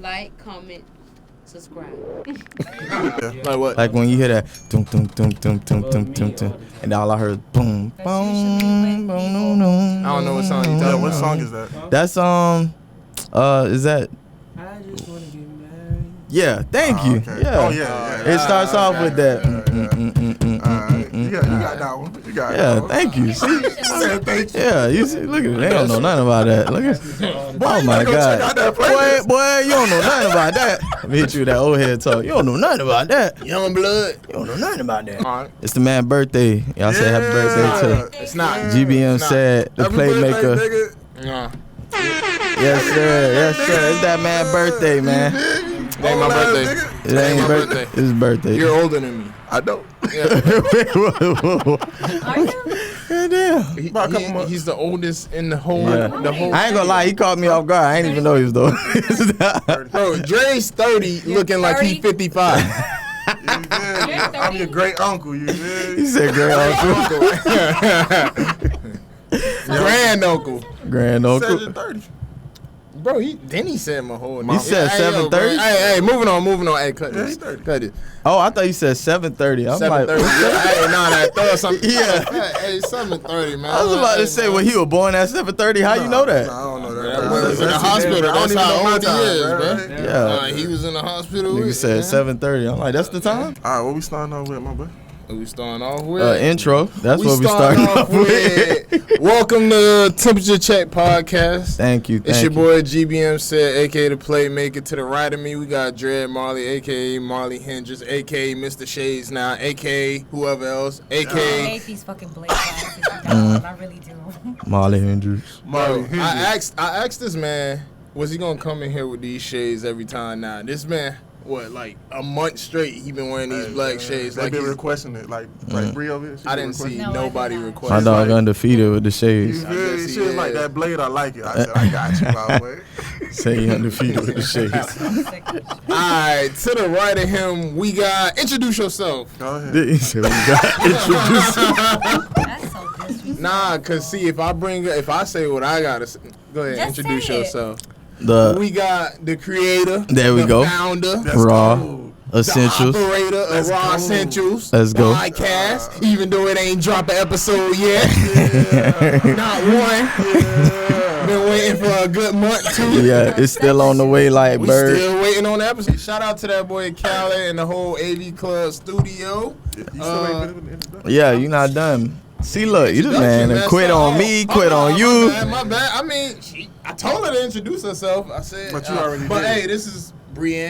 Like, comment, subscribe. Like what? Like when you hear that, dum dum dum dum dum dum dum dum, and all I heard, boom, boom, boom, boom, boom. I don't know what song you talking about. What song is that? That's is that? I just wanna get married. Yeah, thank you. Okay. Yeah. Oh yeah. It starts off with that. You got that one. You got that Yeah, one. thank you. See? I said thank you. Yeah, you see, look at it. They don't know nothing about that. Look at oh my Go check God. out that playlist. Boy, you don't know nothing about that. Let me hit you with that old head talk. You don't know nothing about that. Young blood. You don't know nothing about that. All right. It's the man's birthday. Y'all say happy birthday to It's not. GBM said the Happy playmaker. birthday, nigga. Nah. Yes, sir. Yes, sir. It's that man's birthday, man. It ain't my birthday. It ain't my birthday. It's his birthday. You're older than me. I know. Are you? Goddamn. He's the oldest in the whole. Yeah. The whole. I ain't gonna lie, he caught me off guard. I ain't even know he was the oldest. Bro, Dre's 30, looking like he's 55. I'm your great uncle. You feel He me? said great uncle. Grand uncle. Grand uncle. 30. Bro, he said my whole name. He said 7:30? Hey, moving on. Hey, cut Yeah, this. he's 30. Cut it. Oh, I thought you said 7:30. I'm 7:30. like, Hey, nah, throw something. Yeah. Hey, 7:30, man. I was about to say, when he was born at 7:30, how you know that? Nah, I don't know That that. boy was in the hospital. That's how old he is, bro. Yeah. He was in the hospital. Nigga said 7:30. I'm like, that's the time? All right, what we starting off with, my boy? We starting off with Intro. That's what we starting off with. Welcome to Temperature Check Podcast. Thank you. It's your boy GBM said, aka the Playmaker. To the right of me, we got Dread Marley, aka Marley Hendricks, aka Mr. Shades now, aka whoever else, I aka. hate these fucking blade glasses. I really do. Marley Hendricks. Bro, I asked this man, was he gonna come in here with these shades every time now? This man, what, like a month straight, he been wearing these black shades. They Like been he's- requesting it, like Bree over here. she I been didn't see requesting No, I nobody did not. request. My dog like- undefeated with the shades. You I feel guess me? he She was like is. that blade. I like it. I said, I got you, my boy. Say he undefeated with the shades. Alright, to the right of him, we got introduce yourself. Go ahead. He said, we got introduced. That's so disrespectful. Nah, cause see, if I say what I gotta say, go ahead, Just introduce say it. yourself. The We got the creator, There we the go. founder, Let's Raw go. Essentials. the operator of Let's Raw go. Essentials. Let's go. Podcast, even though it ain't dropped an episode yet. Not one. Been waiting for a good month too. Yeah, it's still on the way like We bird. still waiting on the episode. Shout out to that boy Callie and the whole AV Club studio. You still ain't been in the introduction? Yeah, you not done. See, look, you just man Introduction, quit man. on me, quit on you. My bad. I mean, I told her to introduce herself. I said, But you already But did. hey, this is Bree.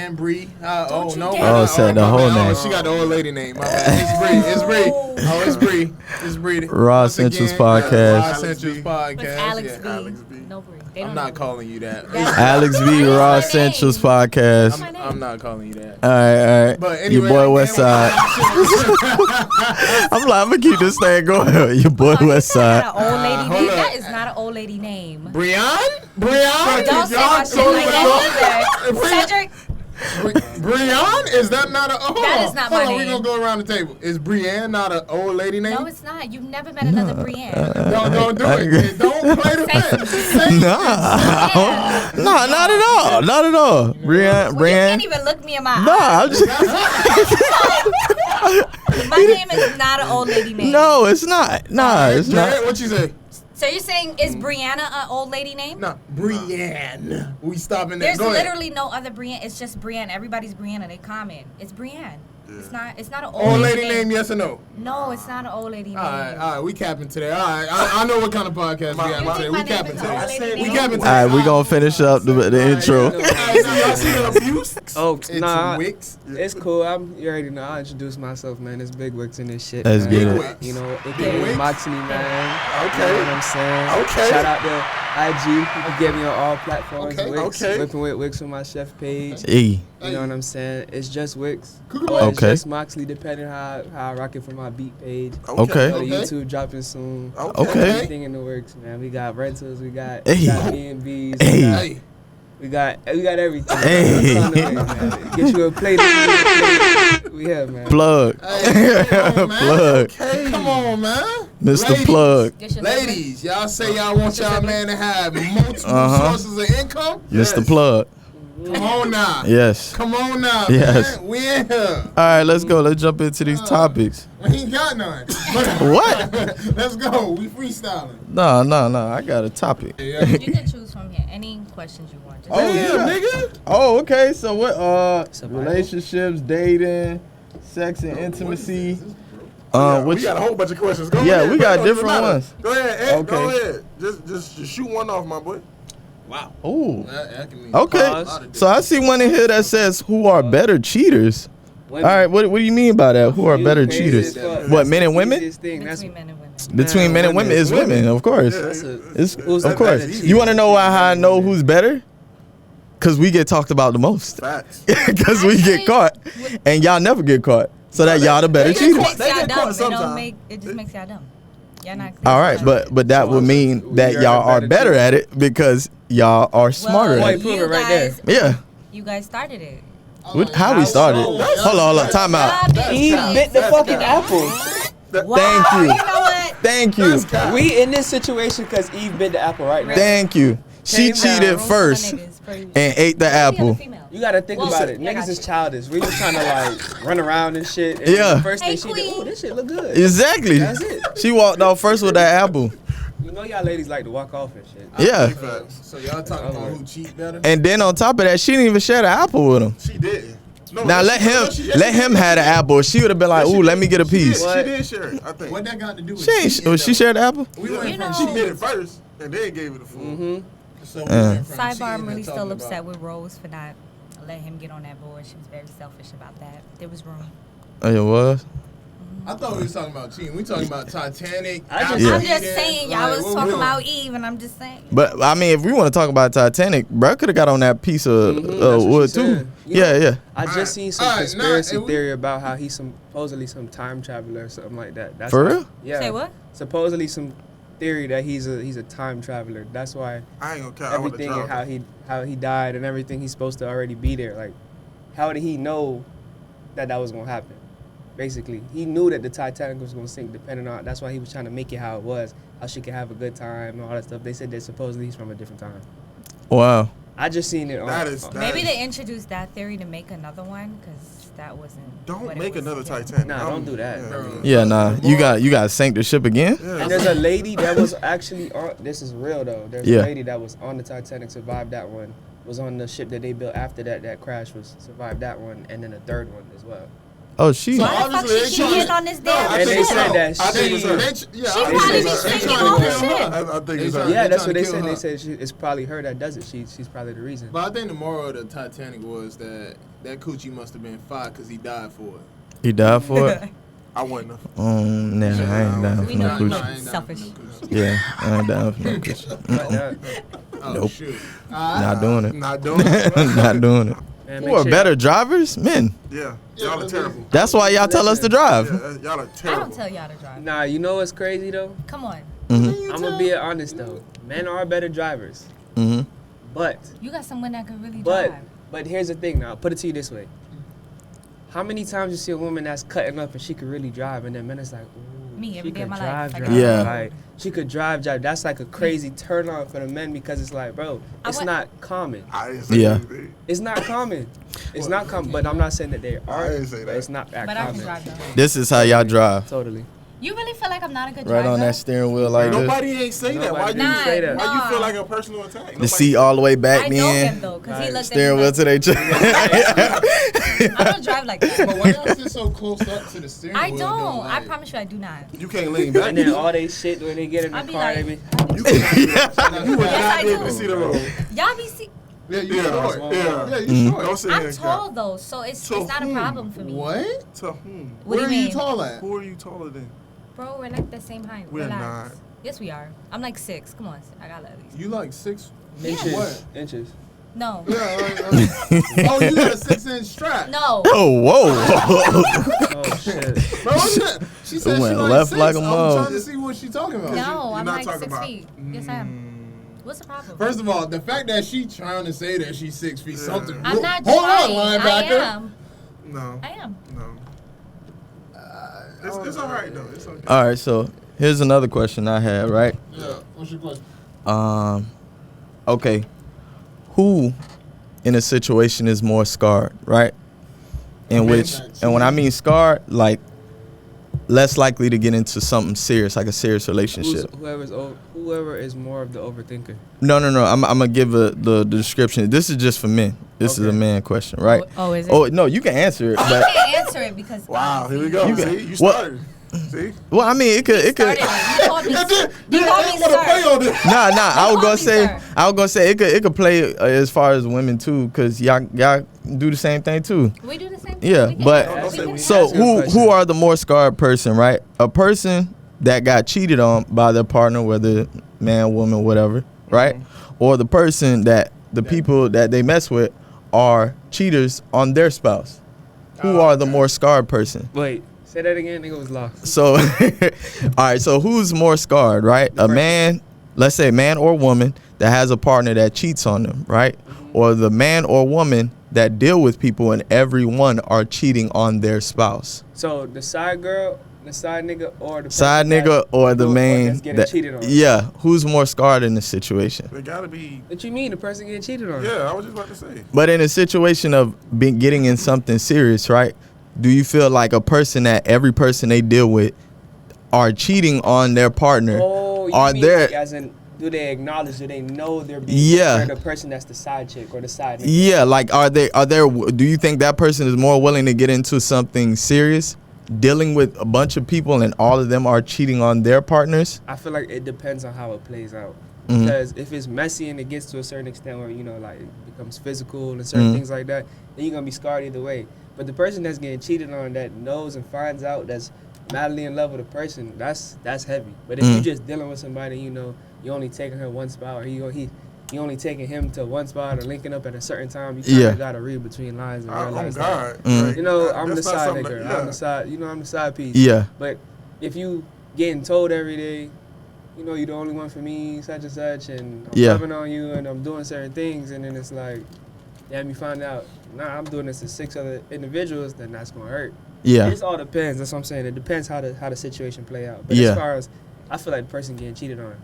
Oh no. Oh, said the whole my bad. name. She got the old lady name. My bad. It's Bree. Oh, it's Bree. It's Bree. Raw Once Essentials again, podcast. Raw Essentials podcast. It's Alex yeah. B. Alex B. No Bree. They I'm don't not know. calling you that. Alex B. Raw Essentials podcast. my name. I'm not calling you that. All right. But anyway, Your boy Westside. I'm gonna keep this thing going. Your boy Westside. Not an old lady hold name. up. That is not an old lady name. Breon? Don't say my shit like that either. Cedric, Breon? Is that not a? Hold That on. is not Hold my on, we name. gonna go around the table. Is Brienne not an old lady name? no, it's not. You've never met another Brienne. Don't do it. Don't play the fence. Nah, nah, not at all. Not at all. Well, you Brian. can't even look me in my Nah, I'm eyes. just. My name is not an old lady name. No, it's not. Nah, it's not. What you say? So you're saying is Brianna an old lady name? No, Brienne. We stopping there. There's Go ahead. literally no other Brienne. It's just Brienne. Everybody's Brianna. They common. It's Brienne. It's not. It's not an old, Old lady name, yes or no? No, it's not an old lady name. All right, we capping today. All right, I know what kind of podcast we having today. We capping today. We capping All right, today. we gonna finish up the intro. Y'all see the abuse? Oh, It's nah, Wicks. it's cool. You already know. I'll introduce myself, man. It's Big Wicks in this shit. Let's man. get Big it. Wicks. You know, Big aka Wicks. Moxley, man. Okay. You know what I'm saying? Okay. Shout out to IG. You can get me on all platforms. Okay. Wicks. Okay. Whipping with Wicks on my chef page. E. You know what I'm saying? It's just Wicks. Or Okay. It's just Moxley, depending how I rock it for my beat page. Okay. Go to Okay. YouTube dropping soon. Okay. Everything in the works, man. We got rentals. We got Hey. B&Bs. Hey. Hey. We got everything. Hey. Man. Get you a plate. We have, man. Plug. Hey, come on, man. Plug. Come on, man. Mr. Ladies. Plug. Get your number. Ladies, y'all say y'all want y'all man to have multiple Uh-huh. sources of income. Mr. Plug. Come on now. Yes. Come on now. Yes. Man. We in here. All right, let's go. Let's jump into these topics. We ain't got none. What? Let's go. We freestyling. No. I got a topic. Yeah. You can choose from here. Any questions you want. Just Oh, Damn, yeah. nigga. Oh, okay. So what? Survival. Relationships, dating, sex, and intimacy. We Which? got a whole bunch of questions. Go Yeah, ahead, we bro. got Don't even different matter. ones. Go ahead, Ed. Okay. Go ahead. Just shoot one off, my boy. Ooh. That can mean Okay. a lot of So I see one in here that says, "Who are better cheaters?" Women. All right. What do you mean by that? Who are You better crazy cheaters? as fuck. What, That's men the and women? easiest thing. That's between men and women. Between men and women is women, of course. Yeah. that's a, It's who's of the course. better You want to know how I know who's better? Cause we get talked about the most. Facts. Cause we get caught, and y'all never get caught. So that y'all the better It just cheaters. makes They y'all get dumb. caught It don't sometime. make. It just makes y'all dumb. Y'all not. All right, but that would mean that y'all are better at it because y'all are smarter Well, at Wait, it. prove you it right there. guys- Yeah. You guys started it. How we started? Hold on. Time out. Eve bit the fucking apple. Wow, Thank you. You know what? Thank you. We in this situation because Eve bit the apple right now. Thank you. She Came down. cheated Rules for first niggas, for you. and ate the Only other apple. female. You gotta think Well, about it. yeah, I Niggas got is you. childish. We just trying to like run around and shit. And Yeah. The first Hey, thing she did, queen. oh, this shit look good. Exactly. That's it. She walked off first with that apple. You know y'all ladies like to walk off and shit. Yeah. Big facts. So y'all talking about who cheat better? And then on top of that, she didn't even share the apple with him. She didn't. No, Now let him have the apple. She would have been like, "Ooh, let me get a piece." She did share it, I think. What that got to do with She ain't. cheating, Was she though? shared the apple? We went You from know- She cheating did it first, and then gave it a fool. Mm-hmm. So we went from cheating Sidebar, I'm to really talking still about- upset with Rose for not letting him get on that board. She was very selfish about that. There was room. Oh, it was. I thought we was talking about cheating. We talking about Titanic. I just- Apple Yeah. I'm just eating, saying, y'all like, was what talking we doing? about Eve, and I'm just saying. But I mean, if we want to talk about Titanic, bro, could have got on that piece of That's what wood she too. said. You know, Yeah. I just seen some Alright, conspiracy and we- theory about how he's supposedly some time traveler or something like that. That's For why- real? Yeah. Say what? Supposedly some theory that he's a time traveler. That's why I ain't gonna count. I would've everything and tried. how he died and everything he's supposed to already be there. Like, how did he know that was gonna happen? Basically, he knew that the Titanic was gonna sink. Depending on that's why he was trying to make it how it was, how she could have a good time and all that stuff. They said that supposedly he's from a different time. Wow. I just seen it on. That is- Maybe they introduced that theory to make another one, because that wasn't. Don't what it make was. another Yeah. Titanic. Nah, don't do that. Yeah, Bro. Yeah, nah. You got to sink the ship again. yeah. And there's a lady that was actually on. This is real though. There's Yeah. a lady that was on the Titanic, survived that one. Was on the ship that they built after that crash, was survived that one, and then a third one as well. Oh, she. Why the fuck Obviously, she they cheating trying- on this damn And they ship? said that I think it's her. They- yeah, She I probably think be it's her. They sinking trying all to the kill shit. her. I think They it's trying- her. Yeah, they that's trying what they to kill said. her. They said it's probably her that does it. She's probably the reason. But I think the moral of the Titanic was that coochie must have been fire because he died for it. He died for it. I wouldn't have. Nah, I ain't down We for know no you coochie. I ain't down selfish. for no coochie. Yeah, I ain't down for no coochie. But, Oh, Nope. shoot. Not doing it. Not doing it. Not doing it. man, Who are better drivers? Men. Yeah, y'all are terrible. That's why y'all tell us to drive. Yeah, y'all are I don't terrible. tell y'all to drive. Nah, you know what's crazy though? Come on. Mhm. I'm gonna be honest though. Men are better drivers, Mhm. but You got someone that can really but drive. but here's the thing. Now, I'll put it to you this way: how many times you see a woman that's cutting up and she could really drive, and then men is like, ooh, Me, she every day could of my drive, life. drive. Yeah. Like, she could drive. That's like a crazy turn on for the men because it's like, bro, I it's want- not common. I didn't say Yeah. anything. It's not common. It's not common. But I'm not saying that they are. didn't say But that. it's not that But I can common. drive though. This is how y'all drive. Totally. You really feel like I'm not a good Right driver? on that steering wheel like this. Nobody ain't say that. Why Nobody you Nah, say that. Why you nah. feel like a personal attack? The Nobody- seat all the way back I know him then. though, because he Right. looked Steering at me wheel like, to their chest. I don't drive like But that. why y'all sit so close up to the steering I wheel? don't. though? I Like, promise you I do not. You can't lean back. And then all they shit when they get in the I'll be car, like- they be, You would Yes, not I be able to do. see the road. Y'all be see. Yeah, you Yeah, short. yeah. Yeah, you Mm. short. Don't sit here I'm and tall count. though, so it's To not a whom? problem for me. What? To whom? What Where do you are mean? you tall at? Who are you taller than? Bro, we're like the same height. We're Relax. not. Yes, we are. I'm like 6. Come on, I got at least. You like 6? inches. What? Inches. No. Yeah. Oh, you got a 6-inch strap. No. Oh, whoa. Oh shit. Bro, she said It she went like left 6. like a I'm mug. trying to see what she talking about. No, I'm not like talking 6 about- feet. Yes, I am. What's the problem? First of all, the fact that she trying to say that she's 6 feet something. I'm not Hold trying. on, linebacker. I am. No. I am. No. It's all right though. It's okay. All right, so here's another question I had, right? Yeah. What's your question? Okay. Who in a situation is more scarred, right? In which, and when I mean scarred, like less likely to get into something serious, like a serious relationship. Whoever is more of the overthinker. No. I'm gonna give the description. This is just for men. This is a man question, right? Oh, is it? Oh no, you can answer it. I But can't answer it because Wow, here we go. See, you What? started. See? well, I mean, it could. You called me. You called me sir. Nah. I was call gonna me say. sir. I was gonna say it could play as far as women too, cause y'all do the same thing too. We do the same thing. Yeah, We can but answer it. We so Ask your who question. are the more scarred person, right? A person that got cheated on by their partner, whether man, woman, whatever, right? Or the person that the people that they mess with are cheaters on their spouse. Who are the more scarred person? Wait, say that again. Nigga was lost. So, all right. So who's more scarred, right? A man, let's say man or woman that has a partner that cheats on them, right? Or the man or woman that deal with people and everyone are cheating on their spouse. So the side girl, the side nigga, or the Side person nigga that- or the that's main getting that, cheated on. yeah, who's more scarred in this situation? It gotta be. What you mean? The person getting cheated on? Yeah, I was just about to say. But in a situation of getting in something serious, right? Do you feel like a person that every person they deal with are cheating on their partner? Oh, you Are mean there- like as in, do they acknowledge? Do they know they're being Yeah. the person that's the side chick or the side nigga? Yeah, like are there do you think that person is more willing to get into something serious, dealing with a bunch of people and all of them are cheating on their partners? I feel like it depends on how it plays out. Mhm. Because if it's messy and it gets to a certain extent where, you know, like it becomes physical and certain Mhm. things like that, then you're going to be scarred either way. But the person that's getting cheated on that knows and finds out that's madly in love with a person, that's heavy. But if Mhm. you're just dealing with somebody, you know, you only taking her one spot or you only taking him to one spot or linking up at a certain time, you kind Yeah. of got to read between lines and Oh realize that. God. Mm. Like, You know, that- I'm the that's not side something nigga. that- I'm the side, you know, I'm the side piece. Yeah. But if you getting told every day, you know, you're the only one for me, such and such, and I'm Yeah. loving on you, and I'm doing certain things, and then it's like, damn, you find out, nah, I'm doing this to 6 other individuals, then that's gonna hurt. Yeah. It just all depends. That's what I'm saying. It depends how the situation play out. But Yeah. as far as I feel like the person getting cheated on,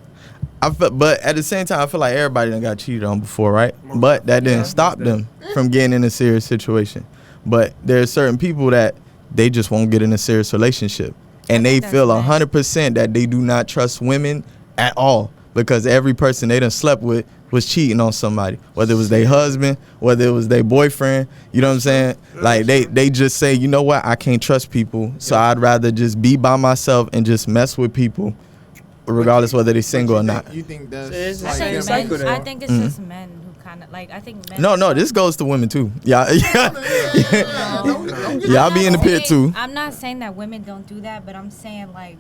But at the same time, I feel like everybody done got cheated on before, right? But that didn't stop them from getting in a serious situation. But there's certain people that they just won't get in a serious relationship, and they think feel that's 100% that they do not trust women at all because every person they done slept with was cheating on somebody, whether it was their husband, whether it was their boyfriend. You know what I'm saying? Like they just say, you know what, I can't trust people, so I'd rather just be by myself and just mess with people, regardless whether they're single or not. You think that's It's the I same think, them- cycle men, though. I think it's just men who kind of like. I think men. No, this goes to women too. Yeah, y'all be in the pit too. I'm not saying that women don't do that, but I'm saying like,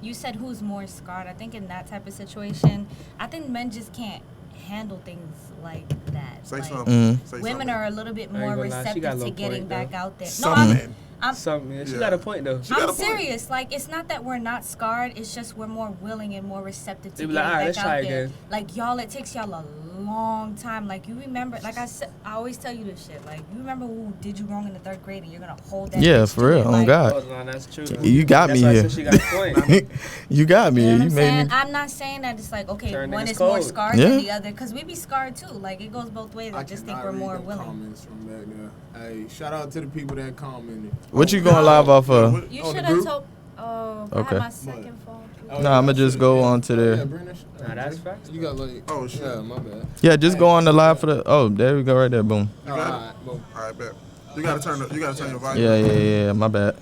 you said who's more scarred. I think in that type of situation, I think men just can't handle things like that. Say Like, something. Say women something. are a little bit I ain't more gonna lie, she got a receptive to little getting point, back though. out there. No, Something. I'm She Yeah. got a point though. She got a I'm point. serious. Like, it's not that we're not scarred. It's just we're more willing and more receptive to They be getting like, "Alright, back let's try out there. again." Like, y'all, it takes y'all a long time. Like, you remember, like I said, I always tell you this shit. Like, you remember who did you wrong in the 3rd grade, and you're gonna hold that. Yeah, bitch for to real. it. Oh Like, God, Oh, no, that's true. you got That's me why I here. said she got a point. You got me You know here. what You I'm made saying? me. I'm not saying that it's like, okay, Turn one niggas is more cold. scarred Yeah. than the other, because we be scarred too. Like, it goes both ways. I just think cannot we're read more the willing. Comments from back there. Hey, shout out to the people that commented. What you going live off of? You Oh, the should have group? told. Oh, I Okay. have my second phone. Oh, Nah, I'ma just go on to the- Nah, that's facts. You got like. Oh, shit. Yeah, my bad. Yeah, just go on the live for the. Oh, there we go, right there. Boom. You got it? Alright, boom. All right, bet. You gotta turn your volume. Yeah. My bad.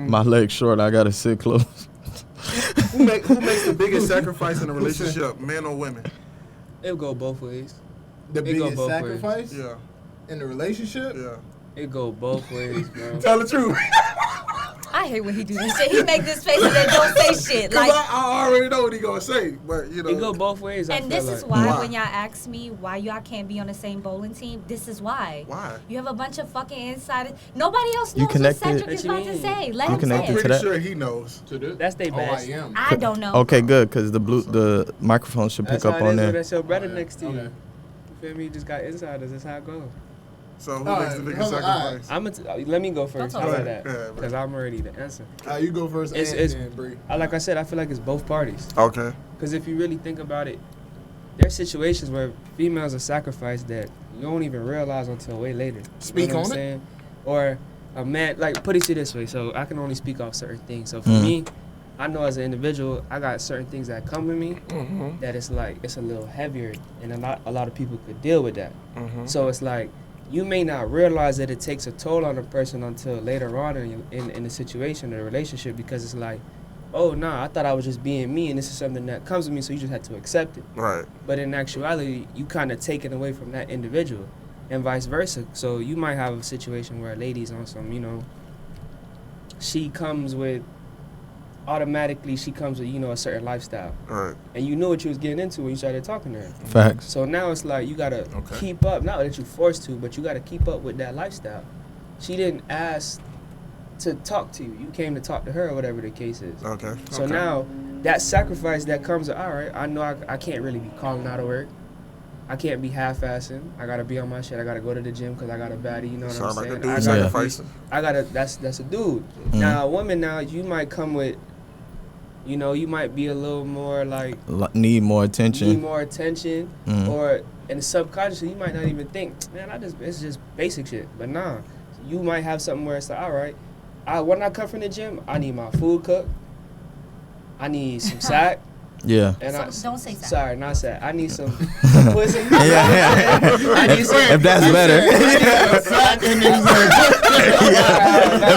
My leg's short. I gotta sit close. Who makes the biggest sacrifice in a relationship, men or women? It'll go both ways. The It go biggest both ways. sacrifice Yeah, in the relationship. yeah. It go both ways, bro. Tell the truth. I hate when he do this shit. He make this face and then don't say shit. Cause Like, I already know what he gonna say, but you know. It go both ways. I and feel this is like. why Why? when y'all ask me why y'all can't be on the same bowling team, this is why. Why? You have a bunch of fucking insiders. Nobody else You knows what connected- Cedric What is you about to mean? say. Let You him connected say to it. Pretty that? sure he knows. To this? That's they Oh, I best. am. I don't know. Okay, good, cause the microphone should That's pick how up it on is when there. that's your brother Okay, next to you. okay. You feel me? You just got insiders. That's how it goes. So who All makes right, the biggest hold on, sacrifice? Let me go first. talk How about about it. that? Yeah, Because I'm ready to answer. You go first. It's- and it's- then Bree. Like I said, I feel like it's both parties. Okay. Because if you really think about it, there's situations where females are sacrificed that you don't even realize until way later. You Speak know what on I'm it. saying? Or a man, like, put it to you this way. So I can only speak off certain things. So for Mhm. me, I know as an individual, I got certain things that come with me Mm-hmm. that it's like it's a little heavier, and a lot of people could deal with that. Mm-hmm. So it's like you may not realize that it takes a toll on a person until later on in the situation or the relationship, because it's like, oh nah, I thought I was just being me, and this is something that comes with me, so you just have to accept it. Right. But in actuality, you kind of take it away from that individual, and vice versa. So you might have a situation where a lady's on some, you know, she comes with you know, a certain lifestyle, Right. and you knew what you was getting into when you started talking to her. Facts. So now it's like you gotta Okay. keep up. Not that you're forced to, but you gotta keep up with that lifestyle. She didn't ask to talk to you. You came to talk to her, or whatever the case is. Okay. So Okay. now that sacrifice that comes with, all right, I know I can't really be calling out of work. I can't be half-assing. I gotta be on my shit. I gotta go to the gym because I got a baddie. You know what Sound I'm like saying? a dude I gotta sacrificing. that's a dude. Mhm. Now a woman, now you might come with, you know, you might be a little more like Need more attention. need more attention, Mhm. or in the subconsciously you might not even think, man, it's just basic shit. But nah, you might have something where it's like, all right, when I come from the gym, I need my food cooked, I need some sack, Yeah. and Don't say sack. Sorry, not sack. I need some pussy. Yeah. I need some. If that's better. If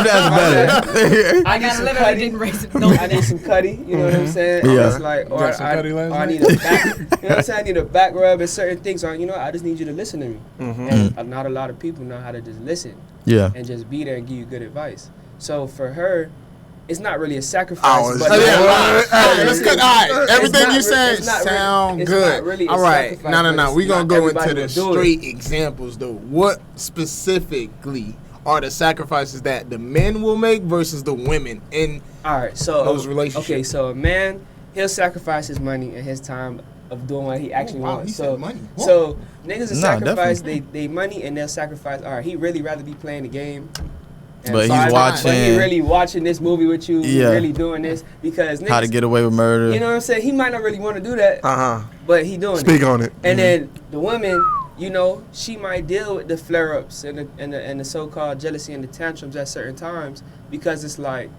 that's better. I need I some literally cutty. didn't raise it. I need some cutty. You know what I'm saying? Yeah. It's like, or Got some cutty last I night? need a back. You know what I'm saying? I need a back rub and certain things. So you know, I just need you to listen to me. Mm-hmm. And not a lot of people know how to just listen Yeah. and just be there and give you good advice. So for her, it's not really a sacrifice. Oh, but Oh, yeah, it's- all right, let's cut. All right, It's everything not you re- said it's not really- sound it's good. not really a All right, sacrifice, no, but we it's gonna not go everybody into the will do it. straight examples though. What specifically are the sacrifices that the men will make versus the women? And All right, so Those relationships. Okay, so a man, he'll sacrifice his money and his time of doing what he actually wow, wants. he so said money. Whoa. so niggas will Nah, sacrifice definitely. they money, and they'll sacrifice. All right, he really rather be playing the game. and But he's fine, watching But he really watching this movie with you. Yeah. Really doing this because niggas, How to Get Away with Murder. You know what I'm saying? He might not really want to do that, Uh-huh. but he doing Speak it. on it. And then the woman, you know, she might deal with the flare-ups and the so-called jealousy and the tantrums at certain times, because it's like,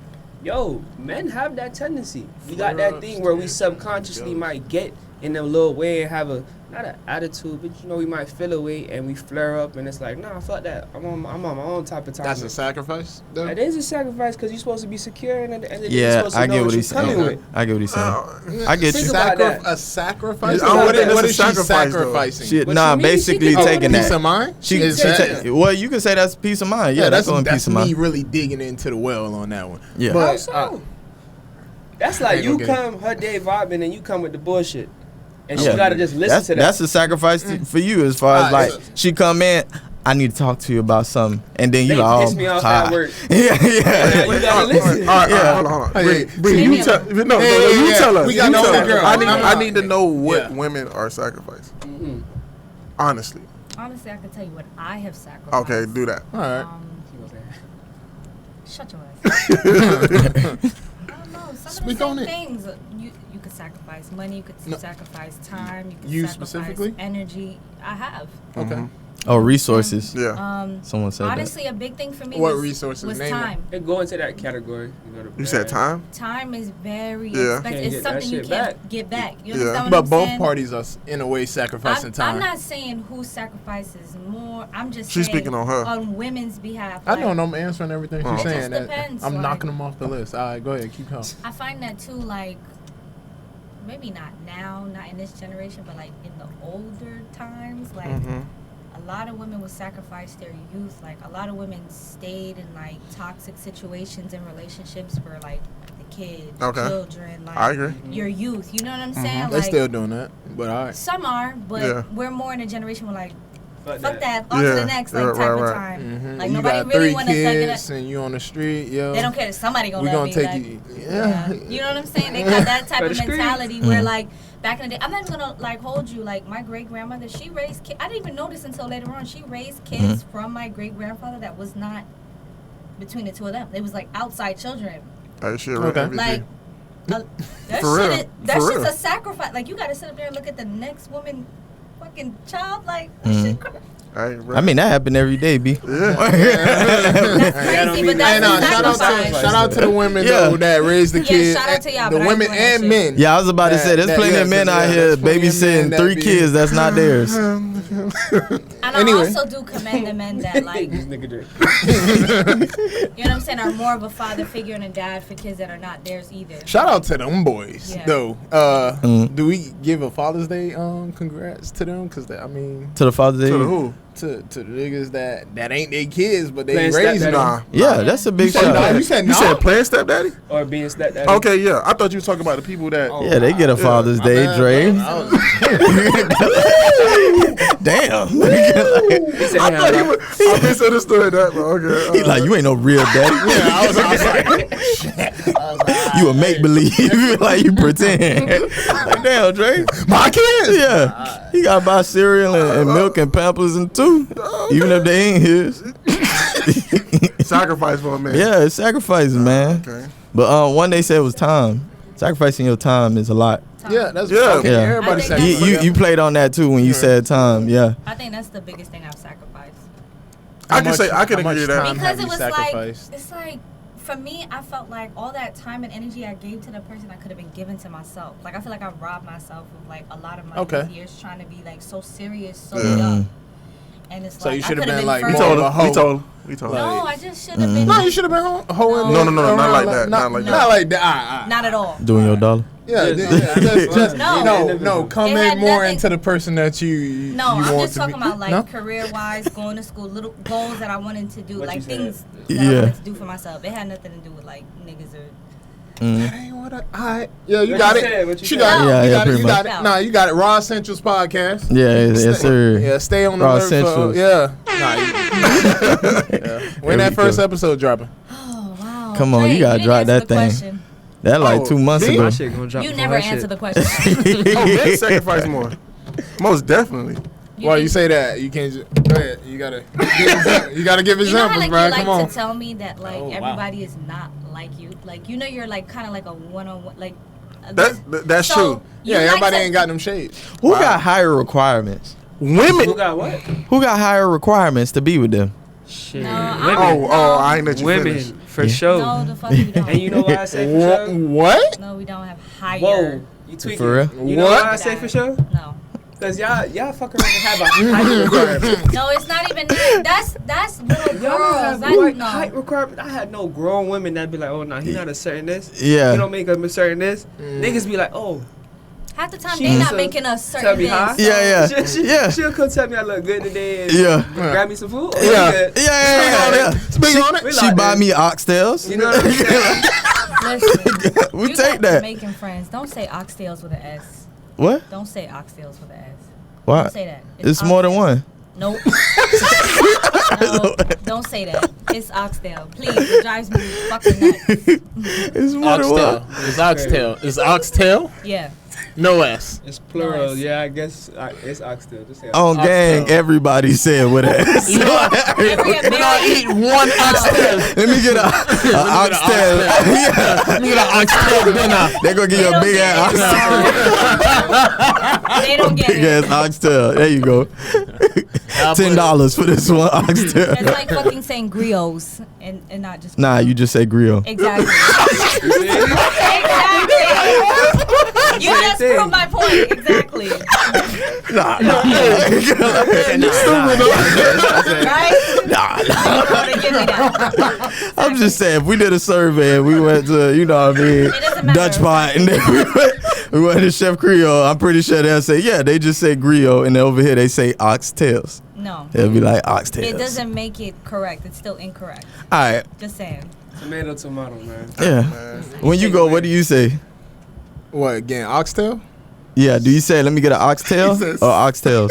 yo, men have that tendency. We got that thing where we subconsciously might get in a little way and have not an attitude, but you know, we might feel a way and we flare up, and it's like, nah, fuck that. I'm on my own type of time. that's a sacrifice. Though? It is a sacrifice because you're supposed to be secure, and at the end of the day, you're Yeah, supposed to I know get what you're he's coming saying. with. I get what he's saying. Uh, I get Think you. about that. A sacrifice? I don't think What that's is a she sacrifice, though. sacrificing? She, What nah, you mean? She basically can- taking Peace that. of mind? She, Is she that- well, you can say that's peace of mind. Yeah, that's going that's peace of me mind. really digging into the well on that one. Yeah. How But so? That's like ain't you gonna get come her day vibing and you come with the bullshit, and Yeah. she gotta just listen that's, to that. That's a sacrifice for you as far as Alright, like she come in. I need to talk to you about something, and then you They all piss me off hi. at work. Yeah, yeah. You gotta listen. All right, Yeah. hold on. Hey, Bree, Leave you me tell. alone. No, Yeah, you yeah, tell us. we You got no tell other us. girl. I need to know what Yeah. women are sacrificing. Mhm. Honestly. Honestly, I can tell you what I have sacrificed. Okay, do that. all right. Shut your ass. I don't know. Some Speak of on the it. same things. You could sacrifice money. You could No. sacrifice time. You could You sacrifice specifically? energy. I have. Okay. Oh, resources. Yeah. Someone said Honestly, a big thing for me What was, resources? was Name 'em. time. It go into that category. You said time? Time is very Yeah. expensive. Can't It's get that something you shit can't back. get back. You Yeah. understand what But I'm both saying? parties are in a way sacrificing time. I'm not saying who sacrifices more. I'm just She's saying speaking on her. on women's behalf. I like, know, and I'm answering everything Oh. she's It saying. just That depends, I'm like- knocking them off the list. All right, go ahead, keep going. I find that too, like, maybe not now, not in this generation, but like in the older times, like Mm-hmm. a lot of women would sacrifice their youth. Like a lot of women stayed in like toxic situations and relationships for like the kids, Okay. children, like I agree. your youth. You know what I'm saying? They Like still doing that, but all right. some are, but Yeah. we're more in a generation where like Fuck fuck that. that, on to Yeah. the next like Yeah, type right, of right. time. Mm-hmm. Like you nobody got really 3 want to suck it up. kids and you on the street, yo. They don't care if somebody gonna We love gonna me. take like, you. yeah. You know what I'm saying? They got that type For of the street. mentality where Mm. like back in the day, I'm not even gonna like hold you. Like my great grandmother, she raised kids. I didn't even know this until later on. She raised kids from my great grandfather that was not between the two of them. It was like outside children. Hey, shit, Okay. MVP. Like That For real. That's For just real. a sacrifice. Like, you gotta sit up there and look at the next woman, fucking child. Like, Mm. shit crazy. All right, bro. I mean, that happened every day, B. That's crazy, but Hey, that's no, a sacrifice. shout out to the women Yeah. though that raised the Yeah, kids. shout out to y'all, the but I ain't women doing that and shit. men. Yeah, I was about to say, there's plenty of men out here there's plenty of men babysitting that 3 be- kids that's not theirs. And Anyway. I also do commend the men that, like, This nigga Drake. you know what I'm saying, are more of a father figure and a dad for kids that are not theirs either. Shout out to them boys Yeah. though. Mm. Do we give a Father's Day congrats to them? Cause I mean, To the Father's Day. To the who? to the niggas that ain't their kids, but they Playing raised stepdaddy. them. Nah. Yeah, that's a big You said shout no, out. you said You no. said playing stepdaddy? Or being stepdaddy. Okay, yeah. I thought you were talking about the people that. Oh. Yeah, they get a Father's Day, My Dre. bad, bro. Damn. He said I he thought had you were, I misunderstood that, bro. Okay. He like, you ain't no real daddy. Yeah, I was like, You a make believe, like you pretend. Like, damn, Dre. my kids. Yeah, he got to buy cereal and milk and Pampers and too, even if they ain't his. Sacrifice for a man. Yeah, it's sacrifices, man. Okay. But one day said it was time. Sacrificing your time is a lot. Yeah, that's Yeah. fucking Yeah. everybody I think said. You played on that too when you said time. Yeah. I think that's the biggest thing I've sacrificed. I can agree to that. Because it was like, it's like, for me, I felt like all that time and energy I gave to the person, I could have been given to myself. Like, I feel like I robbed myself of, like, a lot of my Okay. years trying to be, like, so serious, so Mm. young. And it's So like, you I should have could have been like further. We more told of a him. hoe. We told him. We told him. No, I just should have been. No, you should have been hoeing. No, not around like that. Not like that. Not like that. Not at all. Doing your dollar. Yeah, Yes. just No. no. Come It had in more nothing- into the person that you No, you I'm want just to talking be. about, like, No? career-wise, going to school, little goals that I wanted to do, What like, you said. things that I Yeah. wanted to do for myself. It had nothing to do with, like, niggas or... Mm. Hey, what yeah, you What got you it. said, what you She said. got it. Yeah, you yeah, got it. pretty You got much. it. Nah, you got it. Raw Essentials podcast. Yeah, yes, sir. Yeah, stay on the Raw alert for Essentials. yeah. Nah, yeah. When that we first go. episode dropping? Oh, wow. Come on, you Dre, gotta didn't drop answer that the thing. question. That like Oh, 2 months me? ago. My shit gonna drop You before never that answer shit. the question. Oh, men sacrifice more. Most definitely. Why you say that? You can't just go ahead. You gotta give You know how, examples, like, bro. you like Come on. to tell me that, like, Oh, wow. everybody is not like you. Like, you know, you're, like, kind of like a one-on-one, like... That's so true. you Yeah, like everybody to- ain't got them shades. Who got higher requirements? Who Women. got what? Who got higher requirements to be with them? Shit. No, I Women. don't- I ain't let you Women, finish. for Yeah. sure. No, the fuck we don't. And you know why I say for What? sure? What? No, we don't have higher. Whoa, you tweaking. For real? You know What? why I say for sure? No. Cause y'all fuck around and have a height requirement. No, it's not even that. That's little Y'all girls. have That's like no. height requirement. I had no grown women that be like, oh no, he not a certain this. Yeah. You don't make him a certain this. Niggas be like, oh. Half the time She they not so- making us tell certain me how? things. Yeah, yeah. Yeah. She'll come tell me I look good today and Yeah. grab me some food. Oh, Yeah. you good? Yeah. Speak on it. We She like buy that. me oxtails. You know what I'm saying? Listen, We you take got that. Making friends. Don't say oxtails with an S. What? Don't say oxtails with an S. Why? Don't say that. It's more than one. Nope. No, don't say that. It's oxtail. Please, it drives me fucking nuts. It's more than one. It's oxtail. It's oxtail. Yeah. No S. It's plural. Nice. Yeah, I guess it's oxtail. Just say On gang, everybody said with us. You know what? Every We're gonna American- eat one oxtail. Let me get a oxtail. Yeah. Let me get an oxtail dinner. They gonna give you a don't big get ass it. oxtail. They don't get Big it. ass oxtail. There you go. $10 for this one oxtail. It's like fucking saying griots and not just. Nah, you just say grill. Exactly. Exactly. You just thing. proved my point. Exactly. Nah. Right? Nah. Give me that. I'm just saying, if we did a survey and we went to, you know what I mean, doesn't matter. Dutch pot, and then we went to Chef Creole, I'm pretty sure they'll say, yeah, they just say griot, and then over here they say oxtails. No. They'll be like oxtails. It doesn't make it correct. It's still incorrect. All right. Just saying. tomato, man. Yeah. When you go, what do you say? What again? Oxtail? Yeah, do you say, let me get an oxtail He says- or oxtails?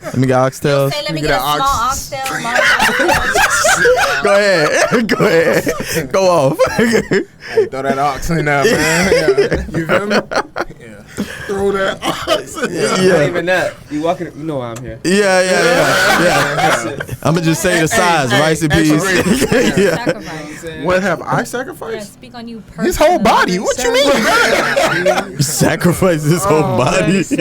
Let me get oxtails. Say, let me get get a an small ox- oxtail, large oxtail. Go ahead. Go ahead. Go off. Hey, throw that ox in there, man. Yeah. You feel me? Yeah. throw that. Not even that. You walking, you know why I'm here. Yeah. I'ma just say the size, rice and peas. Yeah. Sacrifice. What have I Yeah, sacrificed? speak on you personally. His whole body. What you mean? Sacrifice his whole body. That's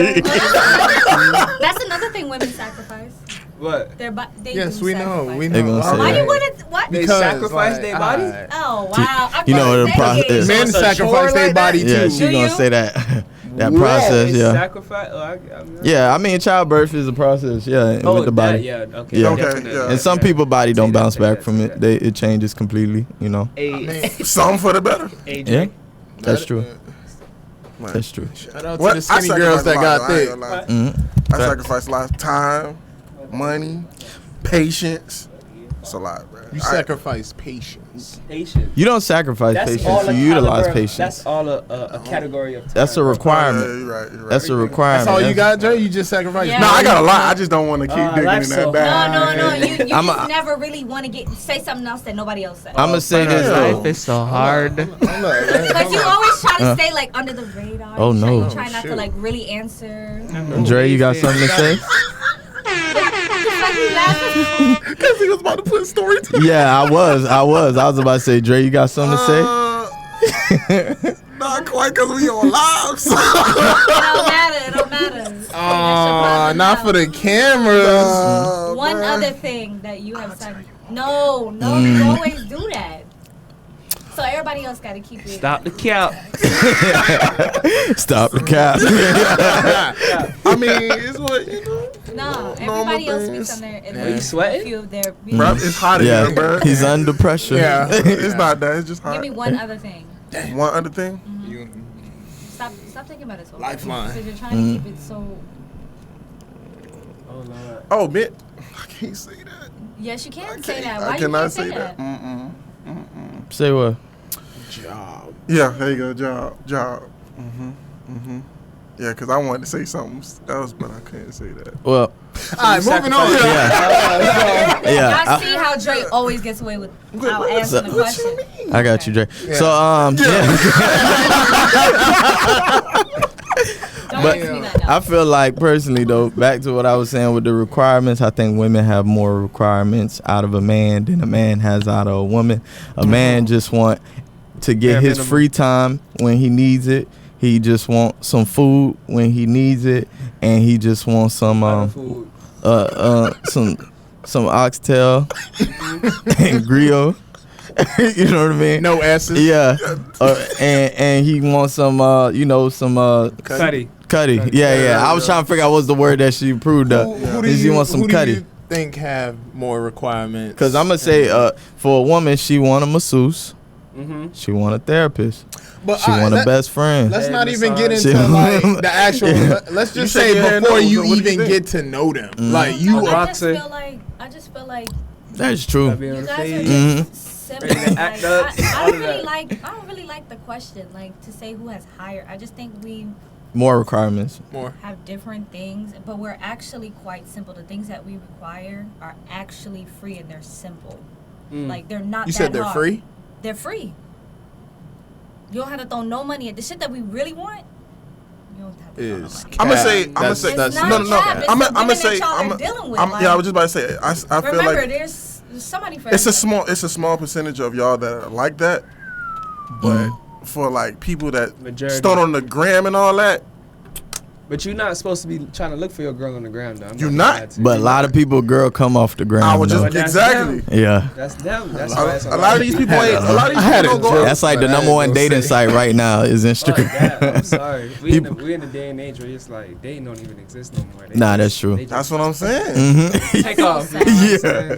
another thing women sacrifice. What? They Yes, do we know. sacrifice. We They know. gonna say Why that. you wanna what? They Because, sacrifice like, their body? alright. Oh wow! I'm You know about the to say process. it. Men So sacrifice chore their like body Yeah, too. she Do gonna you? say that. That process, They yeah. Sacrifice? Oh, Yeah, I mean, childbirth is a process, yeah, Oh, with the body. That, yeah, okay. Yeah. Okay, definitely. yeah. And some people body don't Say that, bounce say back that, from say it. that. It changes completely, you know. Some for the better. Yeah, that's true. That's true. Shout out to What? the skinny girls that got thick. Mm-hmm. I sacrifice a lot of time, money, patience. It's a lot, bro. You sacrifice patience. Patience. You don't sacrifice That's patience. all a You utilize caliber- patience. That's all a category of time. That's a requirement. You're right. That's a requirement. That's all you got, Dre? You just sacrifice. Yeah. No, I got a lot. I just don't want to keep digging in life's that so bag. No. You I'm just a- never really want to say something else that nobody else said. I'm gonna say this though. Life is so hard. Because you always try to stay like under the radar. Oh, You try- no. You try not to Shoot. like really answer. Dre, you got something to say? Like you laughing. Because he was about to put a story to Yeah, I was about to say, Dre, you got something to say? Not quite because we on live. So. It don't matter. Aw, not for the cameras. One other thing that you have said. No, you always do that. So everybody else got to keep it. Stop the cap. Stop the cap. I mean, it's what, you know. No, everybody else things. speaks on their. Are you sweating? Few of their. Bro, it's hot in here, Yeah, bro. he's under pressure. Yeah. It's not that. It's just hot. Give me one other thing. One other thing. Stop thinking about it so much. Lifeline. Because you're trying to keep it so. Oh, Lord. Oh, bitch. I can't say that. Yes, you can I say can't- that. I Why you cannot can't say say that. that? Say what? Job. Yeah, there you go. Job. Yeah, because I wanted to say something else, but I couldn't say that. Well, All right, moving on. yeah. I see how Dre always gets away with answering the question. I got you, Dre. Yeah. So, Don't But- ask me that now. I feel like personally though, back to what I was saying with the requirements, I think women have more requirements out of a man than a man has out of a woman. A man just want to get Bare his minimum. free time when he needs it. He just want some food when he needs it, and he just wants some Food. some oxtail and grill. You know what I mean? No S's. Yeah, and he wants some, some Cuddy. cutty. Yeah. I was trying to figure out what's the word that she approved of. Who do Does she you want some who do cutty? you think have more requirements? Because I'm gonna say, for a woman, she want a masseuse. Mm-hmm. She want a therapist. But She want a best friend. Let's Head not even get massage. into like the actual. Let's just shake say your hand before up, you what do you even think? get to know them, Mm-hmm. like you. I are- just Boxing. feel like That's true. Gotta be on you the guys are feed. Mhm. just simple. Ready to Like, act up, I all don't of really that. like. I don't really like the question. Like to say who has higher. I just think we More requirements. more. have different things, but we're actually quite simple. The things that we require are actually free and they're simple. Like they're not. You that said they're hard. free. They're free. You don't have to throw no money at the shit that we really want. You don't have to throw no Is money. I'm gonna cap. say. I'm gonna That's- say. that's- It's No, not no, cap, no. it's I'm the gonna women say. that y'all are dealing with, Yeah, I was just about to say. I feel Remember, like there's somebody for it's a everybody. small percentage of y'all that are like that, but for like people that Majority. start on the gram and all that, But you're not supposed to be trying to look for your girl on the ground, though. I'm You gonna not? lie to you. But a lot of people, girl, come off the ground. I was just But that's exactly. yeah. That's them. That's why it's A lot of these people ain't. A lot of these I had people a don't go. joke. That's like the But I number ain't one gonna dating say. site right now is Fuck that. Instagram. I'm sorry. We People- in the day and age where it's like dating don't even exist no more. They Nah, just- that's true. they just That's what I'm saying. Mhm. Take off. sad. Yeah.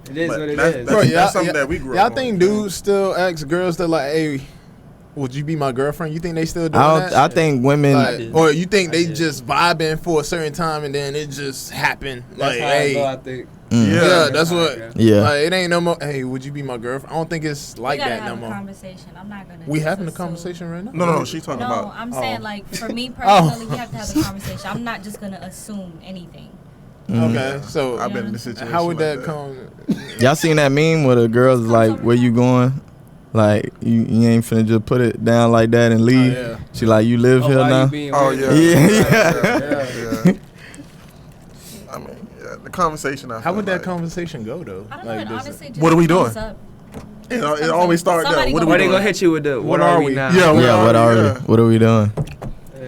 It is But what it that's- is. Bro, That's y'all, something y'all- that we grew y'all up think on. dudes still ask girls that like, hey, would you be my girlfriend? You think they still doing that? I think women. Like, or you think they did. just vibing for a certain time and then it just happened? That's Like, how I go, hey, I think. yeah, that's what. Yeah. Like, it ain't no more. Hey, would you be my girlfriend? I don't think it's like we gotta that no have a more. conversation. I'm not gonna. We just having a assume. conversation right now. No. She's talking No, about. I'm saying like for me Oh. personally, we have to have a conversation. I'm not just gonna assume anything. Okay, so I've been in this situation. how would like that come? Y'all seen that meme where the girls like, where you going? Like you ain't finna just put it down like that and leave. Oh, yeah. She like, you live here why now? you being Oh, weird? Yeah. Yeah. I mean, yeah, the conversation. How would that conversation go though? I don't know. It honestly just What are we comes doing? up. It always starts there. Somebody What are Why we they doing? gonna hit you with the What are we? now? Yeah, What are yeah. we? What are we doing?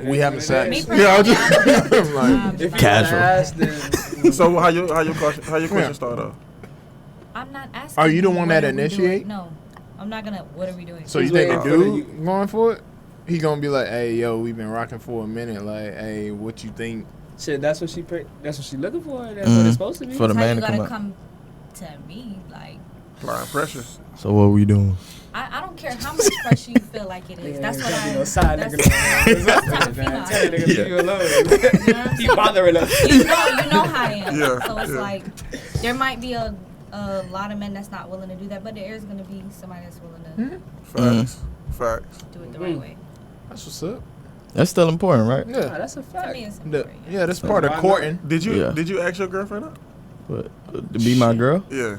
We having sex. Me Yeah, I personally, just, Like, If you Casual. ask, then so how your question start off? I'm not asking. Are you the you, one what that are we doing? initiate? No, I'm not gonna. What are we doing? So you He's think a waiting for dude going for it? He gonna be like, hey, yo, we've been rocking for a minute. Like, hey, what you think? shit, that's what she looking for. That's what it's supposed to be. For the That's how man you to come gotta up. come to me. Like, Applying pressure. So what we doing? I don't care how much pressure you feel like it is. That's what I. Side That's nigga. that's the type of female I Tell am. the nigga leave you alone. Keep bothering us. You know how I am. Yeah, So it's yeah. like there might be a lot of men that's not willing to do that, but there is gonna be somebody that's willing to Facts. do it the right way. That's what's up. That's still important, right? Nah, Yeah. that's a To fact. me, it's The- important. yeah, that's part of why not? courting. Did Yeah. you ask your girlfriend out? What, to be my girl? Yeah.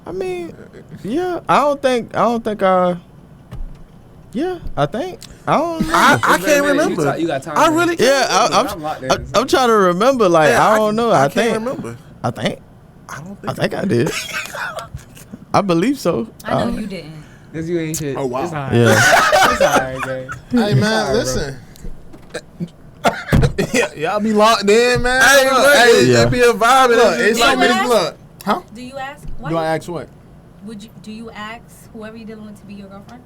I mean, yeah. I don't think I. Yeah, I think. I don't know. I can't remember. You got time. I really can't. Yeah, I'm locked in. I'm trying to remember. Like, Yeah, I don't know. I can't think. remember. I think. I don't I think. think I did. I believe so. I know you didn't. Cause you ain't shit. Oh, wow. It's alright. Yeah. It's alright, gang. Hey man, Sorry, listen. Y'all be locked in, man. Hey, Look, look, hey, Yeah. it be a vibe. look, it's You like would this. ask? Look, huh? Do you ask? Why Do I ask what? do you ask whoever you're dealing with to be your girlfriend?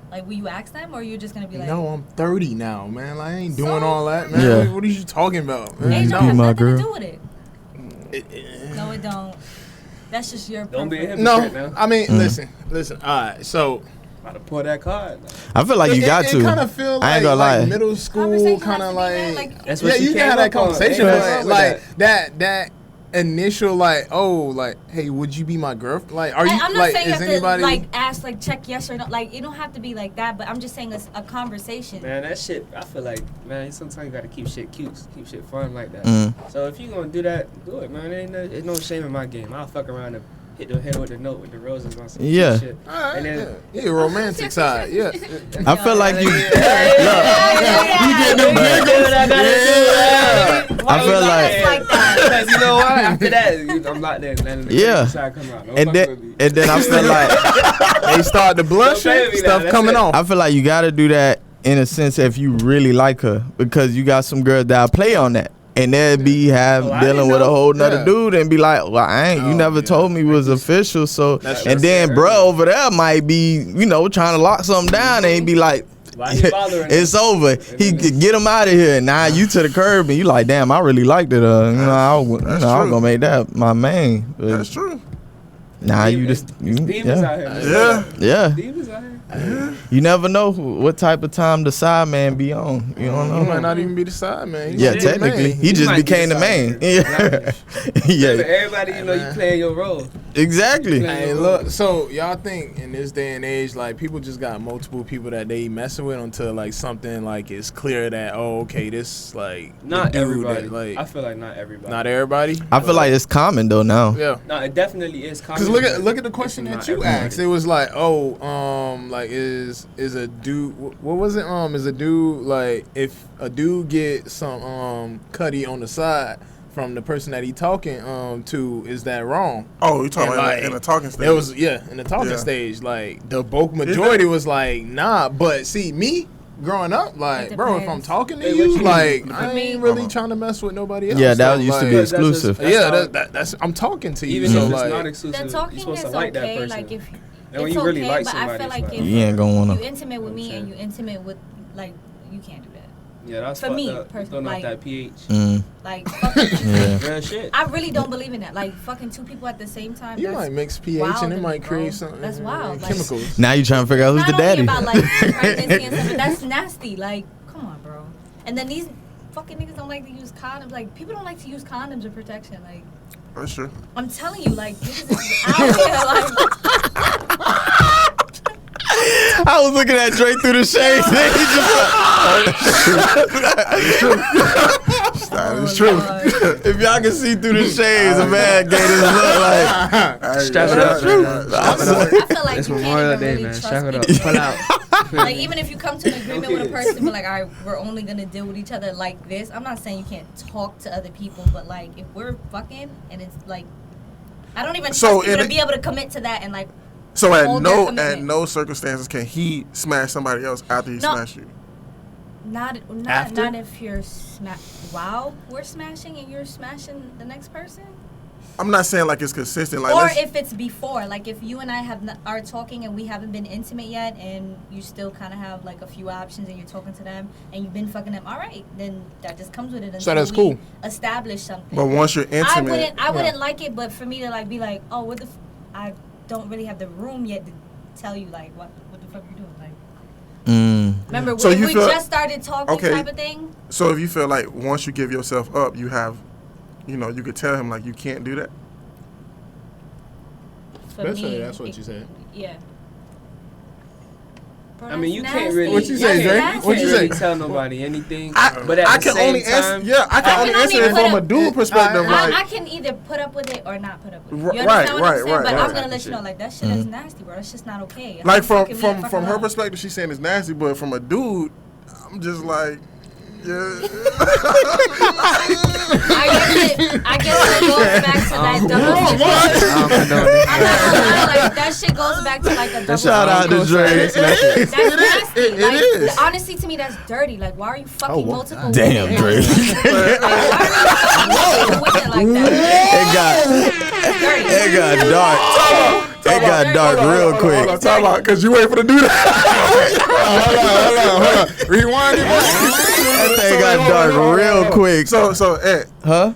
Like, will you ask them, or you're just gonna be like, No, I'm 30 now, man. Like, I ain't doing So? all that, man. Yeah. What are you talking about, man? age you don't be have my nothing girl. to do with it. No, it don't. That's just your Don't be a preference. hypocrite No, now. I mean, listen. All right, so About to pull that card. I feel like you got it to. kind of feel I ain't like, gonna lie. middle school, Conversation kind has of to be like, had, That's yeah, what she you can came have that up on. conversation, Ain't but nothing wrong with like that initial like, oh, like, hey, would you be my girlfriend? Like, are you I'm not like, saying you is have anybody? to like ask, like check yes or no. Like, you don't have to be like that. But I'm just saying a conversation. Man, that shit, I feel like, man, sometimes you gotta keep shit cute, keep shit fun like that. Mm. So if you gonna do that, do it, man. There's no shame in my game. I'll fuck around and hit the head with the note with the roses on some Yeah. shit. All right, And then, yeah, romantic side, yeah. I feel like you. I feel like. Because you know what? After that, I'm locked in. And the Yeah. side come out. Don't And fuck then, with me. and then I feel like They start to blush, Don't play with me now, stuff that's coming it. off. I feel like you gotta do that in a sense if you really like her, because you got some girls that'll play on that. And they'll be Oh, I dealing didn't with a know. whole nother Yeah. dude and be like, well, I ain't, you Oh, never yeah. told me it was official. So, That's and true. then bruh over there might be, trying to lock something down and be like, Why he bothering it's us? over. He could get him out of here. Now you to the curb and you like, damn, I really liked it. I was true. gonna make that my main. But That's true. now you just, Divas out here. Yeah. yeah. Divas out here. You never know what type of time the side man be on. You don't You know. might not even be the side man. You Yeah, might be the technically, man. he just might be became the the side man. man. Yeah, But everybody, you playing your role. exactly. Hey, look, so y'all think in this day and age, like, people just got multiple people that they messing with until like something like it's clear that, oh, okay, this like the Not dude everybody. that, like, I feel like not everybody. not everybody. I feel like it's common though now. Yeah. No, it definitely is common. Cause but look at the it's question that not you everybody. asked. It was like, like is a dude? What was it? Is a dude like if a dude get some cutty on the side from the person that he talking to, is that wrong? Oh, you talking And, about like, in the talking stage? It was in the talking Yeah. stage. Like the bulk majority was like, nah. But see, me growing up, like, It bro, if I'm depends. talking to Hey, what you, you like, mean? I For ain't me- really trying to mess with nobody else. Yeah, that So, used to like, be That's just- exclusive. that's yeah, how- that's I'm talking to you. Even so if it's like, not The exclusive, you're talking supposed is to like that okay. person. Like if And when it's you really okay, like but I somebody, feel it's like like- if You ain't gonna wanna. you intimate with me and you intimate with, like, you can't do that. Yeah, that's For fucked me, up. personally, Throwing off like- that pH. Like, fucking, Yeah. Real shit. I really don't believe in that. Like, fucking two people at the same time. you that's might mix pH wild and it to might me, create bro. something. That's wild. Like, Chemicals. Now you trying to figure out who's not the daddy. only about like pregnancy and stuff, but that's nasty. Like, come on, bro. And then these fucking niggas don't like to use condoms. Like, people don't like to use condoms of protection. Like, That's true. I'm telling you, like, niggas is out here, like. I was looking at Drake through the shades. And he just That is Oh, true. Lord. If y'all can see through the shades, a man gave this look like. Strap it up. I feel like It's you Memorial can't Day, even really man. trust Strap it up. people. Pull out. Like, even if you come to an agreement with a person, but like, all right, we're only gonna deal with each other like this. I'm not saying you can't talk to other people, but like, if we're fucking and it's like, I don't even trust So people in to a- be able to commit to that and like. So at hold their no commitment. circumstances can he smash somebody else after he No. smashed you. Not After? not if you're while we're smashing and you're smashing the next person. I'm not saying like it's consistent. Like Or let's- if it's before, like if you and I are talking and we haven't been intimate yet, and you still kind of have like a few options, and you're talking to them, and you've been fucking them. All right, then that just comes with it. Until that's we cool. Establish something. but once you're intimate, I wouldn't like it, but for me to like be like, oh, what the, I don't really have the room yet to tell you like what the fuck you doing, like. Remember, So you we feel- just started talking okay. type of thing. so if you feel like once you give yourself up, you have, you know, you could tell him like you can't do that. For Basically, me, that's what you said. Yeah. Bro, I mean, you that's can't really. What you nasty. say, That's Drake? nasty. What you really say? tell nobody anything. I, but at I the can same only time, answer. Yeah, I I can only can answer only it from put a dude perspective. I Like, can either put up with it or not put up with it. You Right, understand what I'm saying? right, But right. I'm gonna let you know, like that shit is nasty, bro. That's just not okay. like How from fucking from me from her up? perspective, she's saying it's nasty, but from a dude, I'm just like, yeah. I guess it goes back to that double standard. I'm not gonna lie, like that shit goes back to like a double Shout out to standard. Dre. That's nasty. It Like, is. honestly, to me, that's dirty. Like, why are you fucking multiple Damn, women? Dre. Like, why are you fucking multiple women like that? It got dark. It got dark real quick. Talk about because you wait for the dude. Hold on. Rewind it. That thing got dark real quick. So Huh?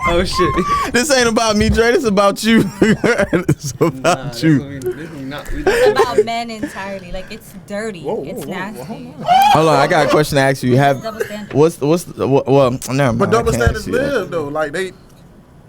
oh shit. This ain't about me, Dre. This about you. It's about you. It's about men entirely. Like, it's dirty. It's nasty. Hold on, I got a question to ask you. Double standard. Well, never mind. but double I can't standards ask you that. live though. Like they,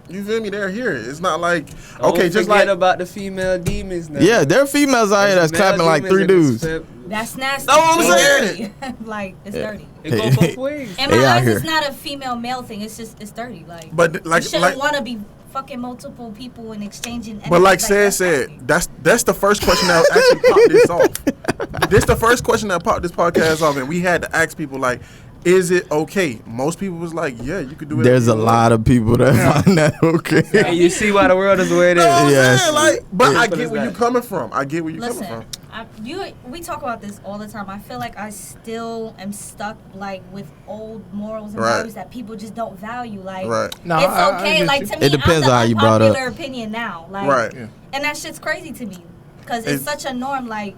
you feel me? They're here. It's not like Don't okay, just forget like about the female demons now. Yeah, there are females out here that's Male clapping like demons 3 in this dudes. flip. That's nasty. That's what I'm It's saying. dirty. Like, it's dirty. It go both ways. In They my out eyes, here. it's not a female-male thing. It's just, it's dirty. Like, But like you shouldn't like want to be fucking multiple people and exchanging. but like energies. said, That's nasty. that's the first question that actually popped this off. This the first question that popped this podcast off, and we had to ask people like, is it okay? Most people was like, yeah, you could do it. There's a lot of people that find that okay. And you see why the world is the way it is. You know what I'm Yes. saying? Like, but I Simple get as where you that. coming from. I get where you coming Listen, from. we talk about this all the time. I feel like I still am stuck like with old morals and Right. values that people just don't value. Like, Right. No, it's I okay. get Like you. to me, It depends I'm the on how you brought up. unpopular opinion now. Like, Right. Yeah. and that shit's crazy to me because it's such a norm. Like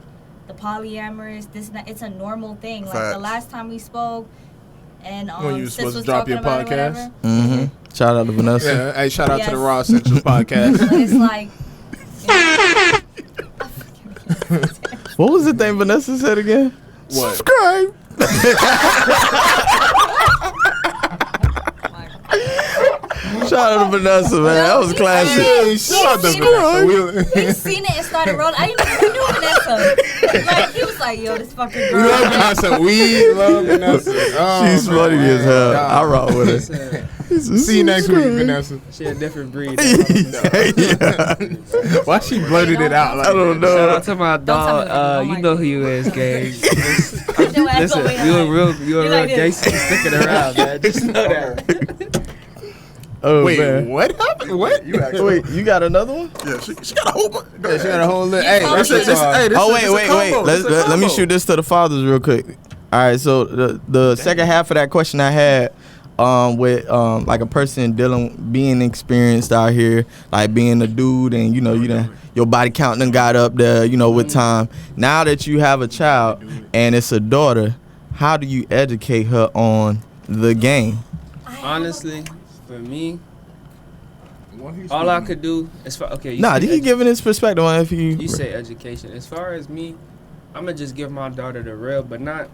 the polyamorous, this and that. It's a normal thing. Like Facts. the last time we spoke, and When you was sis supposed was to drop talking your about it or podcast. whatever. Mm-hmm. Shout out to Vanessa. Yeah, hey, shout out to the Yes. Raw Essentials podcast. But it's like. What was the thing Vanessa said again? What? Subscribe. Shout out to Vanessa, man. That was classic. Hey, shout out to Vanessa. He seen it and started rolling. I didn't even know Vanessa. Like, he was like, yo, this fucking We girl. love Vanessa. We love Vanessa. Oh, She's man. funny as hell. God. I rock with her. See you next week, Vanessa. She a different breed. Yeah. Why she blurted it out? Like, I don't Shout know. out to my tell me dog. what you do. You know who you is, gang. Put your ass Listen, over here, you a like- real You like this. gangster sticking around, man. Just know that. Oh, wait, man. what happened? What? You actually, Wait, you got another one? yeah, she got a whole bunch. Yeah, she got a whole list. Hey, Oh, this shit. is Hey, this Oh, is a wait. combo. This is a Let me combo. shoot this to the fathers real quick. All right, so the second half of that question I had with like a person being experienced out here, like being a dude, and you know your body count done got up there, with time. Now that you have a child and it's a daughter, how do you educate her on the game? Honestly, for me, all I could do is okay. Nah, he giving his perspective on if You say education. As far as me, I'm gonna just give my daughter the real, but not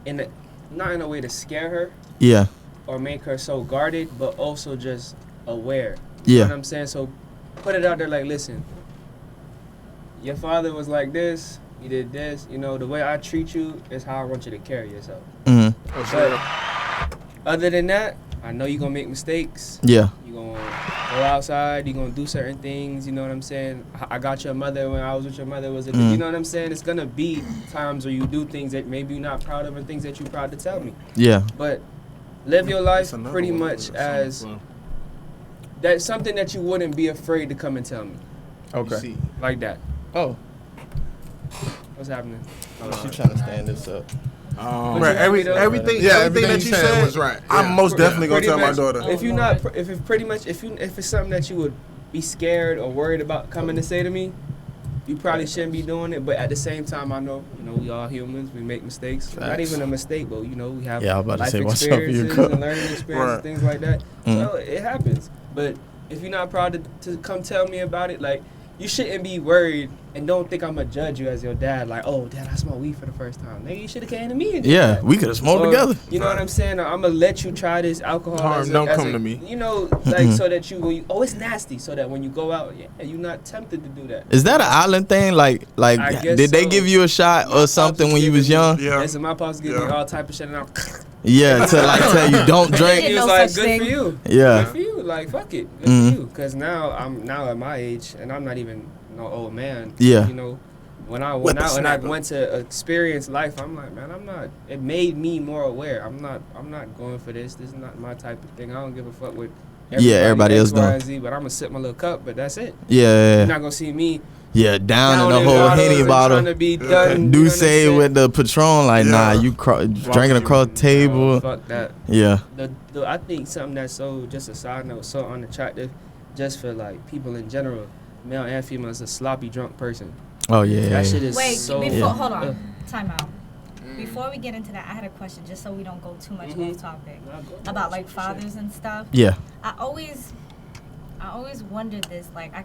in a way to scare her Yeah, or make her so guarded, but also just aware. You know what yeah, I'm saying? So put it out there like, listen, your father was like this, he did this, the way I treat you is how I want you to carry yourself. mm-hmm. But Other than that, I know you're gonna make mistakes. Yeah. You're gonna go outside. You're gonna do certain things. You know what I'm saying? I got your mother when I was with your mother. You know what I'm saying? It's gonna be times where you do things that maybe you're not proud of and things that you're proud to tell me. Yeah. But live your life That's another pretty one. much as that's something that you wouldn't be afraid to come and tell me. Okay. Like that. Oh, What's happening? she trying to stand this up. Right, everything everything that you said was right. I'm Yeah. most definitely gonna Pretty tell my much, daughter. If you're not, if it's pretty much, if it's something that you would be scared or worried about coming to say to me, you probably shouldn't be doing it. But at the same time, I know, we all humans. We make mistakes. Not Facts. even a mistake, but we have Yeah, I was about to life say, watch out for your experiences cup. and learning experiences, Right. things like that. Mm. So it happens. But if you're not proud to come tell me about it, like, you shouldn't be worried and don't think I'm gonna judge you as your dad. Like, oh, Dad, I smoked weed for the first time. Nigga, you should have came to me. And did Yeah, that. we could have smoked Or, together. You know what I'm saying? I'm gonna let you try this alcohol. Harm don't come to me. Like so that it's nasty. So that when you go out, you're not tempted to do that. Is that an island thing? Like, I guess did they so. give you a shot or something when you was young? Yeah. Listen, my pops give me Yeah. all type of shit, and I'm. Yeah, to like tell you don't He drink. didn't was know like, such good thing. for you. Yeah. Good for you. Like, fuck it. Good Mhm. for you. Because now I'm at my age, and I'm not even no old man. Yeah. When I went Whippersnapper. to experience life, I'm like, man, I'm not. It made me more aware. I'm not going for this. This is not my type of thing. I don't give a fuck what. Everybody else X, Y, doing. and Z, but I'm gonna sip my little cup. But that's it. Yeah. You're not gonna see me Yeah, down in the in whole bottles Henny and bottle. trying to be done. Do say with the Patron, like, Yeah. nah, you drinking across the table. Fuck that. Yeah. I think something that's so, just a side note, so unattractive, just for like people in general, male and female, is a sloppy drunk person. Oh yeah. That shit is Wait, so. before, Yeah. hold on. Time out. Before we get into that, I had a question just so we don't go too much off topic about like fathers and stuff. Yeah. I always wondered this. Like, I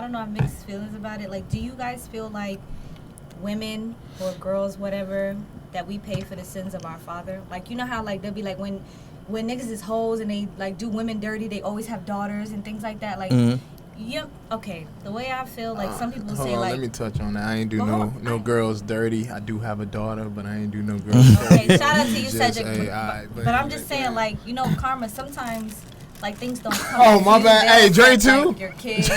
don't know, I have mixed feelings about it. Like, do you guys feel like women or girls, whatever, that we pay for the sins of our father? Like, you know how like they'll be like when niggas is hoes and they like do women dirty, they always have daughters and things like that. Like, yep. Okay. The way I feel, like some people Hold say on, like. let me touch on that. I ain't do Well, no girls dirty. I do have a daughter, but I ain't do no girls dirty. Okay, shout out to you, Just, Cedric. hey, But, alright, but I'm just saying, like, karma, sometimes, like, things don't come. Oh, to my you, bad. they Hey, Dre affect, too? Like, your kids.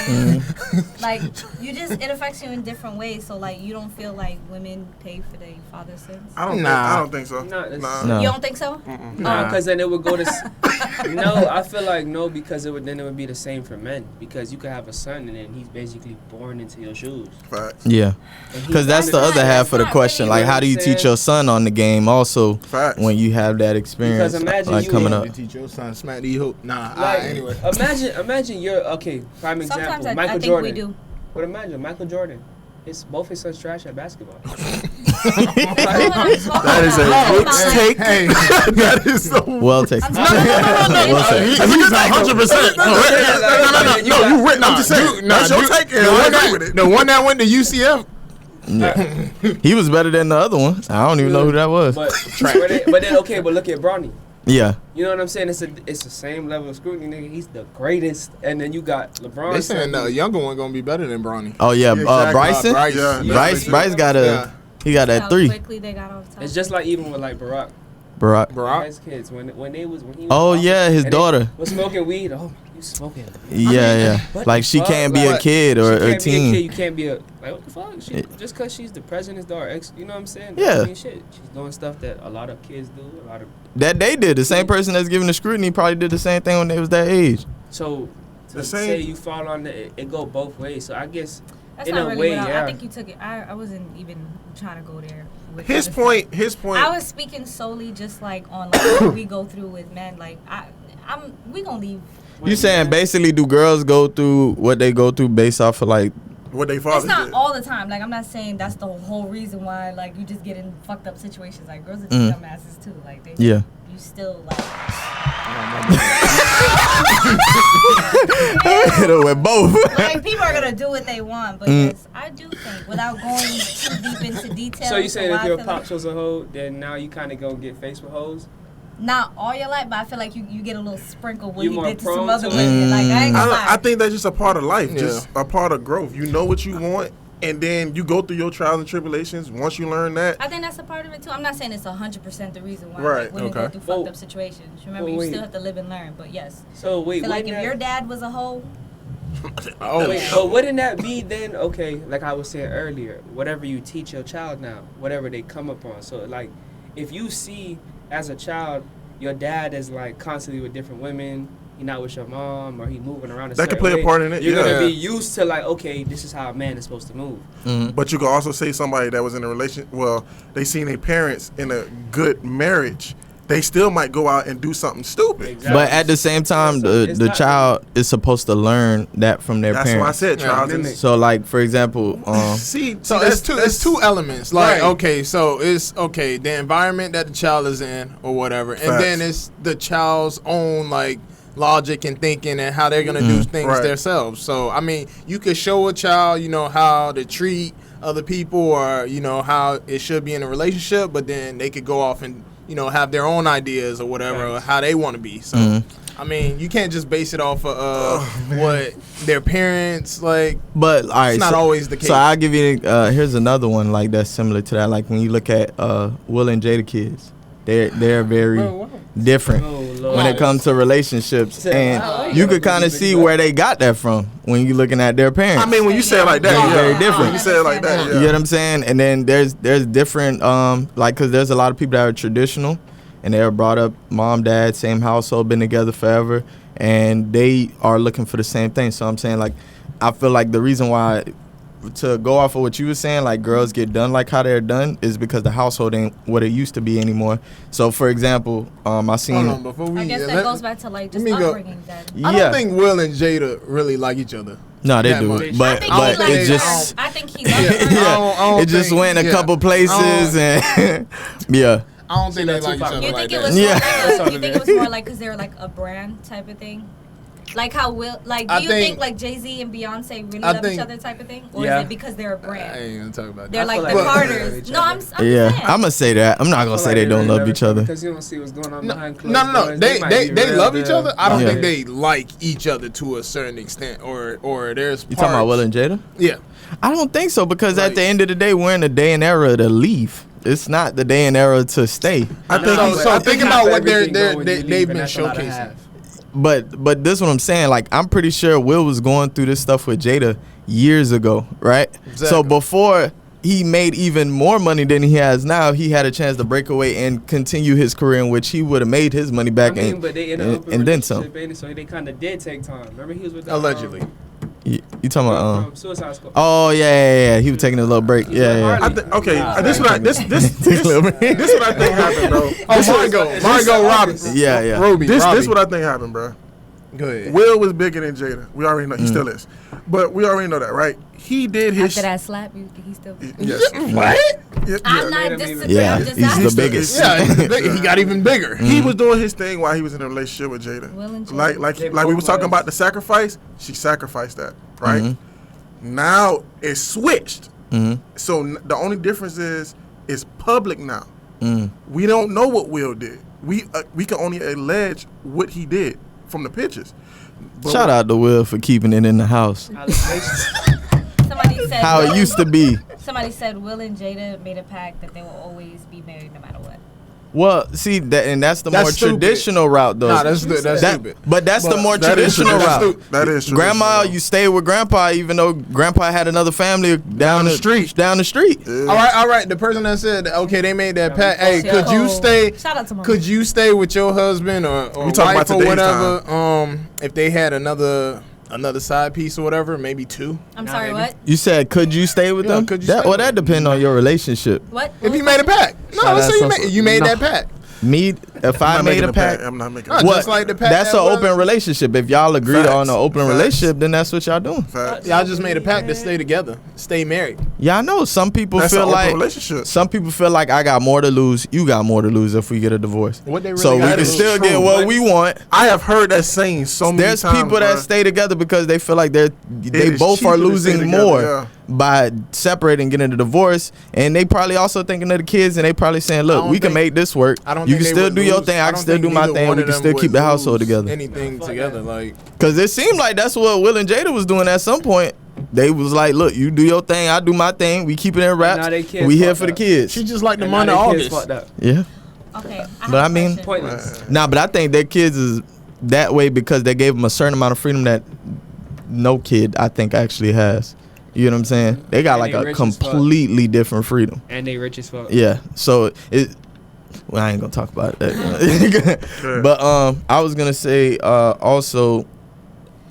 Like, it affects you in different ways. So, like, you don't feel like women pay for their father's sins? I Nah. don't think so. No, it's- Nah. No. You don't think so? No, because then it would go to. No, I feel like no, because it would be the same for men. Because you could have a son and then he's basically born into your shoes. Facts. Yeah. And Because that's the not- other half of the that's not question. really Like, what how do I'm you teach saying. your son on the game also Facts. when you have that experience imagine like you coming in- up? You teach your son smack these hoop. Nah, Like, anyway. imagine you're okay. Prime example, Sometimes I Michael think Jordan. we do. But imagine Michael Jordan. Both his sons trash at basketball. That is a Wicks take. Hey, That is so. Well taken. No, Well taken. he's like 100%. No, you went. I'm just saying. That's your take. And I agree with it. The one that went to UCF. He was better than the other one. I don't even know who that was. But then okay, but look at Bronny. Yeah. You know what I'm saying? It's the same level of scrutiny, nigga. He's the greatest. And then you got LeBron. They saying the younger one gonna be better than Bronny. Oh yeah, Exactly. Bryson. Bryce. Yeah. Bryce got Yeah. he got that How 3. quickly they got off top. It's just like even with like Barack. Barack. His kids when he was Oh yeah, his and they daughter. was smoking weed. Oh, you smoking? Yeah. What Like the she fuck? can't be a Like, kid or she a can't be a kid. teen. You can't be a like what the fuck? Just because she's the president's daughter, you know what I'm saying? Yeah. I mean, shit. She's doing stuff that a lot of kids do. A lot of That they did. The same person that's giving the scrutiny probably did the same thing when they was that age. so The to same- say you fall on it go both ways. So I guess That's in not a really way, what yeah. I think you took it. I wasn't even trying to go there. With His this. point. I was speaking solely just like on like what we go through with men. Like we gonna leave. You saying basically do girls go through what they go through based off of like What they It's fathers not did. all the time. Like I'm not saying that's the whole reason why like you just get in fucked up situations. Like girls are dumbasses too. Like they Yeah. you still like hit her with both? like people are gonna do what they want. But yes, I do think without going too deep into details. So you saying why if I your feel pops was a hoe, then now you kind of gonna get faced with hoes? not all your life, but I feel like you get a little sprinkle when You you more did to some prone other to women. Like I ain't gonna lie. I think that's just a part of life, Yeah. just a part of growth. You know what you want, and then you go through your trials and tribulations. Once you learn that, I think that's a part of it too. I'm not saying it's 100% the reason why Right, like, women go okay. through fucked up situations. Remember, you wait. still have to live and learn. But yes, So wait, so like wouldn't if that- your dad was a hoe, Oh, Wait, but wouldn't that be then okay? Like I was saying earlier, whatever you teach your child now, whatever they come upon. So like, if you see as a child, your dad is like constantly with different women, he not with your mom, or he moving around. That could play a way, part in it, You're yeah. gonna be used to like, okay, this is how a man is supposed to move. but you could also say somebody that was in a relation. Well, they seen their parents in a good marriage. They still might go out and do something stupid. Exactly. But at the same time, It's the not- child is supposed to learn that from their That's why I parents. said trials. and- mimic. So, like for example, See, So that's it's two elements. Like, Right. okay, so it's okay, the environment that the child is in or whatever. And Facts. then it's the child's own like logic and thinking and how they're gonna do things Right. themselves. So I mean, you could show a child, how to treat other people or, how it should be in a relationship, but then they could go off and, have their own ideas or whatever, or how they want to be. So I mean, you can't just base it off of what their parents like. but all right, It's not always the case. So I'll give you. Here's another one like that's similar to that. Like when you look at Will and Jada kids, they're very different Oh Lord. when it comes to relationships, and you could kind of see where they got that from when you're looking at their parents. I mean, when you say it like that, They're very yeah. different. When you say it like that, You yeah. get what I'm saying? And then there's different like because there's a lot of people that are traditional, and they are brought up mom, dad, same household, been together forever, and they are looking for the same thing. So I'm saying like, I feel like the reason why, to go off of what you were saying, like girls get done like how they're done is because the household ain't what it used to be anymore. So for example, I seen. Hold on, before we I guess that let- goes back to like just let me go. upbringing. Then I Yeah. don't think Will and Jada really like each other. No, they that do much. it, I but think but he likes it her. just I think he loves her. yeah, I don't it just think- went a yeah. couple places and yeah. I don't think they Tupac. like each other You like think it that. was Yeah. more like That's you think it was more like because they're like a brand type of thing? Like how Will, like do I you think- think like Jay-Z and Beyonce really I love think- each other type of thing? Or Yeah. is it because they're a I brand? ain't gonna talk about They're that. like feel the like they Carters. love each No, other. I'm Yeah, saying. I'm gonna say that. I'm not gonna say they don't love each other. because you don't see what's going on behind closed No, doors. They might be real love each deal. other. I don't Yeah. think they like each other to a certain extent, or there's. You talking about Will and Jada? Yeah. I don't think so because Like- at the end of the day, we're in the day and era to leave. It's not the day and era to stay. I think So- he's- so I think think about half what they're- everything they're- go when they- you leave, they've and been that's a lot to showcasing. have. But this is what I'm saying. Like I'm pretty sure Will was going through this stuff with Jada years ago, right? So Exactly. before he made even more money than he has now, he had a chance to break away and continue his career in which he would have made his money back I mean, and, but they in an open and then some. relationship, ain't it? So they kind of did take time. Remember, he was with the, Allegedly. You talking about? from Suicide Squad. Oh yeah. He was taking a little break. Yeah. I think okay. This what I this what I think happened, bro. Oh, Margot Robbins. Yeah. Robbie. This what I think happened, bro. Go ahead. Will was bigger than Jada. We already know he still is, but we already know that, right? He did his. After that slap, you think he still? Yes. What? Yeah, I'm yeah. not Made him disagreeing. Yeah, I'm just he's asking. the biggest. Yeah, he got even bigger. He was doing his thing while he was in a relationship with Jada. Will and Jada. Like They we was both talking was. about the sacrifice. She sacrificed that, right? Now it's switched. So the only difference is it's public now. We don't know what Will did. We can only allege what he did from the pictures. But Shout out to Will for keeping it in the house. Allegations. Somebody said How it used to be. Somebody said Will and Jada made a pact that they will always be married no matter what. Well, see that, and that's the That's more stupid. traditional route, though. Nah, that's That- stupid. But that's the more that is traditional traditional. route. That is Grandma, traditional. you stay with grandpa, even though grandpa had another family down the street. Down the street. All right. The person that said, okay, they made that pact. Hey, Yeah. could you stay? Shout out to Mama. Could you stay with your husband or We talking wife about or today's whatever? If they had another side piece or whatever, maybe two. I'm sorry, what? You said, could you stay with Yeah, them? could you That, stay well, with that depends on your relationship. What? If you made a pact. No, Shout let's out say to- you made No. that pact. Me, if I I'm not made making a pact, I'm not making No, a what? just like the pact That's that an was- open relationship. If y'all agree Facts. on an open Facts. relationship, then that's what y'all doing. fact. Y'all just made a pact to stay together, stay married. Yeah, I know. Some people That's feel an open like relationship. some people feel like I got more to lose. You got more to lose if we get a divorce. What they really So we got can is still true. get what we want. I have heard that saying so many There's times. people that bruh. stay together because they feel like they is both are cheaper to stay losing together, more yeah. by separating, getting a divorce, and they probably also thinking of the kids, and they probably saying, "Look, don't we can think- make this work. I don't You think can they still would do your lose- thing. I don't can still think do my neither thing. one We of can them still would keep the household lose together." Anything together, like Because it seemed like that's what Will and Jada was doing at some point. They was like, look, you do your thing, I do my thing. We keep it in wraps. now they kids We here fucked for the up. kids. She just like the And month now of they kids August. fucked up. Yeah. Okay. But I mean- Pointless. Nah, but I think their kids is that way because they gave them a certain amount of freedom that no kid, I think, actually has. You know what I'm saying? They got And like they a rich as fuck. completely different freedom. And they rich as fuck. Yeah. So it. Well, I ain't gonna talk about that. But I was gonna say also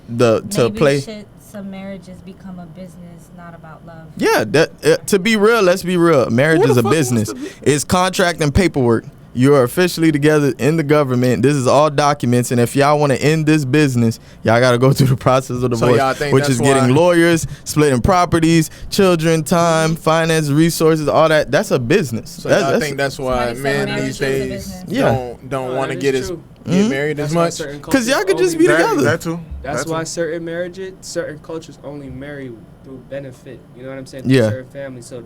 Maybe some marriages become a business, not about love. Yeah, that to be real, let's be real. Marriage Who is the a fuck business. wants to It's contract and paperwork. You are officially together in the government. This is all documents, and if y'all want to end this business, y'all got to go through the process of divorce, y'all think which that's is getting why- lawyers, splitting properties, children, time, finance, resources, all that. That's a business. So I think that's why Somebody said men marriage these is a days business. Yeah. don't No, want to that get is true. married That's as why much. certain 'Cause y'all cultures could just only- be together. That too. That's That why too. certain cultures only marry through benefit. You know what I'm saying? Yeah. Certain families. So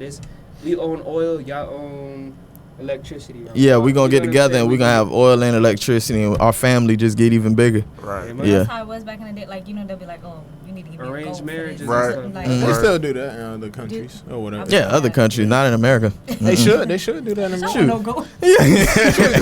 we own oil, y'all own electricity. Right? Yeah, we gonna You get know what I'm together saying? and we gonna have oil and electricity, and our family just get even bigger. Right. Yeah, Well, Yeah. that's how it was back in the day. Like, you know, they'll be like, oh, you need to give me a Arranged gold for marriages this. Right. Like, Mhm. They Right. still do that in other countries or whatever. Yeah, other countries, not in America. They should. They should do that in I America. don't want no gold. Yeah.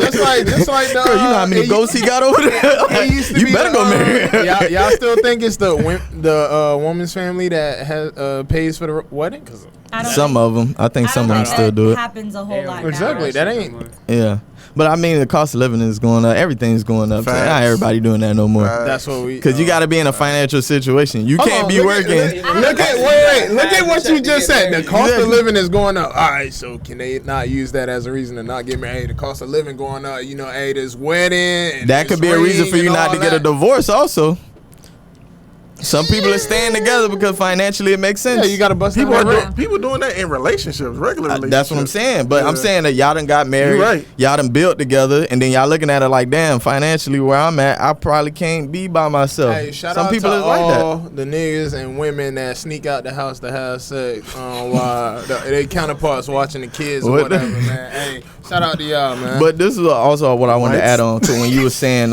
just like the. Girl, you know how many ghosts he got over there? It used to You be better the, go marry. y'all still think it's the woman's family that has pays for the wedding? 'Cause I don't Some think- of them, I think I some of don't them think still that do it. happens a whole They lot don't now. Exactly, that ain't- no more. Yeah, but I mean the cost of living is going up. Everything's going up. So Facts. not everybody doing that no more. Facts. that's what we. Cause you got to be in a financial situation. You Hold can't on, be look at- working. Look at wait. Look at what you just said. The cost of Exactly. living is going up. All right, so can they not use that as a reason to not get married? Hey, the cost of living going up. You know, hey, this wedding. And That this could be a reason ring for you and not all to get a that. divorce. Also, some people are staying together because financially it makes sense. Yeah, you got to bust People that are rent. doing, people doing that in relationships, regular relationships. That's what I'm saying. But I'm Yeah. saying that y'all done got married. You right. Y'all done built together, and then y'all looking at it like, damn, financially where I'm at, I probably can't be by myself. Hey, shout Some out people to is like all that. the niggas and women that sneak out the house to have sex while they counterparts watching the kids or What the- whatever, man. Hey, shout out to y'all, man. But this is also what I wanted to What? add on to when you were saying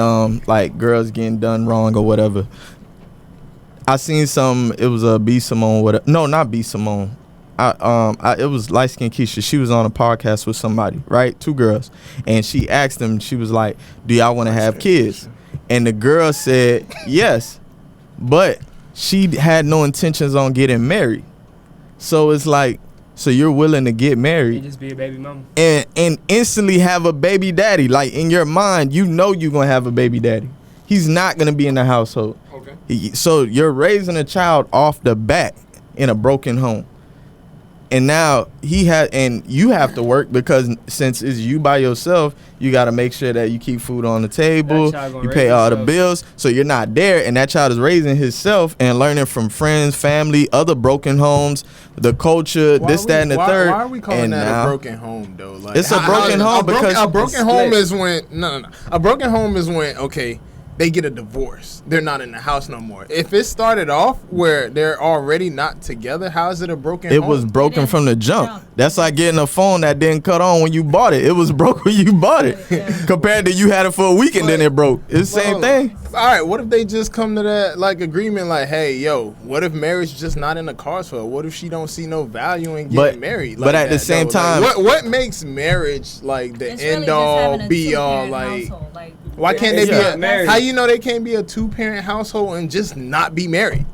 like girls getting done wrong or whatever. I seen some. It was a B Simone. Whatever. No, not B Simone. It was light skinned Keisha. She was on a podcast with somebody, right? Two girls, and she asked them. She was like, "Do y'all want to have kids?" And the girl said yes, but she had no intentions on getting married. So it's like, so you're willing to get You married just be a baby mama. and instantly have a baby daddy. Like in your mind, you know you're gonna have a baby daddy. He's not gonna be in the household. okay. So you're raising a child off the bat in a broken home. And now and you have to work because since it's you by yourself, you got to make sure that you keep food on the table, That child gonna you pay raise all the himself. bills, so you're not there, and that child is raising himself and learning from friends, family, other broken homes, the culture, Why this, we- that, and the why, third. Why are we calling and that now, a broken home though? Like, It's a broken home because a broken it's home split. is when no. A broken home is when they get a divorce. They're not in the house no more. If it started off where they're already not together, how is it a broken It home? was broken is. from the jump. Jump. That's like getting a phone that didn't cut on when you bought it. It was broke when you bought it. Yeah. Compared to you had it for a week and then it broke. It's the same Well, thing. All right, what if they just come to that like agreement like, hey, yo, what if marriage just not in the cards for her? What if she don't see no value in getting married? but like at the that, same though? Like, time- what makes marriage like the It's really end just all having a be all? two-parent Like, household. Like, why can't they It's be not a married. how you know they can't be a 2-parent household and just not be married?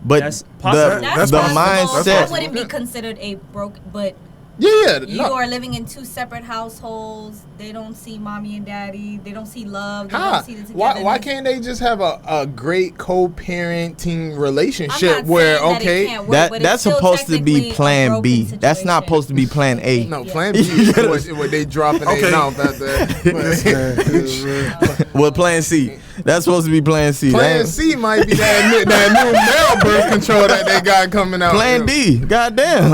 But That's possible. that's the possible. mindset. That wouldn't be considered a broke, but Yeah, you no. are living in two separate households. They don't see mommy and daddy. They don't see love. They Huh? don't see the Why togetherness. can't they just have a great co-parenting I'm relationship not where saying that it okay, can't work, but it's that's still supposed to be technically a plan broken B. That's not situation. supposed to be plan A. no plan B is what they dropping Okay. their mouth at the Well, plan C. That's supposed to be plan C. Plan That- C might be that new male birth control that they got coming out. Plan D. Goddamn.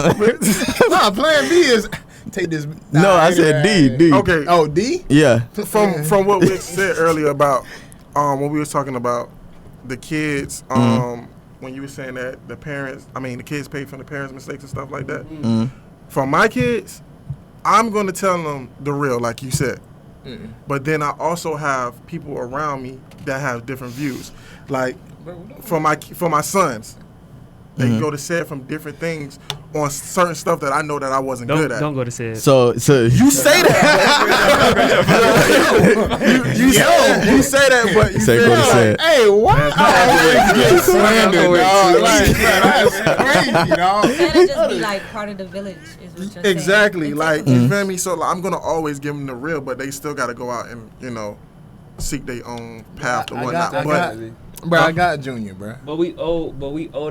Nah, plan B is take this. No, I said D. D. Okay. Oh, D. Yeah. From what we said earlier about when we was talking about the kids, when you were saying that the kids pay for the parents' mistakes and stuff like that. For my kids, I'm going to tell them the real, like you said. But then I also have people around me that have different views. Like for my sons, They go to say it from different things on certain stuff that I know that I wasn't good at. Don't go to say it. So You say that. you say that, but you Say feel go to like, say it. Hey, what? Get slandered, dog. Like, that's crazy, dog. That'll just be like part of the village, is what you're saying. exactly. It's Like, typical. you feel me? So like, I'm gonna always give them the real, but they still got to go out and seek their own path or I whatnot. got- Definitely. Bro, I got Junior, bro. But we owe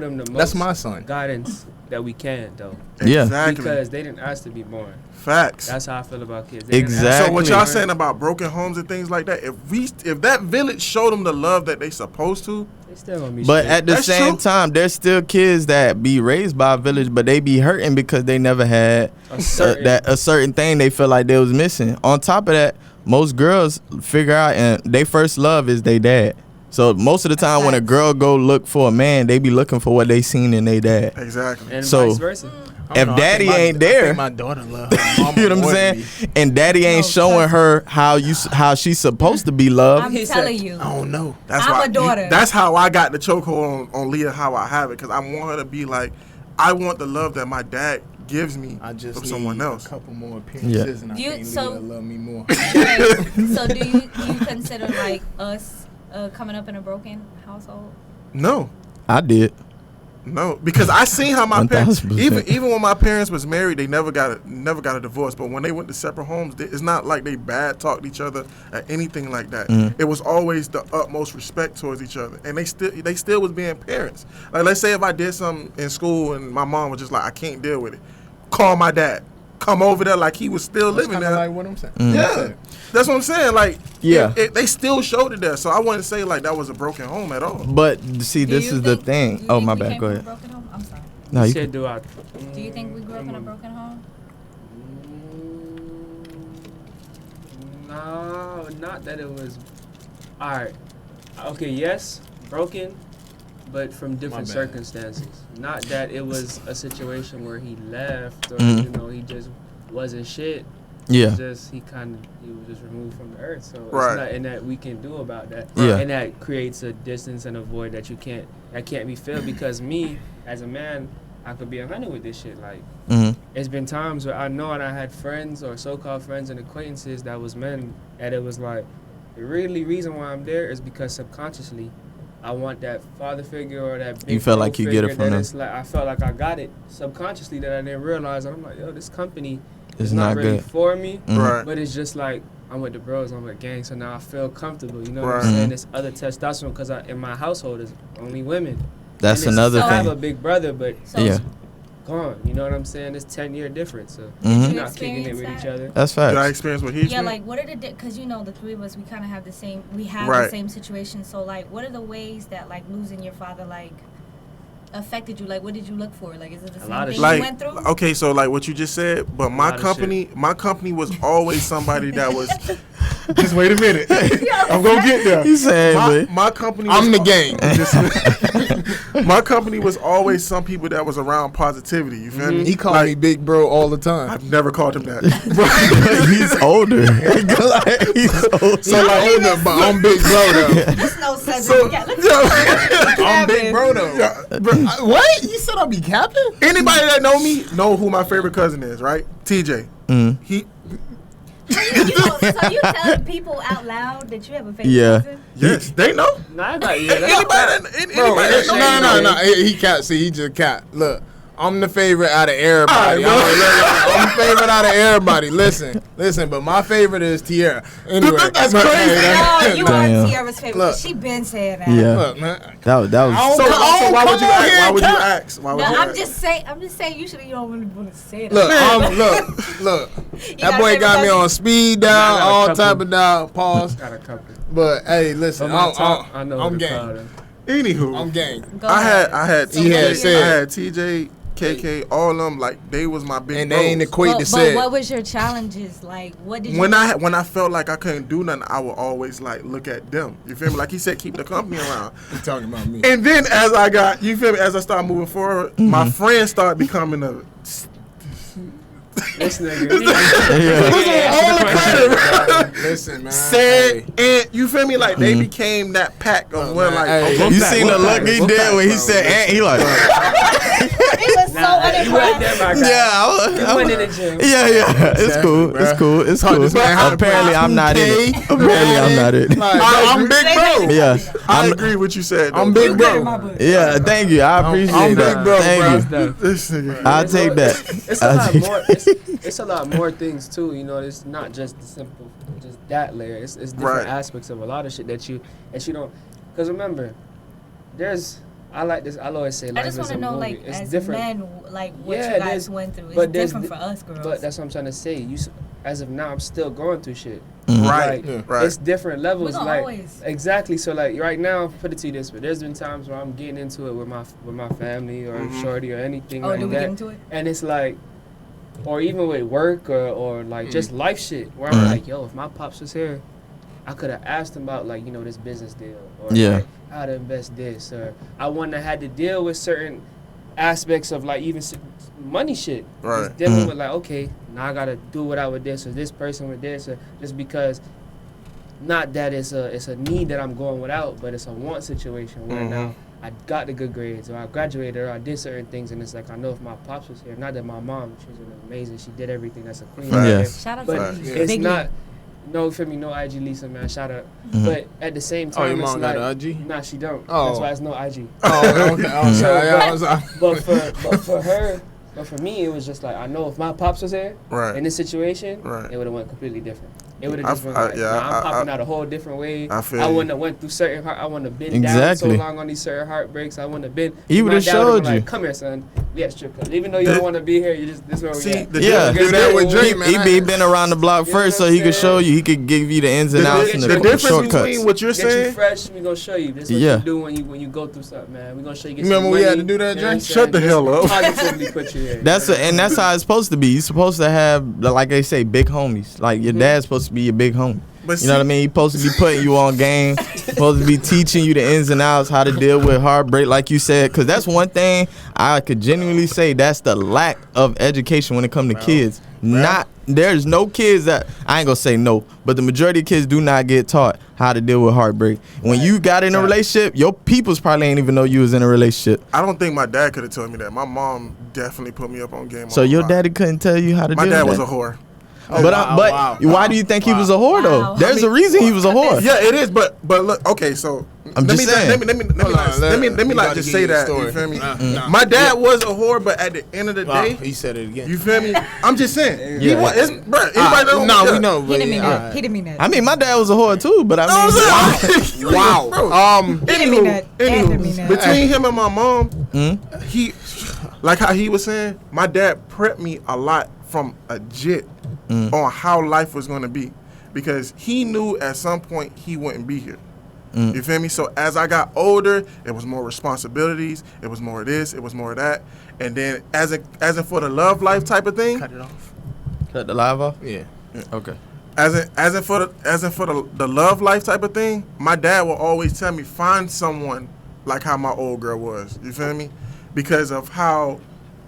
them the most. That's my son. Guidance that we can, though, Yeah. Exactly. because they didn't ask to be born. Facts. That's how I feel about kids. They didn't ask to Exactly. So what be y'all born. saying about broken homes and things like that? If that village showed them the love that they supposed to, They still gonna be But straight. at the That's same true. time, there's still kids that be raised by a village, but they be hurting because they never had A certain- a certain thing they feel like they was missing. On top of that, most girls figure out and they first love is their dad. So most of the time when a girl go look for a man, they be looking for what they seen in their dad. exactly. and so- vice versa. I don't If know, I daddy think ain't I there- think my daughter love her mama You know what I'm more than saying? me. And daddy ain't No, showing her how she's supposed to be loved. I'm He said- telling you. I don't know. That's I'm why a daughter. That's how I got the chokehold on Leah. How I have it, because I want her to be like, I want the love that my dad gives me I just from need someone else. a couple more appearances, and I Do you- think so- Leah love me more. Okay, so do you consider like us coming up in a broken household? No, I did. no, because I seen how my parents, 1000%. even when my parents was married, they never got a divorce. But when they went to separate homes, it's not like they bad talked each other or anything like that. It was always the utmost respect towards each other, and they still was being parents. Like, let's say if I did something in school and my mom was just like, I can't deal with it, call my dad, come over there like he was still That's living kinda there. like what I'm saying. Yeah, that's what I'm saying. Like, Yeah. they still showed it there. So I wouldn't say like that was a broken home at all. But see, Do this you is the think- thing. do you Oh, think my we bad. came Go from a ahead. broken home? I'm sorry. No, you Shit, do I? Do you think we grew up in a broken home? No, not that it was. All right. Okay. Yes, broken, but from different bad. circumstances. Not that it was a situation where he left or Mhm. he just wasn't shit. Yeah. It's just he was just removed from the earth. So Right. it's nothing that we can do about that. Yeah. And that creates a distance and a void that can't be filled, because me as a man, I could be 100 with this shit. Like, Mhm. it's been times where I know and I had friends or so-called friends and acquaintances that was men, and it was like, the really reason why I'm there is because subconsciously I want that father figure or that big You felt bro like you get it figure from that them. it's like, I felt like I got it subconsciously that I didn't realize. And I'm like, yo, this company It's is not not really good. for me. Mhm. Right. But it's just like, I'm with the bros, I'm with gang, so now I feel comfortable. You know what Right. I'm saying? Mhm. This other testosterone, because in my household is only women. That's And it's- another I have a thing. big brother, but So Yeah. gone. You know what I'm saying? It's 10-year difference. So Mhm. we're not kicking it experience with that? each other. That's Did I facts. experience what he Yeah, experienced? like what are the because the three of us, we kind of have the same Right. the same situation. So like, what are the ways that like losing your father like affected you? Like, what did you look for? Like, is it the A same lot of thing shit. you Like, went through? okay, so like what you just said, but my lot of company was always somebody that was. Just wait a minute, I'm gonna get there. He said, My, but my company. I'm was the gang. my company was always some people that was around positivity. You feel me? He called Like, me big bro all the time. I've never called him that. he's older. Like, he's older. So like older, but I'm big bro though. There's no sense. So, Yeah, let's yo, I'm big bro though. yeah, bro, What? You said I'll be capping? anybody that know me know who my favorite cousin is, right? TJ. Mm. He. so you telling people out loud that you have a favorite Yeah. cousin? Yes, they know. Nah, that's not, yeah, that's Anybody that, Bro, anybody that know me no. He cap. See, he just cap. Look, I'm the favorite out of everybody. All right, bro. I'm the favorite out of everybody. Listen, but my favorite is Tierra. Anyway, That's look, crazy. No, you Damn. are Tiara's favorite. Look. She been saying that. Yeah. Look, man. That was. I So, don't- so why would you come on ask? here Why and would you cap. ask? Why would No, you I'm ask? just saying. Usually you don't really want to say that. Look, got look. a That boy favorite got me cousin? on speed I dial, got a all couple. type of dial, pause. got a couple. But hey, listen, But my top, I know I'm who to gang. call them. Anywho, I'm gang. Go I ahead. had So He what had are said- your- I had TJ, KK, all of them, like they was my big And they ain't bros. equate to But say. what was your challenges? Like, what did you? When I felt like I couldn't do nothing, I would always like look at them. You feel me? Like he said, keep the company around. You talking about me? And then as I started moving forward, my friends started becoming This nigga. All the credit, bro. Listen, man. Said, and you feel me? Like they became that pack of where like, Hey, okay, You seen the look he did when he said Ant? He like, He was so You right there, unimpressed. my guy. yeah, You went in the gym. yeah. It's cool. It's cool. It's Talk cool. this man how to Apparently, play I'm not in it. 2K, Apparently, I'm not in it. I'm big bro. Yeah, I agree with you said. I'm though. big You good in my bro. book. yeah. Thank you. I appreciate I'm that. big bro, Thank bro. you. This nigga. I'll take that. It's a I'll lot take more. It's a lot more things too. You know, it's not just the simple, just that layer. It's different Right. aspects of a lot of shit that you don't. Because remember, I like this. I'll always say I life just is want a to know, movie. like, It's as different. men, like, what Yeah, you guys there's- went through. It's but there's different di- for us girls. But that's what I'm trying to say. As of now, I'm still going through shit. Right. Like, Yeah. Right. It's different levels. We gonna Like always- exactly. So like right now, put it to you this way: there's been times where I'm getting into it with my family or shorty or anything Oh, like do we that, get into it? and it's like, or even with work or like just life shit, where I'm like, yo, if my pops was here, I could have asked him about like this business deal or Yeah. like, how to invest this, or I wouldn't have had to deal with certain aspects of like even money shit. Right. Just dealing with like, okay, now I gotta do what I with this or this person with this, or just because. Not that it's a need that I'm going without, but it's a want situation where now I got the good grades or I graduated or I did certain things, and it's like I know if my pops was here, not that my mom, she's amazing, she did everything, that's a queen. Right. right there. Yes. Shout out But to Yeah. it's Biggie. not. No, for me, no IG Lisa, man. Shout out. But at the same Oh, your time, it's mom like, got an IG? nah, she don't. Oh. That's why it's no IG. Oh, okay. Oh, sorry. I was, But for her, but for me, it was just like I know if my pops was there Right. in this situation, Right. it would have went completely different. It would I- have just been I- like, yeah, nah, I'm popping I- out a whole different way. I feel I you. wouldn't have went through certain. I wouldn't have been Exactly. down so long on these certain heartbreaks. I wouldn't have been. He my would've dad would've showed been you. like, come here, son. We at strip club. Even though you don't want to be here, you just this is where we See, at. the Yeah. difference- do that with Drake, man. He been around the block You know first, what so I'm he could saying? show you. He could give you the ins and The, outs the- and the the, difference shortcuts. between what you're Get you saying. fresh. We gonna show you. This is what Yeah. you do when you go through something, man. We gonna show you. Get Remember some we money, had to do that, you know what I'm Jay? Shut the saying? hell up. Positively put you here. And that's how it's supposed to be. You're supposed to have, like they say, big homies. Like your dad's supposed to be your big homie. But You know what I mean? He's supposed to be putting you on game. Supposed to be teaching you the ins and outs, how to deal with heartbreak, like you said. Because that's one thing I could genuinely say. That's the lack of education when it comes to kids. There's no kids that I ain't gonna say no, but the majority of kids do not get taught how to deal with heartbreak. When you got in a relationship, your peoples probably ain't even know you was in a relationship. I don't think my dad could have told me that. My mom definitely put me up on game. So all the your time. daddy couldn't tell you how to My deal dad with was that. a whore. But why do you think he was a whore though? Wow. There's a reason he was a whore. Yeah, it is. But look, okay. So I'm just saying. Let me Hold on, let me you like gotta just give say your that. story. You feel me? Nah. My dad was a whore, but at the end of the Wow, day, he said it again. you feel me? I'm just saying. He Yeah. was, bro. Anybody know? No, yeah. we know. He But didn't mean yeah, that. He didn't mean that. I mean, my dad was a whore too, but I No, mean, I'm saying. Wow. He didn't mean that. Dad didn't mean that. Between him and my mom, he, like how he was saying, my dad prepped me a lot from a jit on how life was going to be, because he knew at some point he wouldn't be here. You feel me? So as I got older, it was more responsibilities. It was more of this. It was more of that. And then as in for the love life type of thing, cut it off. cut the live off. Yeah. Okay. as in for the love life type of thing, my dad will always tell me, find someone like how my old girl was. You feel me? Because of how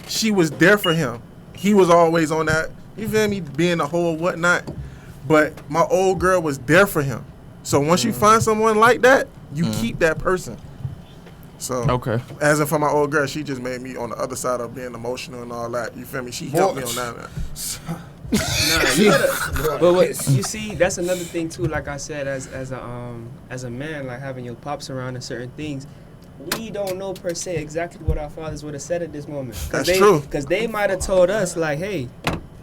she was there for him. He was always on that, you feel me, being a whole whatnot. But my old girl was there for him. So once you find someone like that, you keep that person. So Okay. as in for my old girl, she just made me on the other side of being emotional and all that. You feel me? She helped me on that. Nah, you gotta, but what you see, that's another thing too. Like I said, as a man, like having your pops around and certain things, we don't know per se exactly what our fathers would have said at this moment. That's true. Because they might have told us like, hey,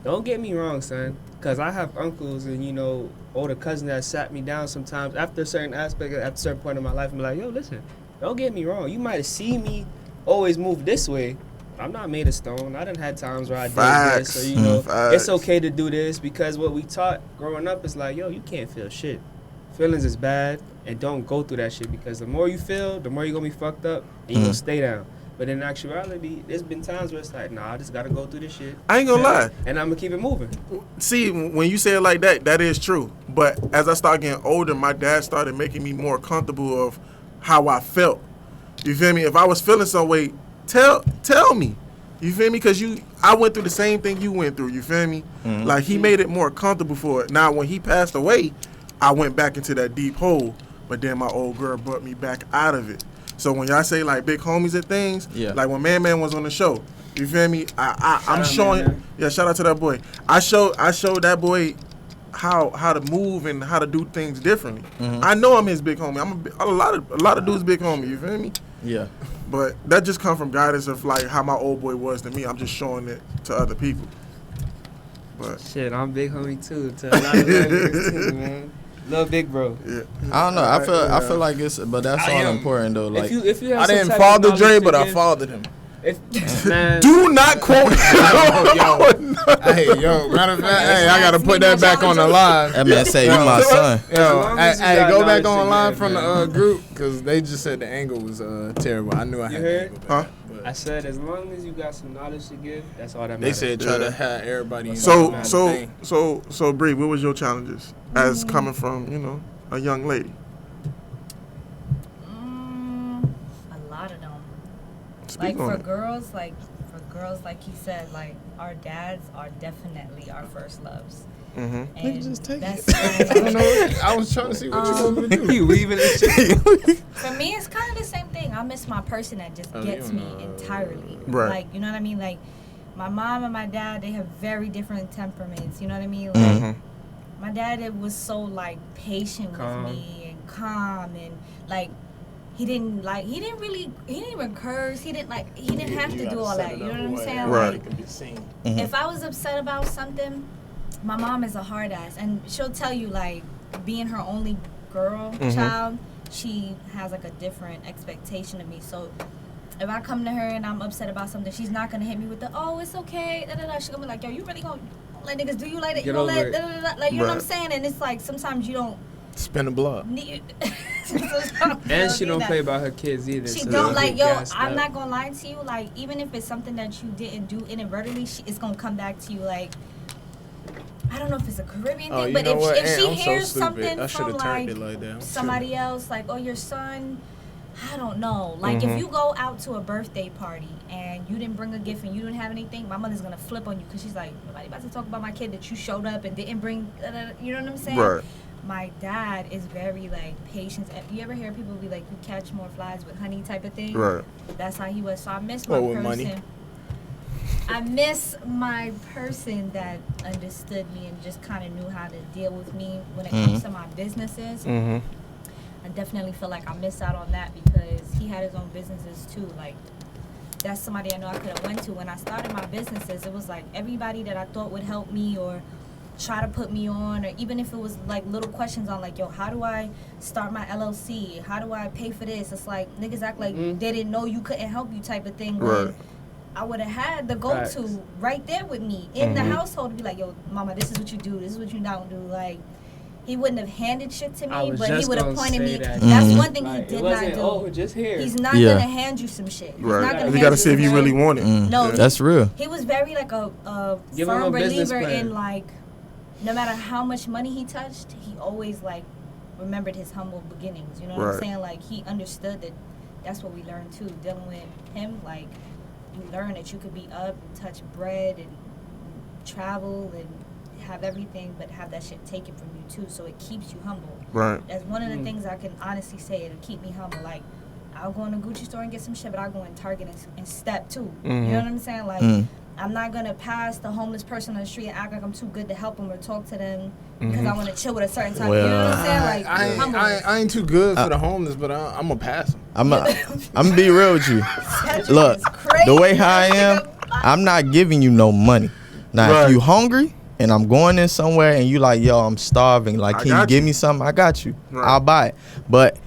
don't get me wrong, son. Because I have uncles and older cousins that sat me down sometimes after a certain aspect, at a certain point in my life, and be like, yo, listen, don't get me wrong. You might have seen me always move this way. I'm not made of stone. I done had times where I did Facts. this, or Facts. it's okay to do this, because what we taught growing up is like, yo, you can't feel shit. Feelings is bad, and don't go through that shit, because the more you feel, the more you're gonna be fucked up, and you're gonna stay down. But in actuality, there's been times where it's like, nah, I just gotta go through this shit. I ain't gonna lie. And I'm gonna keep it moving. See, when you say it like that, that is true. But as I started getting older, my dad started making me more comfortable of how I felt. You feel me? If I was feeling some way, tell me. You feel me? Because I went through the same thing you went through. You feel me? Mhm. Like, he made it more comfortable for it. Now, when he passed away, I went back into that deep hole. But then my old girl brought me back out of it. So when y'all say, like, big homies and things, Yeah. like when Man was on the show, you feel me? I'm out, showing. Man. Yeah, shout out to that boy. I showed that boy how to move and how to do things differently. I know I'm his big homie. I'm a lot of dudes big homie. You feel me? Yeah. But that just come from guidance of like how my old boy was to me. I'm just showing it to other people. But Shit, I'm big homie too. To a lot of niggas too, man. Little big bro. yeah, I don't know. I feel like it's, but that's all important though. Like, if you have I some didn't type father of Dre, knowledge but to I give- fathered him. If man, do not quote. Hey, yo, matter of fact, hey, I gotta put that back on the live. that man say you my son. As Yo, long as you hey, got go back knowledge on to live give, from man. the group because they just said the angle was terrible. I knew I You had heard? to angle Huh? back. But I said as long as you got some knowledge to give, that's all that they matters. said try Yeah. to have everybody. In So the thing. Bree, what was your challenges as coming from a young lady? A lot of them. Speak Like on for it. girls, like he said, like our dads are definitely our first loves. Mm-hmm. And just take that's I don't know. I was trying to see what you want me to do. You weaving this shit. For me, it's kind of the same thing. I miss my person that just Oh, gets you me know. entirely. Right. Like, you know what I mean? Like, my mom and my dad, they have very different temperaments. You know what I mean? Like, Mm-hmm. my dad was so, like, patient Calm. with me and calm and, like, he didn't even curse. He didn't have to do all that. You know what I'm saying? Right. Like, It can be seen. if I was upset about something, my mom is a hard ass, and she'll tell you, like, being her only girl child, she has like a different expectation of me. So if I come to her and I'm upset about something, she's not gonna hit me with the "oh, it's okay," da, da, da. She's gonna be like, "yo, you really gonna let niggas do you like that? You Get gonna let over da, it. da, da, da." Like, you know what I'm Right. saying? And it's like sometimes you don't Spin the block. need. And she don't play about her kids either. She so don't they like, get yo, gassed I'm up. not gonna lie to you, like, even if it's something that you didn't do inadvertently, it's gonna come back to you, like, I don't know if it's a Caribbean Oh, thing, you but know what? if Aunt, she I'm so hears stupid. something I shoulda from, turned like, it like that. I'm somebody else, like, oh, your son, I don't know. Like, if you go out to a birthday party and you didn't bring a gift and you didn't have anything, my mother's gonna flip on you because she's like, nobody about to talk about my kid that you showed up and didn't bring, you know what I'm saying? Right. My dad is very, like, patient. You ever hear people be like, you catch more flies with honey type of thing? Right. That's how he was. So I miss my Or with person. money. I miss my person that understood me and just kind of knew how to deal with me when it comes to my businesses. Mm-hmm. I definitely feel like I missed out on that because he had his own businesses too. Like, that's somebody I know I could have went to. When I started my businesses, it was like everybody that I thought would help me or try to put me on, or even if it was like little questions on like, yo, how do I start my LLC? How do I pay for this? It's like niggas act like they didn't know you couldn't help you type of thing. When Right. I would have had the Facts. go-to right there with me in the household to be like, yo, mama, this is what you do. This is what you don't do. Like, he wouldn't have handed shit to I me, was but he just would have gonna pointed say me. that. That's one thing Like, he it did not wasn't, do. oh, just here. He's not Yeah. gonna hand you some shit. He's not Right. gonna You hand got to see if you some really shit. want it. No, Yeah. That's real. He was very like a Give him firm a business believer plan. in like, no matter how much money he touched, he always like remembered his humble beginnings. You know what Right. I'm saying? Like, he understood that that's what we learned too. Dealing with him, like, you learn that you could be up and touch bread and travel and have everything, but have that shit taken from you too. So it keeps you humble. Right. That's one of the things I can honestly say. It'll keep me humble. Like, I'll go in a Gucci store and get some shit, but I'll go in Target and step too. You know what I'm saying? Like, I'm not gonna pass the homeless person on the street and act like I'm too good to help them or talk to them because I want to chill with a certain type. You know what I'm saying? Like, humbleness. I ain't too good for the homeless, but I'm gonna pass them. I'm gonna be real with you. That shit Look, is crazy. the way how I am, I'm not giving you no money. Now, Right. if you hungry and I'm going in somewhere and you like, yo, I'm starving, like, I can you got give you. me something? I got you. Right. I'll buy it. But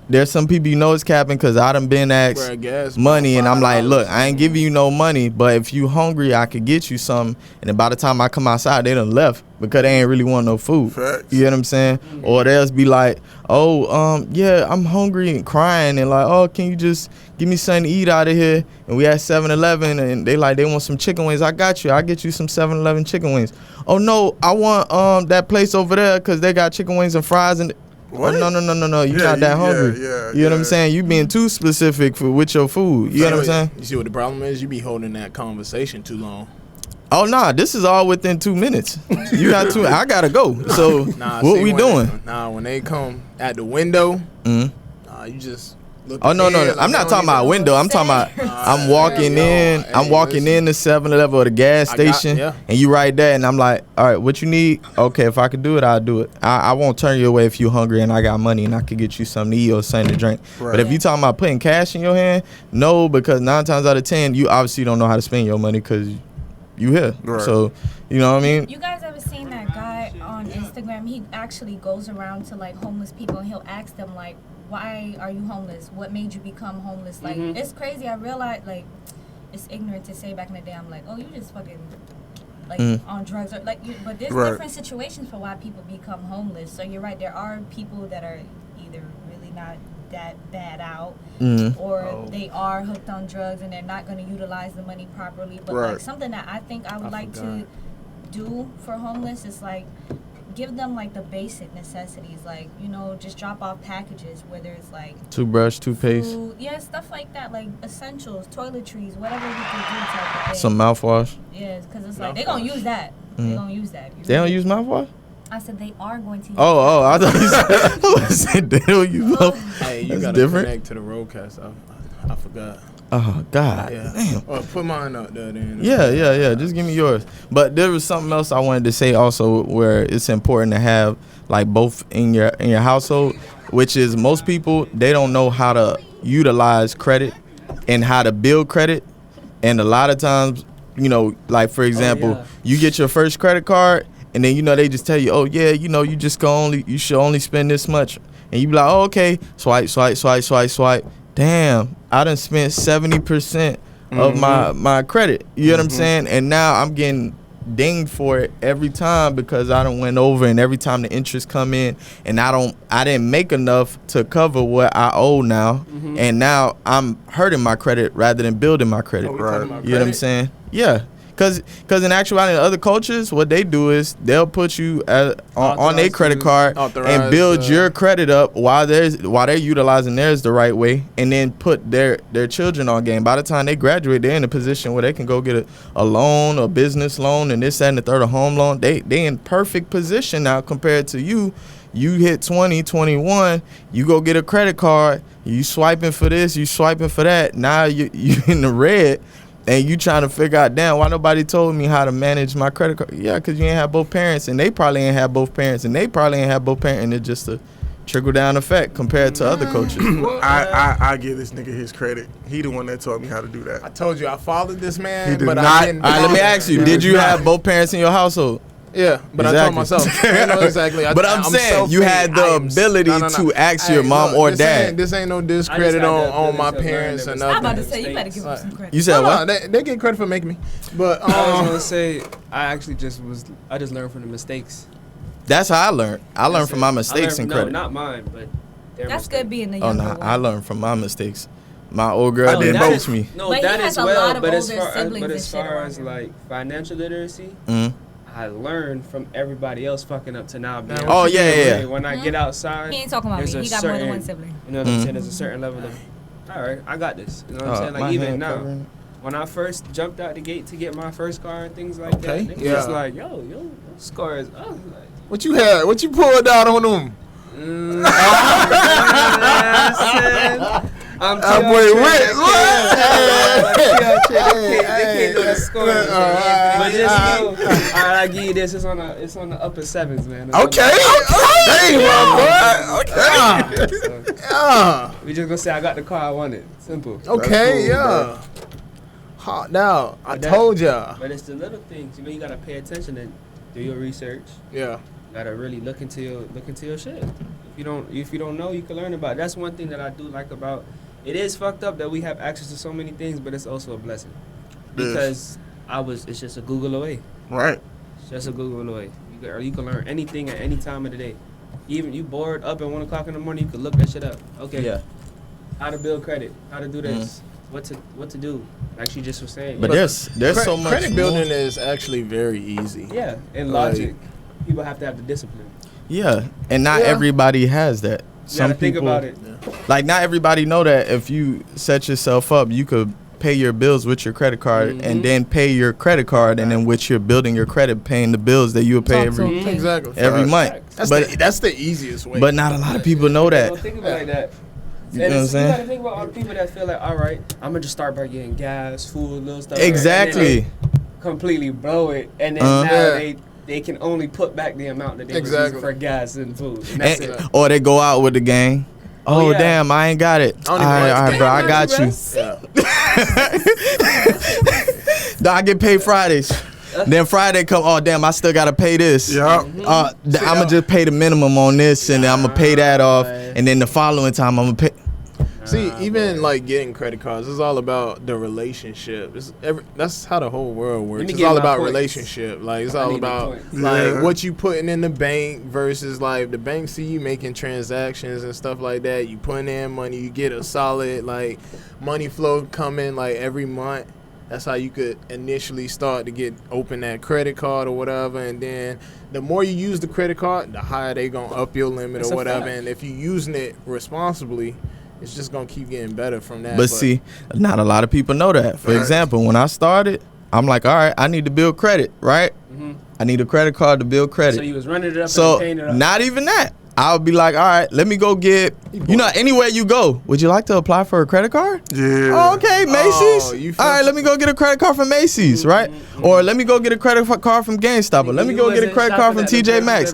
there's some people you know it's capping because I done been asked Bruh, gas money and I'm like, $5. look, I ain't giving you no money, but if you hungry, I could get you some. And then by the time I come outside, they done left because they ain't really want no food. Facts. You know what I'm saying? Or they'll be like, oh, yeah, I'm hungry and crying and like, oh, can you just give me something to eat out of here? And we at 7-Eleven and they want some chicken wings. I got you. I'll get you some 7-Eleven chicken wings. Oh, no, I want that place over there because they got chicken wings and fries. And What? Oh, no. You're Yeah, not that hungry. yeah, you know what I'm yeah. saying? You being too specific with your food. You know what I'm saying? You see what the problem is? You be holding that conversation too long. Oh, nah, this is all within 2 minutes. You got two. I gotta go. So Nah, what see, we doing? When they come at the window, Mhm. you just look. Oh no, ahead, no, like I'm they not don't talking about even- window. I'm talking about I'm walking yo, in. hey, I'm walking listen. in the 7-Eleven or the gas I got- station, yeah. and you right there, and I'm like, all right, what you need? Okay, if I could do it, I'll do it. I won't turn you away if you hungry and I got money and I could get you something to eat or something to drink. Right. But if you talking about putting cash in your hand, no, because 9 times out of 10, you obviously don't know how to spend your money because you here. Right. So you know what I mean? You guys ever seen that guy on Instagram? He actually goes around to like homeless people and he'll ask them like, why are you homeless? What made you become homeless? Like, it's crazy. I realize, like, it's ignorant to say back in the day. I'm like, oh, you just fucking, like, on drugs. Or, like, but there's Right. different situations for why people become homeless. So you're right. There are people that are either really not that bad out or they are hooked on drugs and they're not going to utilize the money properly. But, like, Right. something that I think I would like to do for homeless is, like, give them like the basic necessities, like, you know, just drop off packages, whether it's like Toothbrush, toothpaste, food, stuff like that, like essentials, toiletries, whatever we can do type of thing. some mouthwash. Yeah, because it's like they gonna use that. They gonna use that. They don't use mouthwash? I said they are going to use Oh, I thought you said they don't use mouthwash. Hey, you That's gotta different. connect to the roadcast. I forgot. Oh God, Yeah. damn. Well, put mine up there then. Yeah. Just give me yours. But there was something else I wanted to say also, where it's important to have like both in your household, which is most people, they don't know how to utilize credit and how to build credit, and a lot of times, you know, like for example, you get your first credit card, and then you know they just tell you, oh yeah, you know, you should only spend this much, and you be like, oh okay, swipe. Damn, I done spent 70% of my credit. You know what I'm saying? And now I'm getting dinged for it every time because I done went over, and every time the interest come in, and I didn't make enough to cover what I owe now, and now I'm hurting my credit rather than building my credit. Oh, we talking about You know what I'm credit? saying? Yeah. Cause in actuality, in other cultures, what they do is they'll put you on their credit card and build your credit up while they're utilizing theirs the right way, and then put their children on game. By the time they graduate, they're in a position where they can go get a loan, a business loan, and this, that, and the third, a home loan. They in perfect position now compared to you. You hit 20, 21, you go get a credit card, you swiping for this, you swiping for that. Now you in the red. And you trying to figure out, damn, why nobody told me how to manage my credit card? Yeah, because you ain't have both parents, and they probably ain't have both parents, and they probably ain't have both parents, and it's just a trickle-down effect compared to other coaches. I give this nigga his credit. He the one that taught me how to do that. I told you I followed this man, He did but not. I didn't. All right, let me ask you, did you Nah. have both parents in your household? Yeah, but I told myself. I know exactly. But I'm saying you had the ability to ask your mom or dad. This ain't no discredit on my parents or I'm nothing. about to say you better give them some credit. You said No, what? they get credit for making me. But I was gonna say I just learned from the mistakes. That's how I learned. I learned from my mistakes and credit. No, not mine, but their That's mistakes. good being the Oh younger no, one. I learned from my mistakes. My old girl I did didn't both. teach me. No, But that he has as a well. lot of But as older far siblings but and as shit far around as him. like financial literacy, Mhm. I learned from everybody else fucking up to now. Being Oh, yeah, yeah, yeah. When I get outside, He ain't talking about there's me. a He got more than certain- one sibling. You know what I'm saying? There's a certain level of, all right, I got this. You know what I'm saying? my Like even hand now, covering. when I first jumped out the gate to get my first car and things like Okay, that, niggas yeah. was like, yo, score is up. Like, what you had? What you pulled out on them? I'm That boy went. They can't know the score. But just know, all right, I give you this. It's on the upper sevens, man. Okay. Hey, my boy. Okay. Yeah. We just gonna say I got the car I wanted. Simple. Okay. cool, Yeah. Hot now. I But that- told ya. But it's the little things. You know, you gotta pay attention and do your research. Yeah. You gotta really look into your shit. If you don't know, you can learn about it. That's one thing that I do like about. It is fucked up that we have access to so many things, but it's also a blessing because it's just a Google away. Right. It's just a Google away. You can learn anything at any time of the day. Even you bored up at 1 o'clock in the morning, you can look that shit up. Okay. Yeah. How to build credit? How to do this? What to do? Like she just was saying. But there's so much Credit more. building is actually very easy. Yeah, and Like- logic. People have to have the discipline. Yeah, and not everybody has that. Some think people, about it. like not everybody know that if you set yourself up, you could pay your bills with your credit card and then pay your credit card, and then with your building your credit, paying the bills that you would pay Exactly. every month. That's the easiest way. But not a lot of people know that. Don't think about it like that. You know what I'm You saying? gotta think about all the people that feel like, all right, I'm gonna just start by getting gas, food, little stuff. Exactly. And then they completely blow it, and then now they can only put back the amount that they was using for gas and food. And that's it. Or they go out with the gang. Oh, yeah. damn, I ain't got it. All right, bro, I got you. I get paid Fridays. Then Friday come, oh, damn, I still got to pay this. Yeah. I'm going to just pay the minimum on this, and then I'm going to pay that off. And then the following time, I'm going to pay. See, even like getting credit cards, it's all about the relationship. That's how the whole world works. It's all about relationship. Like it's all about like what you putting in the bank versus like the bank see you making transactions and stuff like that. You putting in money, you get a solid like money flow coming like every month. That's how you could initially start to open that credit card or whatever, and then the more you use the credit card, the higher they gonna up your limit or whatever. And if you using it responsibly, it's just gonna keep getting better from that. But see, not a lot of people know that. For example, when I started, I'm like, all right, I need to build credit, right? I need a credit card to build credit. So you was running it up So and paying it up. not even that. I would be like, all right, let me go get, anywhere you go, would you like to apply for a credit card? Yeah. Oh, okay, Macy's. All right, let me go get a credit card from Macy's, right? Or let me go get a credit card from GameStop. Or let me go get a credit card from TJ Maxx.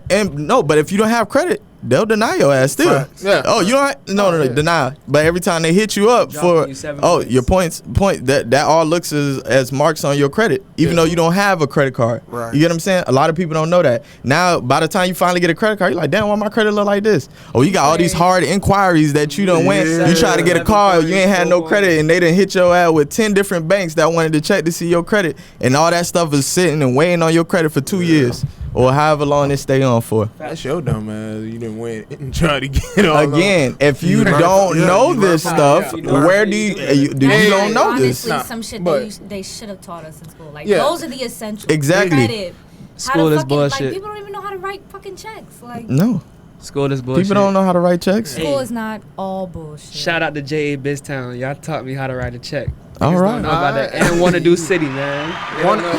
And no, but if you don't have credit, they'll deny your ass still. Right. Yeah. Oh, you don't no, deny. But every time they hit you up for your points, that all looks as marks on your credit, even though you don't have a credit card. Right. You get what I'm saying? A lot of people don't know that. Now, by the time you finally get a credit card, you're like, damn, why my credit look like this? Oh, you got all these hard inquiries that you don't win. You try to get a card, you ain't had no credit, and they done hit your ass with 10 different banks that wanted to check to see your credit, and all that stuff is sitting and waiting on your credit for 2 years. Or however long it stay on for. That's your dumb ass. You didn't win and try to get all again. If you don't know this stuff, where do you don't know this? Honestly, some shit they should have taught us in school. Like those are the essentials. Exactly. Credit. School is bullshit. Like, people don't even know how to write fucking checks. Like no. School is bullshit. People don't know how to write checks. School is not all bullshit. Shout out to J.A. Biztown. Y'all taught me how to write a check. All right. Don't know about that. And Wanna Do City, man.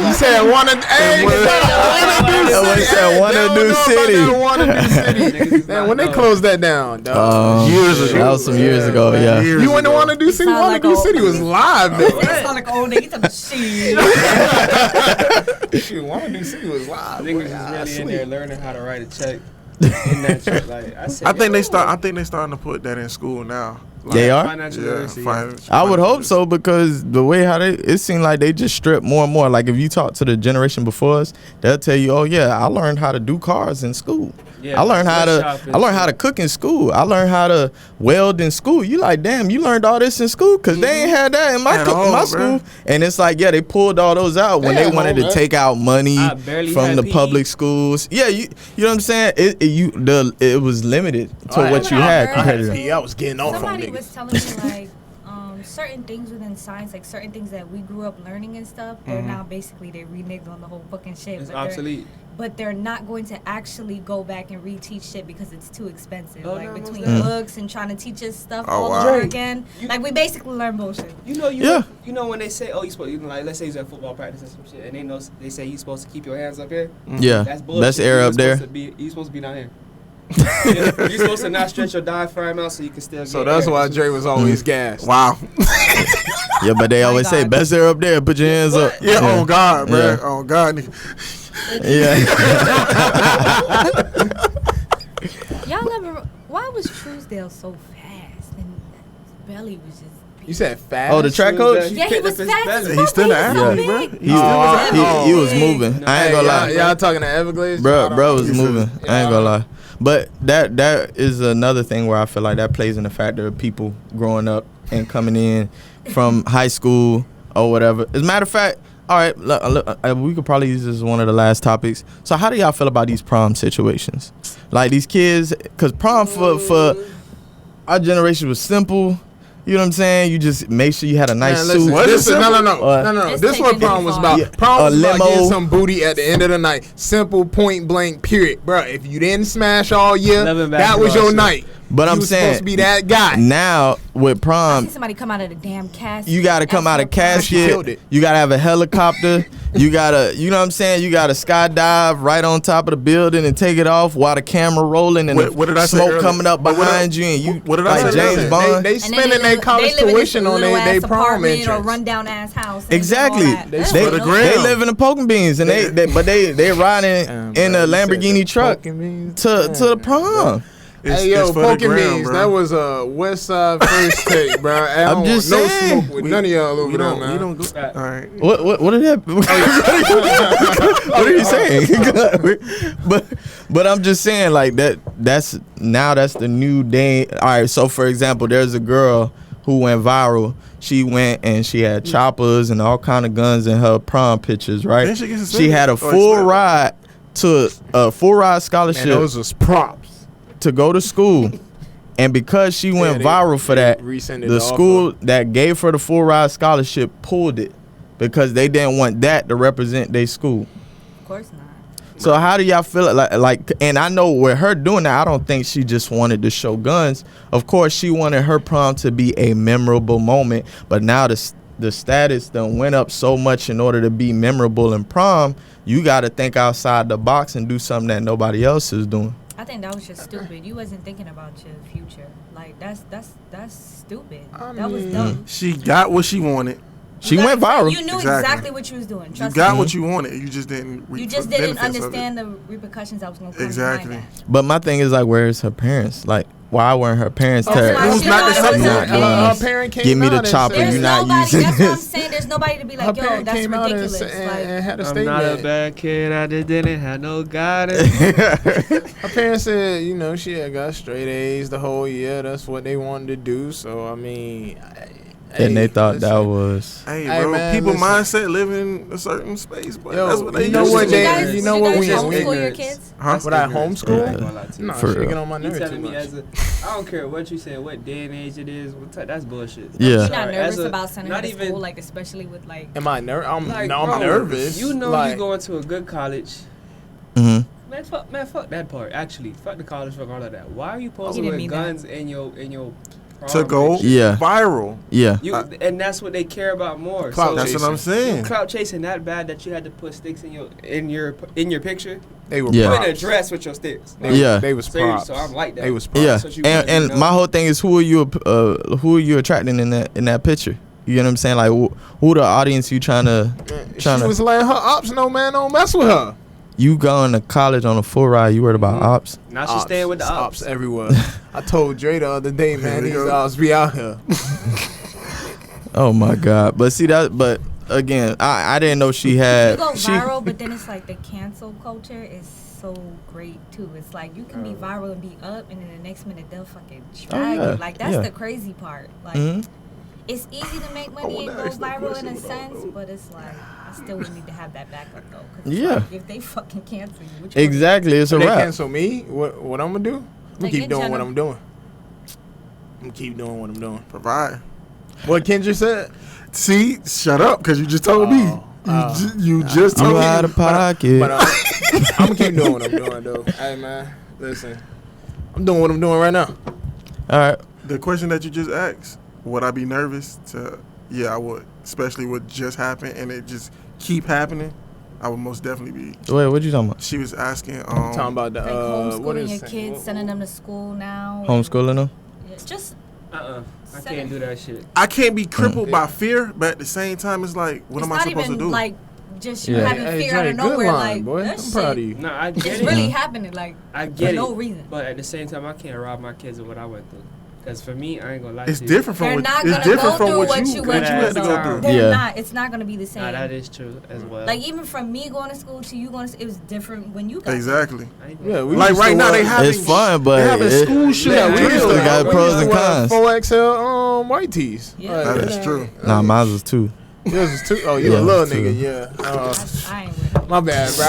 You said Wanna Do City. Man, when they closed that down, dog. Years ago. That was some years ago, yeah. You went to Wanna Do City? Wanna Do City was live, man. It sound like old niggas. Shit, Wanna Do City was live. Niggas is really in there learning how to write a check. In that check, like I think they starting to put that in school now. Like, they are. Financial I would hope so, because the way how it seemed like they just strip more and more. Like if you talk to the generation before us, they'll tell you, "Oh yeah, I learned how to do cars in school. Yeah, I learned how to cook in school. I learned how to weld in school." You like, damn, you learned all this in school? Because they ain't had that in my school. And it's like, yeah, they pulled all those out when they wanted to take out money from the public schools. Yeah, you know what I'm saying? It was limited to what you had compared to them. I was getting off on Somebody niggas. was telling me like certain things within science, like certain things that we grew up learning and stuff, they're now basically they reneged on the whole fucking shit. It's obsolete. But they're not going to actually go back and reteach shit because it's too expensive. Oh, like no, between no. books and trying to teach us stuff Oh, all wow. over again. Like we basically learn bullshit. You know when they say, oh, you supposed, like, let's say you're at football practice or some shit, and they say you supposed to keep your hands up here. Yeah, That's bullshit. that's air up there. You supposed to be down here. You're supposed to not stretch your diaphragm out so you can still. So that's why Dre was always gassed. Wow. Yeah, but they always say, best air up there, put your hands up. Yeah, on God, bro. Yeah. On God. Yeah. Y'all ever? Why was Truesdale so fast and Belly was just? You said fast? Oh, the track coach? Yeah, he was fast as fuck. He's still He an was so athlete, bro. big. He was moving. I ain't gonna lie. Y'all talking to Everglades? Bro was moving. I ain't gonna lie. But that is another thing where I feel like that plays in the factor of people growing up and coming in from high school or whatever. As a matter of fact, all right, look, we could probably use this as one of the last topics. So how do y'all feel about these prom situations? Like these kids, because prom for our generation was simple. You know what I'm saying? You just make sure you had a nice Man, suit. listen, this is, no. It's This is what taken prom too was far. about. Prom was about limo. getting some booty at the end of the night. Simple, point blank, period. Bro, if you didn't smash all year, Loving that was your basketball night. But you I'm was saying supposed to be that guy. now with I prom, see somebody come out of the damn casket. you gotta come out of She killed casket. it. You gotta have a helicopter. You gotta, you know what I'm saying? You gotta skydive right on top of the building and take it off while the camera rolling and What did the I say smoke earlier? coming up But what behind I- you and you what did I like say James earlier? Bond. They spending their college tuition on their prom apartment or entrance. run down ass house. Exactly. They, They, for the they gram. live in the poking beans and they riding in a Lamborghini truck to the prom. Hey yo, it's for the poking gram, beans. bro. That was a West Side first take, bro. I I'm don't just want no saying. smoke with none of y'all over We there, don't. man. We don't go. All right. What did that? What are you saying? but I'm just saying like that. That's the new day. All right. So for example, there's a girl who went viral. She went and she had choppers and all kind of guns in her prom pictures. Right. Then she gets suspended She had a or full expelled. ride to a full ride Man, scholarship those was props. to go to school. And because she went they- viral for they that, rescinded the the school that gave her the full ride scholarship pulled it because they didn't want that to represent their school. Of course not. So how do y'all feel it like? And I know with her doing that, I don't think she just wanted to show guns. Of course, she wanted her prom to be a memorable moment. But now the status done went up so much in order to be memorable in prom. You got to think outside the box and do something that nobody else is doing. I think that was just stupid. You wasn't thinking about your future. Like that's stupid. That was dumb. She got what she wanted. She Like went I said, viral. You knew Exactly. exactly what you was doing. You Trust got me. what you wanted. You just didn't. reap You just the didn't benefits of it. understand the repercussions that was going to come Exactly. behind that. But my thing is like, where's her parents? Like, why weren't her parents That's tell why her? she not lied the to subject. her Her kids. parent came Give me the out and chopper, said- you're There's not nobody. using That's what I'm this. saying. There's nobody to be Her like, yo, parent that's came out and, ridiculous. and Like, had a I'm not a statement. bad kid. I just didn't have no guidance. Her parents said, you know, she had got straight A's the whole year. That's what they wanted to do. So I mean, And they hey, thought that listen. was. Hey, Hey, bro, man, people listen. mindset living in a certain space, but Yo, that's what they you know used what to. they- guys, you know would what you we guys in homeschool your ignorance. kids? Huh? Would I Yeah. homeschool? Yeah. No, For she real. get on my You nerves too telling me much. as a, I don't care what you say, what day and age it is, that's bullshit. Yeah. You're not Sorry, nervous as a- about sending her not to even- school, like especially with like. Am I nervous? I'm Like, no, I'm bro, nervous. You know like, you going to a good college. Hmm. Man, fuck that part. Actually, fuck the college, fuck all of that. Why are you posting didn't with mean guns in your prom To go picture? Yeah. viral. Yeah. You, and that's what they care about more. Clout So That's what I'm you saying. clout chasing that bad that you had to put sticks in your picture. they were Yeah. You in props. a dress with your sticks. They, Yeah. they was So, props. so I'm like that. They was props. Yeah. That's what you wanna And do, my no? whole thing is who are you attracting in that picture? You know what I'm saying? Like who the audience you trying to She was letting her ops know, man, don't mess with her. you going to college on a full ride? You worried about ops? Now she's staying with the It's ops. everywhere. I told Dre the other day, man, Here we these go. ops be out here. Oh my God! But see that? But again, I didn't know she You had. go she, viral, but then it's like the cancel culture is so great too. It's like you can be viral and be up, and then the next minute they'll fucking drag yeah, you. Like that's yeah. the crazy part. Like Mhm. it's easy to make money and go viral in a sense, but it's like I still would need to have that backup though. 'Cause it's Yeah. like, if they fucking cancel you, what you gonna do? Exactly, it's a They wrap. cancel me. What I'm gonna do? I'm gonna Like, keep in doing what general. I'm doing. I'm gonna keep doing what I'm doing. Provide. What Kendra said. See, shut up, because you just told me. You just You told me. out of pocket. But I'm gonna keep doing what I'm doing though. Hey man, listen, I'm doing what I'm doing right now. All right. The question that you just asked, would I be nervous to? Yeah, I would. Especially what just happened and it just keep happening. I would most definitely be. Wait, what you talking about? She was asking. Talking about the Like what homeschooling is your kids, sending them to school now. Homeschooling them? Yeah, just I can't do that shit. I can't be crippled by fear, but at the same time, it's like, what it's am I not supposed even to do? like just you Yeah. having Hey, fear out Dre, of good nowhere. line, Like boy. that I'm proud of shit, you. No, I get it's it. really happening. Like I for get no it. reason. But at the same time, I can't rob my kids of what I went through. Because for me, I ain't gonna lie It's to you. different from They're what not it's gonna different go from through what what you you what went you through. had to go though. through. They're Yeah. not. It's not gonna be the same. Nah, that is true as well. Like even from me going to school to you going to school, it was different when you got Exactly. I ain't gonna- Yeah, we Like used right to now, they wear- having It's fun, but they having it- school shoes. Yeah, we Yeah, used to it got we pros used to and wear cons. 4XL white tees. Yeah. Like, That is true. Nah, mine was 2. Yours is too. Oh, you Yeah, a little too. nigga, yeah. I ain't with it. My bad, bro.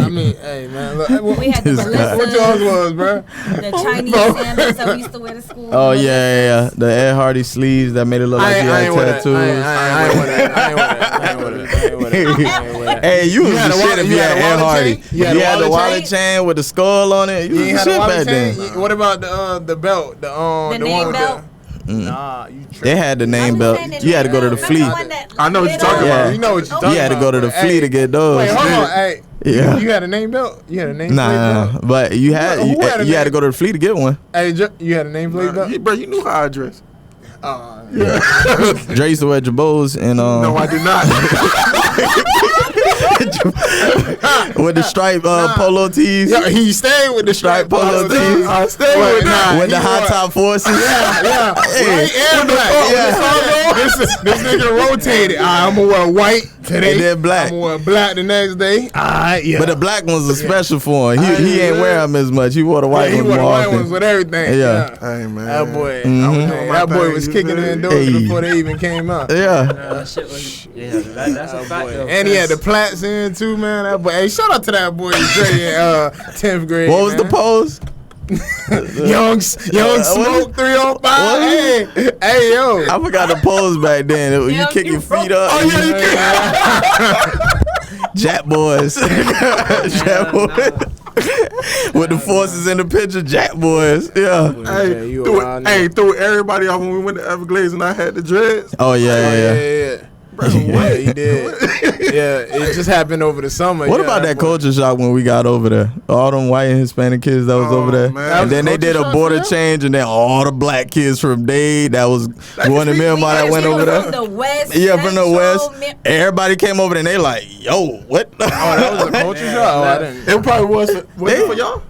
I mean, hey, man. Look, We had the This guy. what yours was, bro? the Chinese sandals that we used to wear to school. Oh yeah. The Ed Hardy sleeves that made it look like he had tattoos. I ain't with that. Hey, you was had the a shit wallet- if you you had had a Ed wallet Hardy. chain? You had the wallet chain with the skull on it. You You was ain't the had a shit wallet back chain? then. What about the belt? The name one with belt? Nah, you tripping. They had the name I'm belt. saying the You had to name go to the belt. fleet. Remember one that I know what you're talking Yeah. about. You know what you're talking You had to go to the about, fleet to get those. Wait, hold on. Hey, Yeah. you had a name belt? You had a name plate Nah, belt? but you had Who had a you had to name? go to the fleet to get one. Hey, you had a name plate belt? Bro, you knew how I dress. Dre used to wear jabos and No, I did not. with the stripe polo tees. Yeah, he stayed with the Stripe polo tees. I stayed with that. With the high top forces. Yeah, Hey. white and black. This nigga rotated. I'm gonna wear white today. And then black. I'm gonna wear black the next day. Yeah. But the black ones are special for him. He ain't wear them as much. He wore the white he ones wore the more white often. ones with everything. Yeah. Hey, man. That boy, Mhm. that boy was kicking in Hey. doors before they even came out. Yeah. That shit was, that's a fact though. And he had the plaits in too, man. That boy, hey, shout out to that boy Dre in 10th grade. What was the man. pose? Young Smoke 305. Hey, yo. I forgot the pose back then. You Yeah, kick you your feet up. Oh, yeah, you Jack boys. Jack boys. With the forces in the picture, Jack boys. Yeah. Yeah, you Threw, around threw everybody off when we went to Everglades and I had the dreads. Oh yeah. Yeah, he did. Yeah, it just happened over the summer. What yeah, about that boy. culture shock when we got over there? All them white and Hispanic kids that was Oh, over there. man. And then they did a Culture shock border for them? change and then all the black kids from Dade that was going to Myanmar that went over From there. the West. Yeah, from the Central, West. Everybody came over there and they like, yo, what? Oh, that was a culture shock. Oh, I didn't. It probably was it for y'all?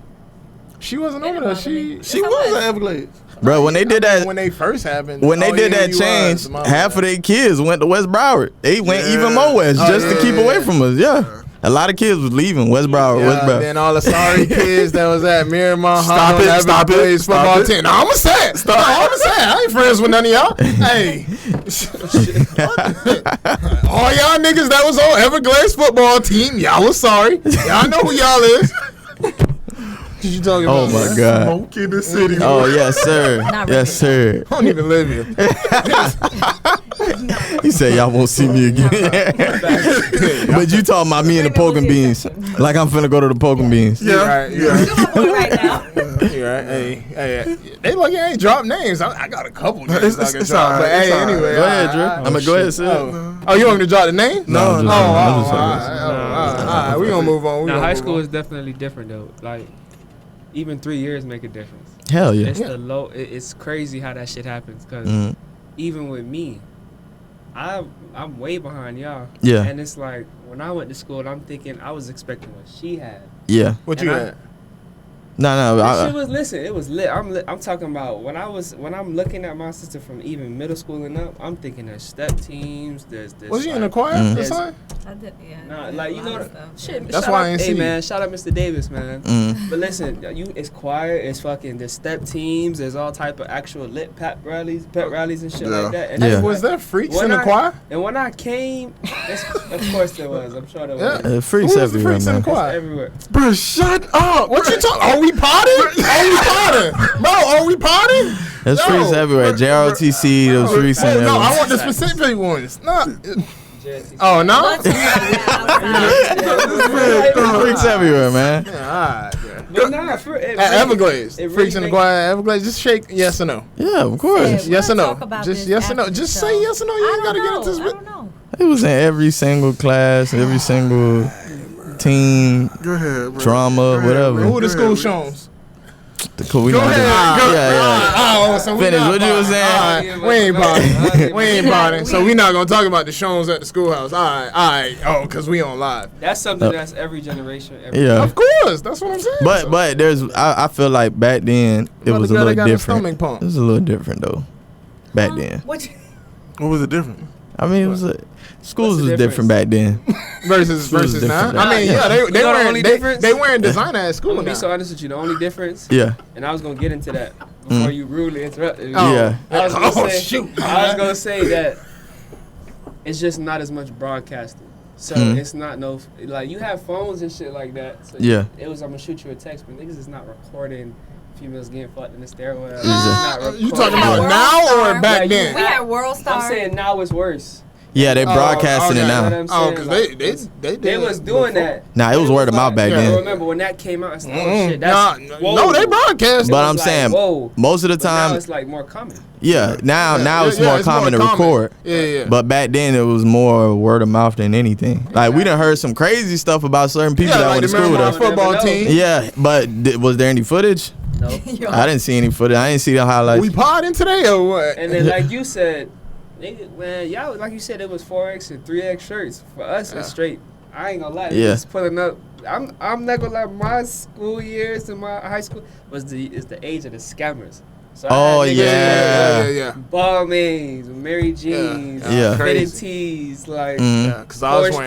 She wasn't over there. She Was at Everglades. Bro, when they did that, when they first happened. when they Oh, did yeah, that you change, was. My half of bad. their kids went to West Broward. They went Yeah. even more west Oh, just to yeah, keep yeah, away yeah. from us. Yeah. A lot of kids was leaving West Broward. West Yeah, Broward. then all the sorry kids that was at Miramar Stop it, stop it, Everglades stop football it. team. No, I'm going to say it. No, I'm going to say it. I ain't friends with none of y'all. Hey. All y'all niggas that was on Everglades football team, y'all was sorry. Y'all know who y'all is. What you talking Oh about? my man? God. Smoke in the city. Oh yes, sir. Not Yes, sir. I don't even live here. He said y'all won't see me again. But you talking about me and the poking beans? Like I'm finna go to the poking beans. Yeah. Right, Yeah. right now. You right. Hey, they like you ain't drop names. I got a couple names It's- I can it's drop. all But right, hey, it's all right. anyway. Go ahead, Drew. all right. I'ma go ahead, sis. Oh, you want me to drop the name? No, I'm just- Oh, I'm all just- right. We gonna move on. We Now, gonna high move school on. is definitely different though. Like, even 3 years make a difference. Hell yeah. It's the low. It's crazy how that shit happens. Cause Mhm. even with me, I'm way behind y'all. Yeah. And it's like when I went to school, I'm thinking I was expecting what she had. Yeah. What you And I- got? No. That shit was it was lit. I'm talking about when I'm looking at my sister from even middle school and up. I'm thinking there's step teams. There's Was you in the like, choir Mhm. or Yes. something? I did, yeah. Nah, like you A lot know, of stuff. shit. That's shout why out, I ain't hey see you. man, shout out Mr. Davis, man. Mm. But listen, it's choir, it's fucking there's step teams, there's all type of actual lit pep rallies and shit Yeah. like that. And Yeah. that's Was what- there freaks when in the I- choir? And when I came, of course there was. I'm sure there was. Yeah. Freaks Who was the everywhere, freaks in the man. It's choir? everywhere. Bro, shut up. What you talking? Are we potting? Are we potting? Bro, are we potting? There's No. freaks everywhere. JROTC, those freaks Wait, in no, I there. want the specific ones. No. JSC. Oh, no? Look, outside. Freaks everywhere, man. Yeah, all right, bro. But nah, for, it At really- Everglades. it really Freaks in the make- choir at Everglades. Just shake yes or no. Yeah, of course. Yes or We'll no. talk about Just this yes or no. after Just the say show. yes or no. You ain't gotta get into I this. don't know. It was in every single class, every single team, Go ahead, bro. drama, Go ahead, whatever. bro. Who the school shows? We Go not ahead, gonna- go- Yeah. Oh, so we Finish not what you was potting. saying. All right, we ain't potting. We ain't We not- potting. So we not gonna talk about the shows at the schoolhouse. All right. Oh, cause we on live. That's something that's every generation. Yeah. Of course, that's what I'm saying. But there's I feel like back then it About was the a girl that little got the different. stomach pump. It was a little different though. Back then. What you, What was it different? I mean, it was schools What's the was different back then. versus Schools is now. different. I mean, Yeah. yeah, they You know the wearing only they difference? wearing designer at I'm school gonna now. be so honest with you. The only difference, Yeah. and I was gonna get into that before you rudely interrupted me. Oh. Yeah. I was gonna Oh, say, shoot. I was gonna say that it's just not as much broadcasting. So Mhm. it's not no like you have phones and shit like that. So Yeah. it was I'm gonna shoot you a text, but niggas is not recording females getting fucked in the stairwell. Is It's it? not You recording. talking We had about World now or Star. back Yeah, then? We had World Star. I'm saying now it's worse. Yeah, they broadcasting okay. it You know what now. I'm Oh, saying? because Like, they they was doing that. Nah, it was word of mouth back Yeah, then. remember when that came out? It's like, oh Mm-mm. shit, that's No, they broadcast. But was I'm like, saying whoa. most of the But now time, it's like more common. yeah. Now it's more common to record. Yeah. But back then it was more word of mouth than anything. Like we done heard some crazy stuff about certain people that like went to the school Maryland though. football Never know. team. Yeah, but was there any footage? No. I didn't see any footage. I didn't see the highlights. We podding today or what? And then like you said, nigga, man, y'all like you said it was 4X and 3X shirts. For us it's straight. I ain't gonna lie. Yeah. Just pulling up. I'm not gonna lie. My school years and my high school is the age of the scammers. So Oh, I had niggas yeah. yeah. Balmains, Mary Jeans, Yeah. fitted Crazy. tees, like Mhm. Yeah, because I was Porsche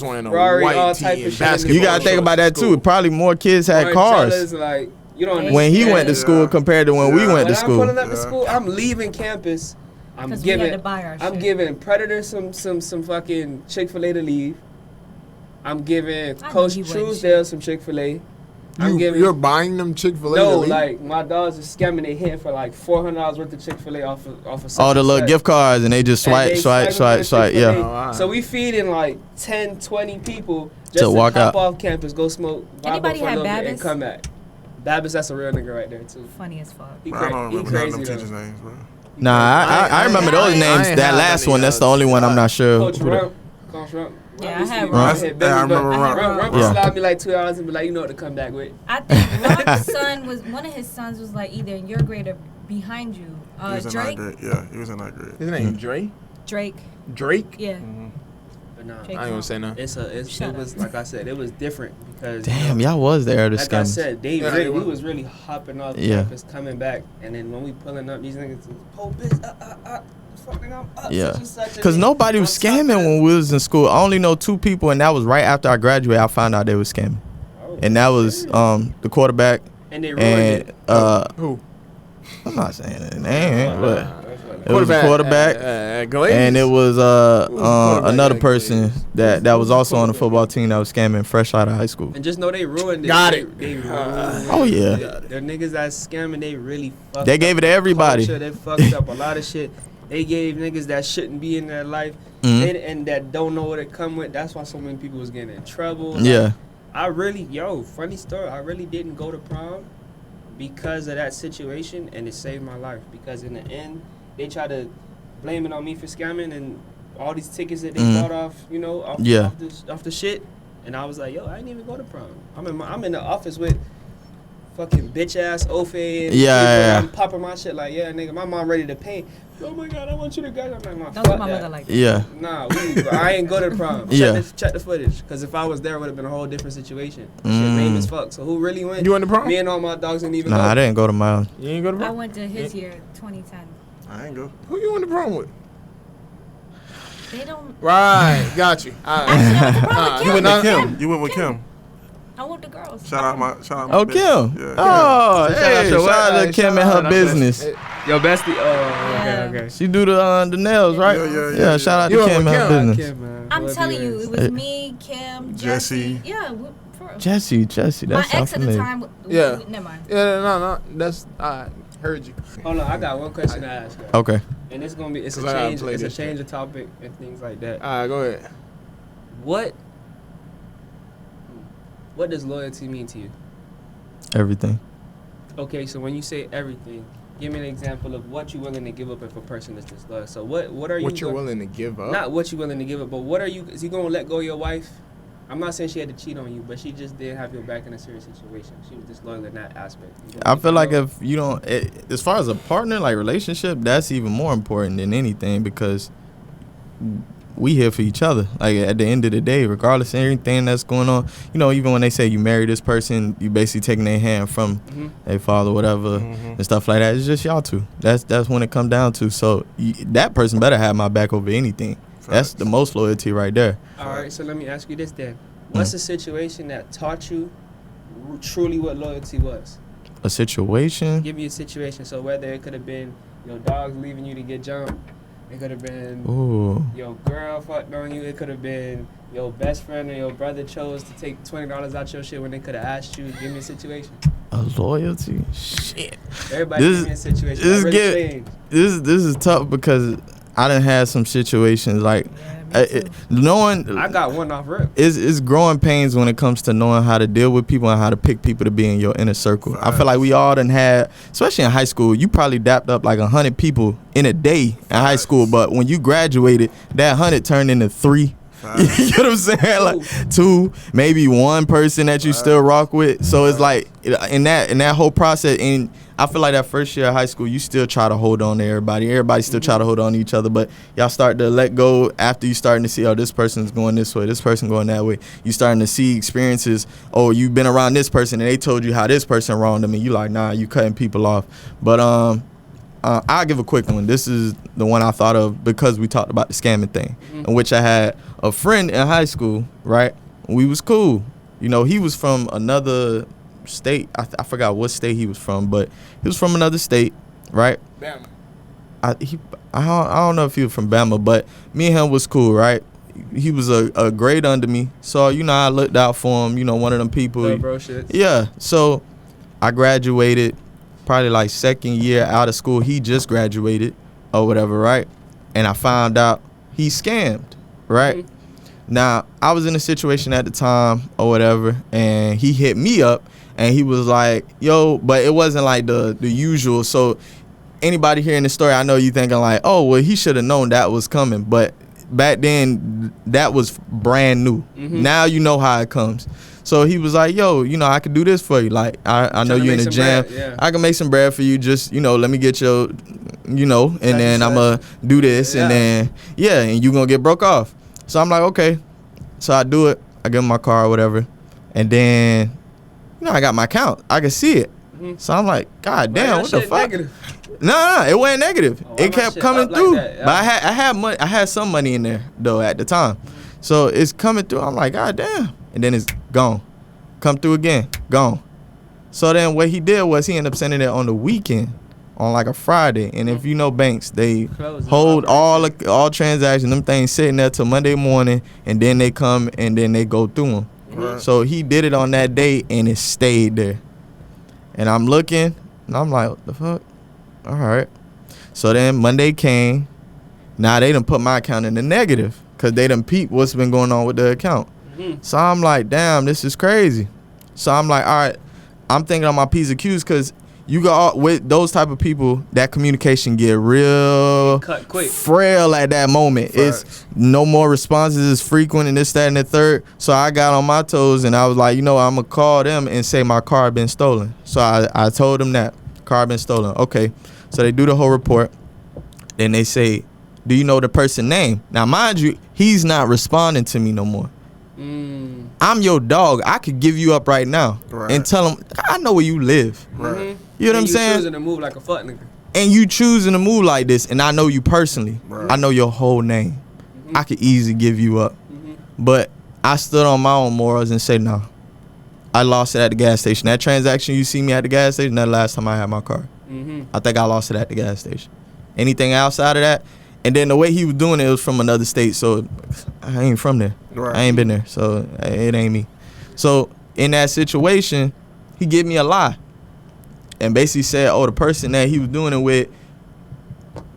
wearing a Ferrari, all white type tee of and shit. basketball. You gotta think about that too. Probably more kids had cars Margellas, like you don't when he understand. went to school compared to when we Yeah. went to When I'm school. pulling up to Yeah. school, I'm leaving campus. I'm 'Cause we had giving to buy our I'm shit. giving Predator some fucking Chick-fil-A to leave. I'm giving I Coach knew he wouldn't Truesdale some Chick-fil-A. I'm giving You're buying them Chick-fil-A? no, to leave? like my dogs are scamming their hit for like $400 worth of Chick-fil-A off of All the little such. gift cards and they just And swipe, they swipe, swiping swipe, for the swipe. Chick-fil-A. Yeah. Oh, wow. So we feeding like 10, 20 people just To to walk hop out. off campus, go smoke, vibe Anybody up for a had little bit, and Babbis? come back. Babbis, that's a real nigga right there too. Funny as fuck. He, Bro, I don't he remember none of crazy them teachers' though. names, bro. Nah, I remember those I ain't names. had That none last of one, that's the y'all. only one I'm not sure. Coach who the- Rump. Coach Rump. Yeah, Rump used to I had be- Rump. hit Yeah, I Billy, but remember Rump. Rump Yeah. slapped me like 2 hours and be like, you know what to come back with. I think Rock's son was one of his sons was like either in your grade or behind you. He was in Drake. ninth grade. Yeah, he was in ninth grade. His name Dre? Drake. Drake? Yeah. But nah, Drake. I ain't gonna say no. Shut it was up. like I said, it was different because Damn, y'all was there to like I scam. said, Yeah, really, they we was. was really hopping off Yeah. campus, coming back, and then when we pulling up, these niggas, oh bitch, fucking I'm up, Yeah. such and such, and Because then nobody was on top of scamming that- when we was in school. I only know 2 people, and that was right after I graduated. I found out they was scamming. Oh, And that was the quarterback and they ruined and it. Who? I'm not saying the name, but That's what- it was a quarterback. Glaze? And it was quarterback another at person Glaze? that was also on the football team that was scamming fresh out of high school. And just know they ruined it. Got They- it. They ruined Oh, it. yeah. The niggas that scamming, they really fucked They up gave it to the everybody. culture. They fucked up a lot of shit. They gave niggas that shouldn't be in their life Mhm. and that don't know what it come with. That's why so many people was getting in trouble. Like, Yeah. I really, funny story. I really didn't go to prom because of that situation, and it saved my life. Because in the end, they tried to blame it on me for scamming and all these tickets that they Mhm. bought off, Yeah. off the shit. And I was like, yo, I didn't even go to prom. I'm in the office with fucking bitch ass Ofe and Yeah. I'm popping my shit like, yeah, nigga, my mom ready to pay. Oh my god, I want you to go. I'm like, Don't fuck do my that. mother like that. Yeah. Nah, I ain't go to the prom. Yeah. Check the footage. Because if I was there, it would have been a whole different situation. Shit, Mm. lame as fuck. So who really went? You went to prom? Me and all my dogs didn't even Nah, I go. didn't go to mine. You ain't go to I prom? went to his year, 2010. I ain't go. Who you went to prom with? They don't. Right, got you. Actually, I You went went to to Kim. You went with Kim. I went to girls. Shout out my Oh, bitch. Kim. Yeah. Oh, Shout out hey, to what? shout out to Hey, Kim shout and out her to business. Yo, bestie. Oh, Yeah. okay. She do the nails, right? Yeah. Shout out You to went Kim with and her Kim. business. Kim, man. I'm Love telling you, guys. it was me, Kim, Jesse. Yeah, for Jesse, my that sounds ex at the familiar. time. Yeah. Never mind. Yeah, no, that's I heard you. Hold on, I got one question to ask. Guys. Okay. And it's gonna be it's a 'Cause I gotta change. play It's a this change of topic and things like that. All right, go ahead. What does loyalty mean to you? Everything. Okay, so when you say everything, give me an example of what you're willing to give up if a person is disloyal. So what are you? What you're willing to give up? Not what you're willing to give up, but what are you? Is you gonna let go of your wife? I'm not saying she had to cheat on you, but she just didn't have your back in a serious situation. She was disloyal in that aspect. You I gonna feel like let go? if you don't, as far as a partner, like relationship, that's even more important than anything because we here for each other. Like at the end of the day, regardless of anything that's going on, even when they say you marry this person, you basically taking their hand from their father, whatever, and stuff like that. It's just y'all two. That's when it come down to. So that person better have my back over anything. That's the most loyalty right there. All right, so let me ask you this then: what's a situation that taught you truly what loyalty was? A situation. Give me a situation. So whether it could have been your dogs leaving you to get jumped, It could have been Ooh. your girl fucked on you. It could have been your best friend or your brother chose to take $20 out your shit when they could have asked you, give me a situation. A loyalty? Shit. Everybody give me a situation. This That really changed. this is tough because I done had some situations like knowing. I got one off rip. It's growing pains when it comes to knowing how to deal with people and how to pick people to be in your inner circle. I feel like we all done had, especially in high school, you probably dapped up like 100 people in a day in high school, but when you graduated, that 100 turned into 3. You know what I'm saying? Like 2, maybe 1 person that you still rock with. So it's like in that whole process, and I feel like that first year of high school, you still try to hold on to everybody. Everybody still try to hold on to each other, but y'all start to let go after you starting to see, oh, this person's going this way, this person going that way. You starting to see experiences. Oh, you've been around this person and they told you how this person wronged them, and you like, nah, you cutting people off. But I'll give a quick one. This is the one I thought of because we talked about the scamming thing, in which I had a friend in high school, right? We was cool. You know, he was from another state. I forgot what state he was from, but he was from another state, right? Bama. I don't know if he was from Bama, but me and him was cool, right? He was a grade under me, so, you know, I looked out for him, you know, one of them people. Little bro shit. Yeah, so I graduated probably like second year out of school. He just graduated or whatever, right? And I found out he scammed, right? Now, I was in a situation at the time or whatever, and he hit me up, and he was like, yo, but it wasn't like the usual. So anybody hearing the story, I know you thinking like, oh, well, he should have known that was coming. But back then, that was brand new. Now you know how it comes. So he was like, yo, you know, I could do this for you. Like, I know you in the jam. Yeah. I can make some bread for you. Just, you know, let me get your, you know, and then I'm going to do this. And then, and you going to get broke off. So I'm like, okay. So I do it. I give him my car or whatever. And then, you know, I got my account. I can see it. So I'm like, God damn, what the fuck? No, it wasn't negative. It kept coming through. Like that, yeah. But I had money. I had some money in there, though, at the time. So it's coming through. I'm like, God damn. And then it's gone. Come through again. Gone. So then what he did was he ended up sending it on the weekend, on like a Friday. And if you know banks, they hold all transactions, them things sitting there till Monday morning, and then they come and then they go through them. Right. So he did it on that day, and it stayed there. And I'm looking, and I'm like, what the fuck? All right. So then Monday came. Now they done put my account in the negative because they done peeped what's been going on with the account. So I'm like, damn, this is crazy. So I'm like, all right, I'm thinking on my P's and Q's because you got with those type of people, that communication get real Cut quick. frail at that moment. Facts. It's no more responses as frequent and this, that, and the third. So I got on my toes and I was like, you know, I'm going to call them and say my car been stolen. So I told them that car been stolen. Okay. So they do the whole report. Then they say, do you know the person's name? Now, mind you, he's not responding to me no more. I'm your dog. I could give you up right now and tell him, I know where you live. Right. You know what I'm saying? You choosing to move like a fuck nigga. And you choosing to move like this, and I know you personally. Right. I know your whole name. I could easily give you up. But I stood on my own morals and say, no. I lost it at the gas station. That transaction you see me at the gas station, that last time I had my car. I think I lost it at the gas station. Anything outside of that, and then the way he was doing it was from another state, so I ain't from there. Right. I ain't been there, so it ain't me. So in that situation, he gave me a lie and basically said, oh, the person that he was doing it with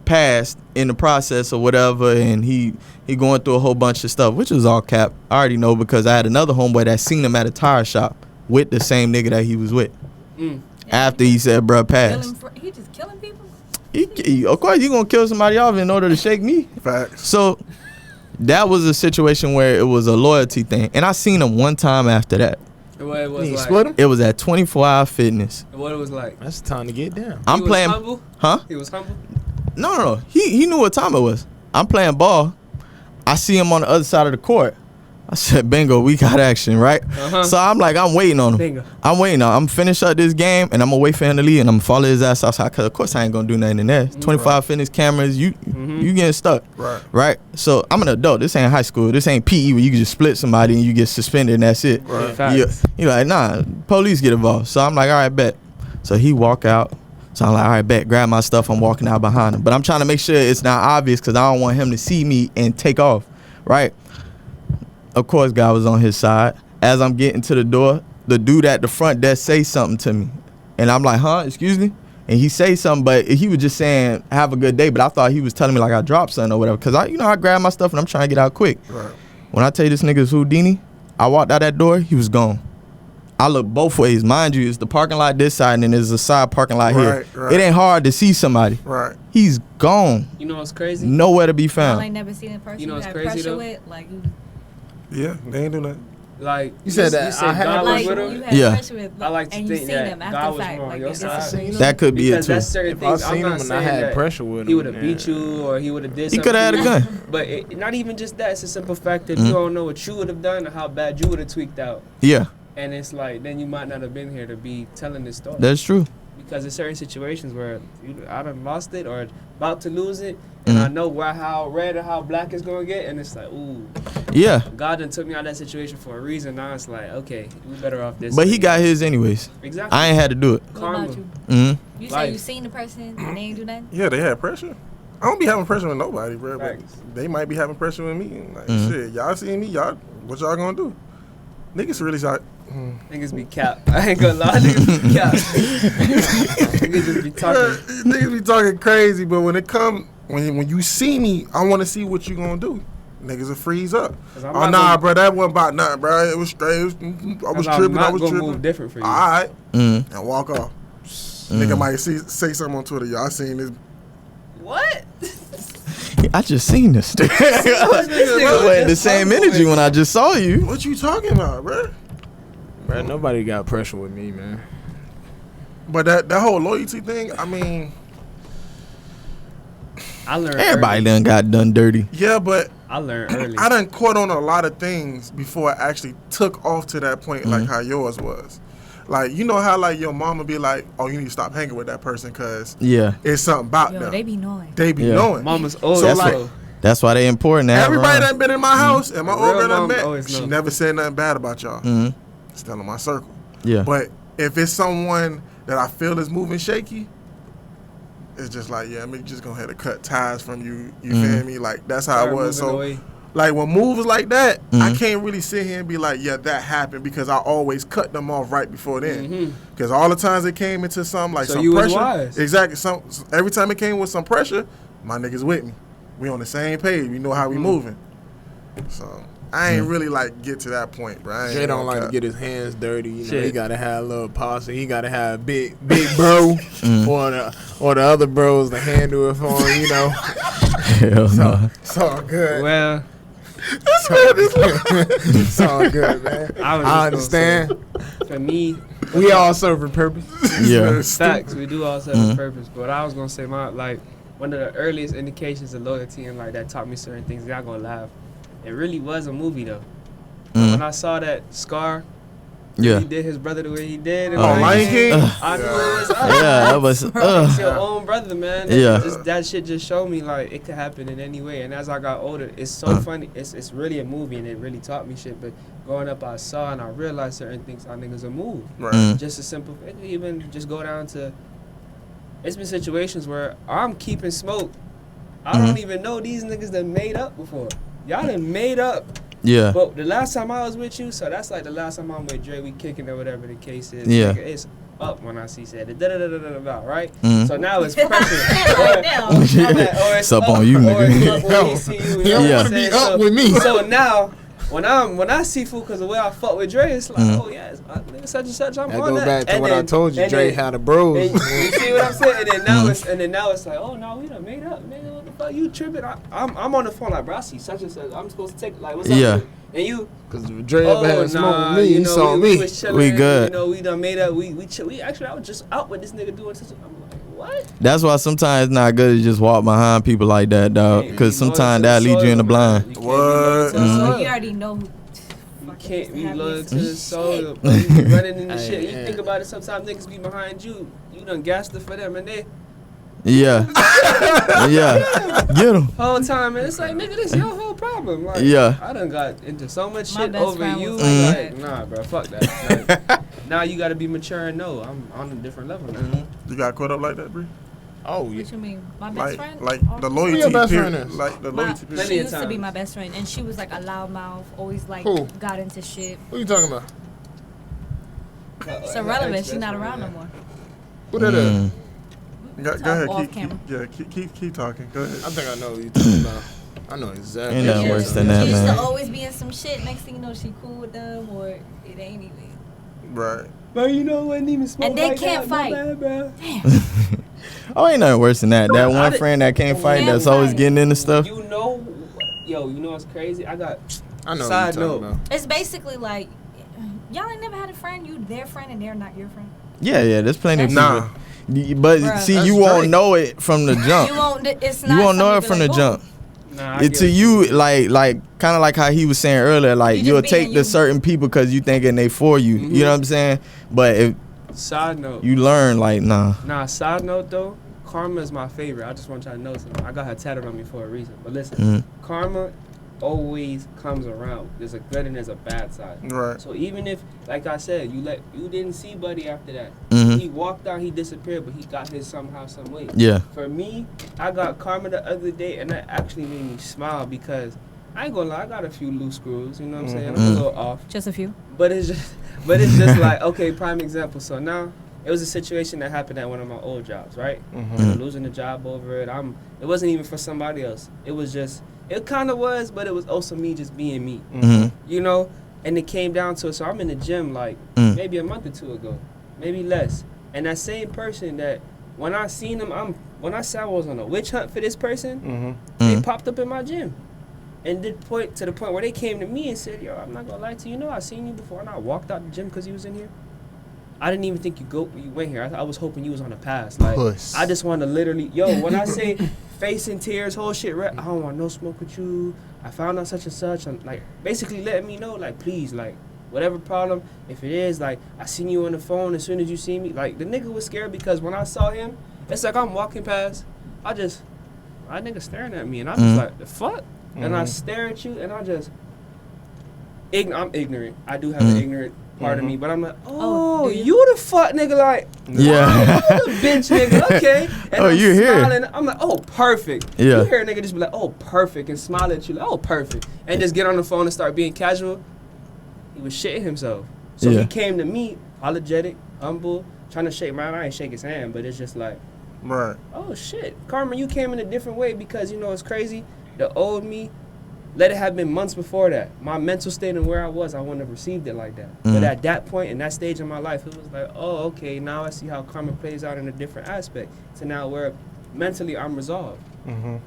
passed in the process or whatever, and he going through a whole bunch of stuff, which was all cap. I already know because I had another homeboy that seen him at a tire shop with the same nigga that he was with. After he said, bruh, passed. He just killing people? Of course, you gonna kill somebody off in order to shake me. Facts. So that was a situation where it was a loyalty thing, and I seen him one time after that. What it was You like. split him? It was at 24 Hour Fitness. What it was like. That's time to get down. I'm He was playing, humble? huh? He was humble. No. He knew what time it was. I'm playing ball. I see him on the other side of the court. I said, bingo, we got action, right? So I'm like, I'm waiting on him. Bingo. I'm waiting on him. I'm finish up this game, and I'm going to wait for him to leave, and I'm going to follow his ass outside, because of course I ain't going to do nothing in there. 25 Fitness cameras, you getting stuck. Right? So I'm an adult. This ain't high school. This ain't PE where you can just split somebody and you get suspended and that's it. Facts. You're like, nah, police get involved. So I'm like, all right, bet. So he walk out. So I'm like, all right, bet, grab my stuff. I'm walking out behind him. But I'm trying to make sure it's not obvious because I don't want him to see me and take off, right? Of course, God was on his side. As I'm getting to the door, the dude at the front desk say something to me. And I'm like, huh, excuse me? And he say something, but he was just saying, have a good day. But I thought he was telling me like I dropped something or whatever. Because I grabbed my stuff and I'm trying to get out quick. Right. When I tell you this nigga's Houdini, I walked out that door, he was gone. I look both ways. Mind you, it's the parking lot this side and then there's a side parking lot here. Right. It ain't hard to see somebody. Right. He's gone. You know what's crazy? Nowhere to be Y'all found. ain't never seen a person You know you what's had crazy, pressure though? with, like you, Yeah, they ain't do nothing. Like You said that I had God like was pressure with you him. had Yeah. pressure with, I like to and you think seen that them God after was fact, more on like your it's side. a situation. That could be it Because too. that's certain If I things. I'm seen not him and I saying had that pressure with him, he would have yeah. beat you or he would have did He something. could have had a gun. But not even just that. It's a simple fact that you don't know what you would have done or how bad you would have tweaked out. Yeah, And it's like, then you might not have been here to be telling this story. that's true. Because there's certain situations where I done lost it or about to lose it. And I know how red or how black it's going to get. And it's like, ooh, Yeah, God done took me out of that situation for a reason. Now it's like, okay, we better off this. but he way. got his anyways. Exactly. I ain't had to do it. What Karma. about you? Mm-hmm. You say Life. you seen the person and they ain't do nothing? Yeah, they had pressure. I don't be having pressure with nobody, bro. But Facts. they might be having pressure with me. Like, Mhm. shit, y'all see me, y'all, what y'all gonna do? Niggas really like, Niggas be cap. I ain't gonna lie, niggas be cap. Niggas just be talking. niggas be talking crazy, but when it come, when you see me, I want to see what you gonna do. Niggas will freeze up. 'Cause I'm Oh not nah, gonna- bro, that wasn't about nothing, bro. It was straight. I was 'Cause I'm tripping. I not was gonna tripping. move different for you. All right, Mm-hmm. and walk off. Nigga might say something on Twitter. Y'all seen this? What? I just seen this. nigga I wasn't the same just energy when I just saw you. What you talking about, bro? Bro, nobody got pressure with me, man. But that whole loyalty thing, I mean, I learned Everybody early. done got done dirty. yeah, but I learned early. I done caught on a lot of things before I actually took off to that point, like how yours was. Like, you know how like your mama be like, oh, you need to stop hanging with that person because Yeah, it's something about Yo, them. they be knowing. They be Yeah. knowing. Mama's old. So, that's like, what. That's why they important to have Everybody around. that been in my house and my A old real girl that mama met, always she know. never said nothing bad about y'all. Mhm. Still in my circle. Yeah, But if it's someone that I feel is moving shaky, it's just like, yeah, I'm just gonna have to cut ties from you. You feel me? Like that's how it was. So like when moves like that, I can't really sit here and be like, yeah, that happened because I always cut them off right before then. Because all the times it came into some like So some you was pressure, wise. exactly. Every time it came with some pressure, my niggas with me. We on the same page. We know how we moving. So I ain't really like get to that point, bro. I ain't Jay don't gonna like to cap. get his hands dirty. You know, Shit. he gotta have a little posse. He gotta have big bro or the other bros to handle it for him. You know, hell no. it's all good. Well, It's all good, man. I was I just gonna understand. for me, We all serve a purpose. Yeah, facts. We do all serve a purpose. But I was gonna say one of the earliest indications of loyalty and like that taught me certain things. Y'all gonna laugh. It really was a movie though. When I saw that Scar, yeah, he did his brother the way he did. Oh, Lion King? I knew it was up. yeah. That was. It's your own brother, man. Yeah. That shit just showed me like it could happen in any way. And as I got older, it's so funny. It's really a movie and it really taught me shit. But growing up, I saw and I realized certain things how niggas will move. Right. Just a simple, it could even just go down to. It's been situations where I'm keeping smoke. I don't even know these niggas that made up before. Y'all done made up. Yeah, But the last time I was with you, so that's like the last time I'm with Dre, we kicking or whatever the case is. Yeah. Nigga, it's up when I see said it, right? Mhm. So now it's pressure. Right now. or it's It's up on you, or it's nigga. up when he see you. You know Yeah. what Yeah. I'm saying? Be up with me. So now, when I see food because the way I fuck with Dre, it's like, oh yeah, it's nigga such and such. I'm That on go that. back to And what then- I told you. and Dre then- had the bros. and you see what I'm saying? And then now it's like, oh no, we done made up, nigga. What the fuck you tripping? I'm on the phone like, bro, I see such and such. I'm supposed to take like, what's Yeah. up? And you, Cause if Dre ever had smoke with me, you he know, saw we me. was chilling, We good. You know, we done made up. We actually, I was just out with this nigga doing such. I'm like, what? that's why sometimes it's not good to just walk behind people like that, dog. Can't Because be loyal sometimes to the that lead you in the soil, blind. man. You can't be loyal to the What? soil. So you already know who. You can't be loyal to the soul. Bro. You be running in the shit. You yeah. think about it. Sometimes niggas be behind you. You done gassed it for them, and they Yeah, yeah. Get him. whole time, and it's like, nigga, this your whole problem. Like, Yeah. I done got into so much My shit best over friend you. was Like, like nah, bro, fuck that. Like, now you gotta be mature and know I'm on a different level now. You got caught up like that, Bree? Oh, yeah. What you mean? My best friend? Like Oh, the Who loyalty your best friend period. is? Like the loyalty period. Plenty She of used to be times. my best friend, and she was like a loudmouth, always like Who? got into shit. Who you talking about? It's irrelevant. She's not around no more. Who that is? Go Talk ahead, off camera. keep talking. Go ahead. I think I know who you talking about. I know exactly. Ain't nothing worse than that, She used man. to always be in some shit. Next thing you know, she cool with them, or it ain't even. Right. But you know, wasn't even smoke And they like can't that. fight. My bad, bro. Oh, ain't nothing worse than that. That I one did- friend that can't fight, Can't that's always fight. getting into stuff. You know, yo, you know what's crazy? I got I know Side who you note. talking about. It's basically like y'all ain't never had a friend. You their friend, and they're not your friend. Yeah, there's plenty of people. Nah. But Bruh. see, That's you won't Drake. know it from the jump. You won't. It's You not. won't know it something from to the be like, jump. nah. It to you, like kind of like how he was saying earlier, like You just you'll being take the you. certain people because you thinking they for you. Mhm. You know what I'm saying? But if Side note. you learn, like, nah. Nah, side note though, Karma is my favorite. I just want y'all to know something. I got her tatted on me for a reason. But listen, Mhm. Karma always comes around. There's a good and there's a bad side. Right. So even if, like I said, you didn't see Buddy after that. Mhm. He walked out, he disappeared, but he got his somehow, some way. Yeah. For me, I got Karma the other day, and that actually made me smile because I ain't gonna lie, I got a few loose screws. You know what I'm saying? I'm a Mhm. little off. Just a few. But it's just like, okay, prime example. So now it was a situation that happened at one of my old jobs, right? I'm losing the job over it. It wasn't even for somebody else. It kind of was, but it was also me just being me, Mm-hmm. you know? And it came down to it. So I'm in the gym like maybe a month or two ago, maybe less. And that same person that when I seen him, when I said I was on a witch hunt for this person, they popped up in my gym. And did point to the point where they came to me and said, yo, I'm not gonna lie to you, I seen you before and I walked out the gym because you was in here. I didn't even think you went here. I was hoping you was on a pass. Like, Puss. I just want to literally, when I say face in tears, whole shit, I don't want no smoke with you. I found out such and such. I'm like, basically letting me know, like, please, like, whatever problem, if it is, like, I seen you on the phone as soon as you see me. Like, the nigga was scared because when I saw him, it's like I'm walking past, that nigga staring at me, and I'm just like, the fuck? And I stare at you, and I just, I'm ignorant. I do have an ignorant part of me, but I'm like, Oh, do you? you the fuck nigga, like, Yeah. you the bitch nigga, okay. And Oh, I'm you here. smiling. I'm like, oh, perfect. Yeah. You hear a nigga just be like, oh, perfect, and smile at you like, oh, perfect, and just get on the phone and start being casual. He was shitting himself. So Yeah. he came to me, apologetic, humble, trying to shake my hand. I ain't shake his hand, but it's just like, Right. oh shit, Carmen, you came in a different way because you know it's crazy. The old me, let it have been months before that. My mental state and where I was, I wouldn't have received it like that. But at that point, in that stage of my life, it was like, oh, okay, now I see how karma plays out in a different aspect. To now where mentally I'm resolved.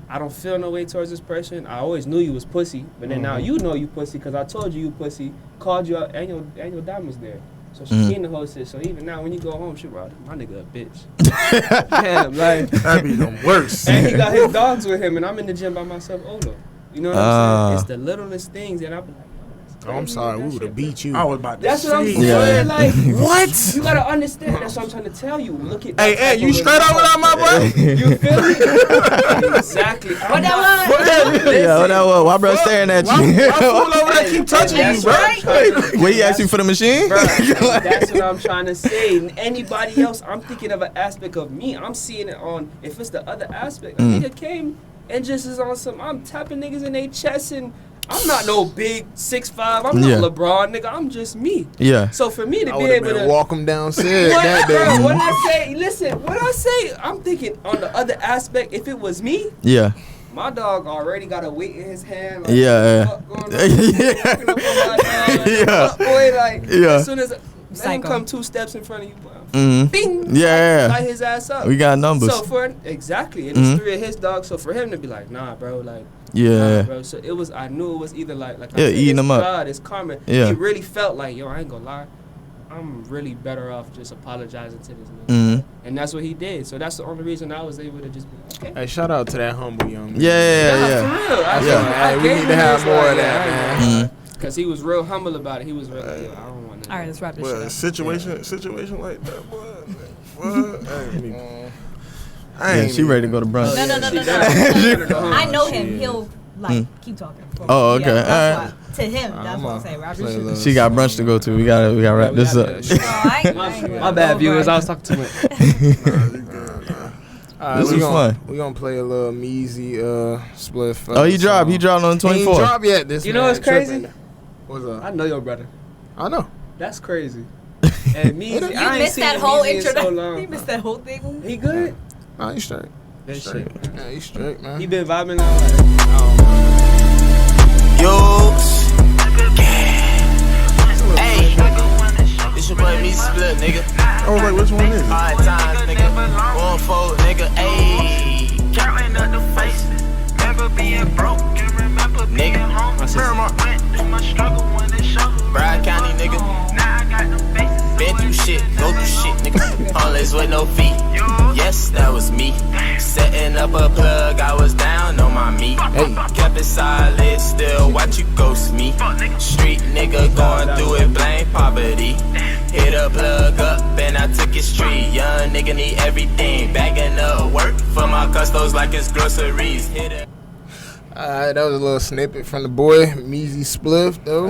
I don't feel no way towards this person. I always knew you was pussy, but then now you know you pussy because I told you pussy, called you out, and your dad was there. So she seen the whole shit. So even now when you go home, she brought my nigga a bitch. Damn, like. That'd be the worst. And he got his dogs with him, and I'm in the gym by myself, Olo. You know what I'm saying? It's the littlest things that I'm like, yo, that's Oh, I'm crazy, sorry, that we would have shit- beat you. I was about to That's what I'm say. saying. Like, What? you gotta understand. That's what I'm trying to tell you. Look at. Hey, that type you of straight over there, my boy? You feel me? Exactly. What that was? Yeah, what that was? Why bro staring at Why you? fool over there keep touching you, That's bro? what I'm trying to- Wait, he asked you for the machine? Bruh, that's what I'm trying to say. And anybody else, I'm thinking of an aspect of me. I'm seeing it on, if it's the other aspect, a nigga came and just is on some, I'm tapping niggas in their chest and I'm not no big 6'5". I'm Yeah. not LeBron, nigga. I'm just me. Yeah. So for me to I be would have able been to. walk him downstairs What, that bro, day. when I say, listen, when I say, I'm thinking on the other aspect, if it was me, Yeah. my dog already got a weight in his hand. Like, Yeah, what the fuck going on? Yeah. Walking up on my dog, Yeah. fuck, boy, like, Yeah. as soon as let him Psycho. come 2 steps in front of you, boy, Mhm. bing, Yeah. light his ass up. We got numbers. So exactly, and it's 3 of his dogs. So for him to be like, nah, bro, like, Yeah. nah, bro. So it was, I knew it was either like I Yeah, said, eating it's him up. God, it's karma. Yeah. He really felt like, yo, I ain't gonna lie, I'm really better off just apologizing to this nigga. Mhm. And that's what he did. So that's the only reason I was able to just be like, okay. Hey, shout out to that humble young man. Yeah, Nah, yeah. for real. Hey, we need to have more of that, man. Because he was real humble about it. He was really, yo, I don't want to. All right, let's wrap this Well, shit a up. situation like that, boy. What? I Yeah, ain't she ready to go to brunch. No. She I know him. Shit. He'll like keep talking. Oh, okay. Yeah, that's All right. why. To him, that's what I'm saying. Rob. She got brunch to go to. We gotta wrap this up. My bad, viewers. I was talking too much. This was fun. We gonna play a little Meezy split. Oh, he dropped on the 24th. He ain't dropped yet. This You know what's crazy? What's up? I know your brother. I know. That's crazy. And me, You missed that whole introduction. You missed that whole thing. He good? Nah, he's straight. That Straight. shit. Yeah, he's straight, man. He been vibing out. Yo, hey, this your boy me split, nigga. I was like, which one is it? Hard times, nigga. One fold, nigga. Ayy, carrying up the faces. Remember being broke and remember being home. Went through my struggle when they showed. Broward County, nigga. Now I got no faces. Been through shit, go through shit, nigga. Always with no feet. Yes, that was me. Setting up a plug, I was down on my meat. Hey. Kept it solid, still watch you ghost me. Street nigga going through it, blame poverty. Hit a plug up and I took it street. Young nigga need everything. Bagging up work for my custos like it's groceries. Hit it. Alright, that was a little snippet from the boy, Meezy Spliff, though.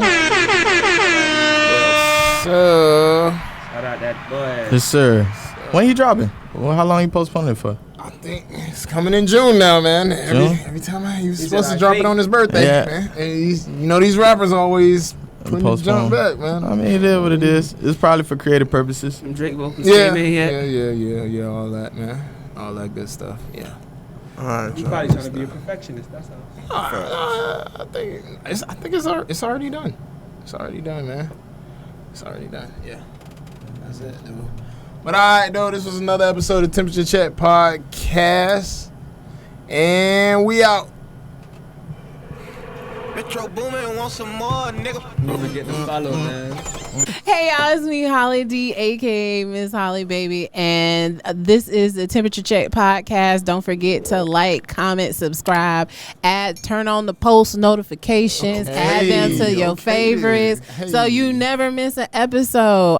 So, Shout out that boy. Yes, sir. When he dropping? Well, how long he postponing it for? I think it's coming in June now, man. June? Every time he was He supposed said, to I drop think. it on his birthday, Yeah. man. And these rappers always putting the Postpone. jump back, man. I mean, it is what it is. It's probably for creative purposes. Some Drake vocals Yeah, came in yet. yeah, all that, man. All that good stuff, yeah. All right, You y'all. probably trying to be a perfectionist. That's all. I think it's already done. It's already done, man. It's already done. Yeah, that's it, dude. But all right, though, this was another episode of Temperature Check Podcast, and we out. Metro Boomin' want some more, nigga. Don't forget to follow, man. Hey y'all, it's me, Holly D, aka Miss Holly Baby, and this is the Temperature Check Podcast. Don't forget to like, comment, subscribe, turn on the post notifications, add them to your favorites, so you never miss an episode.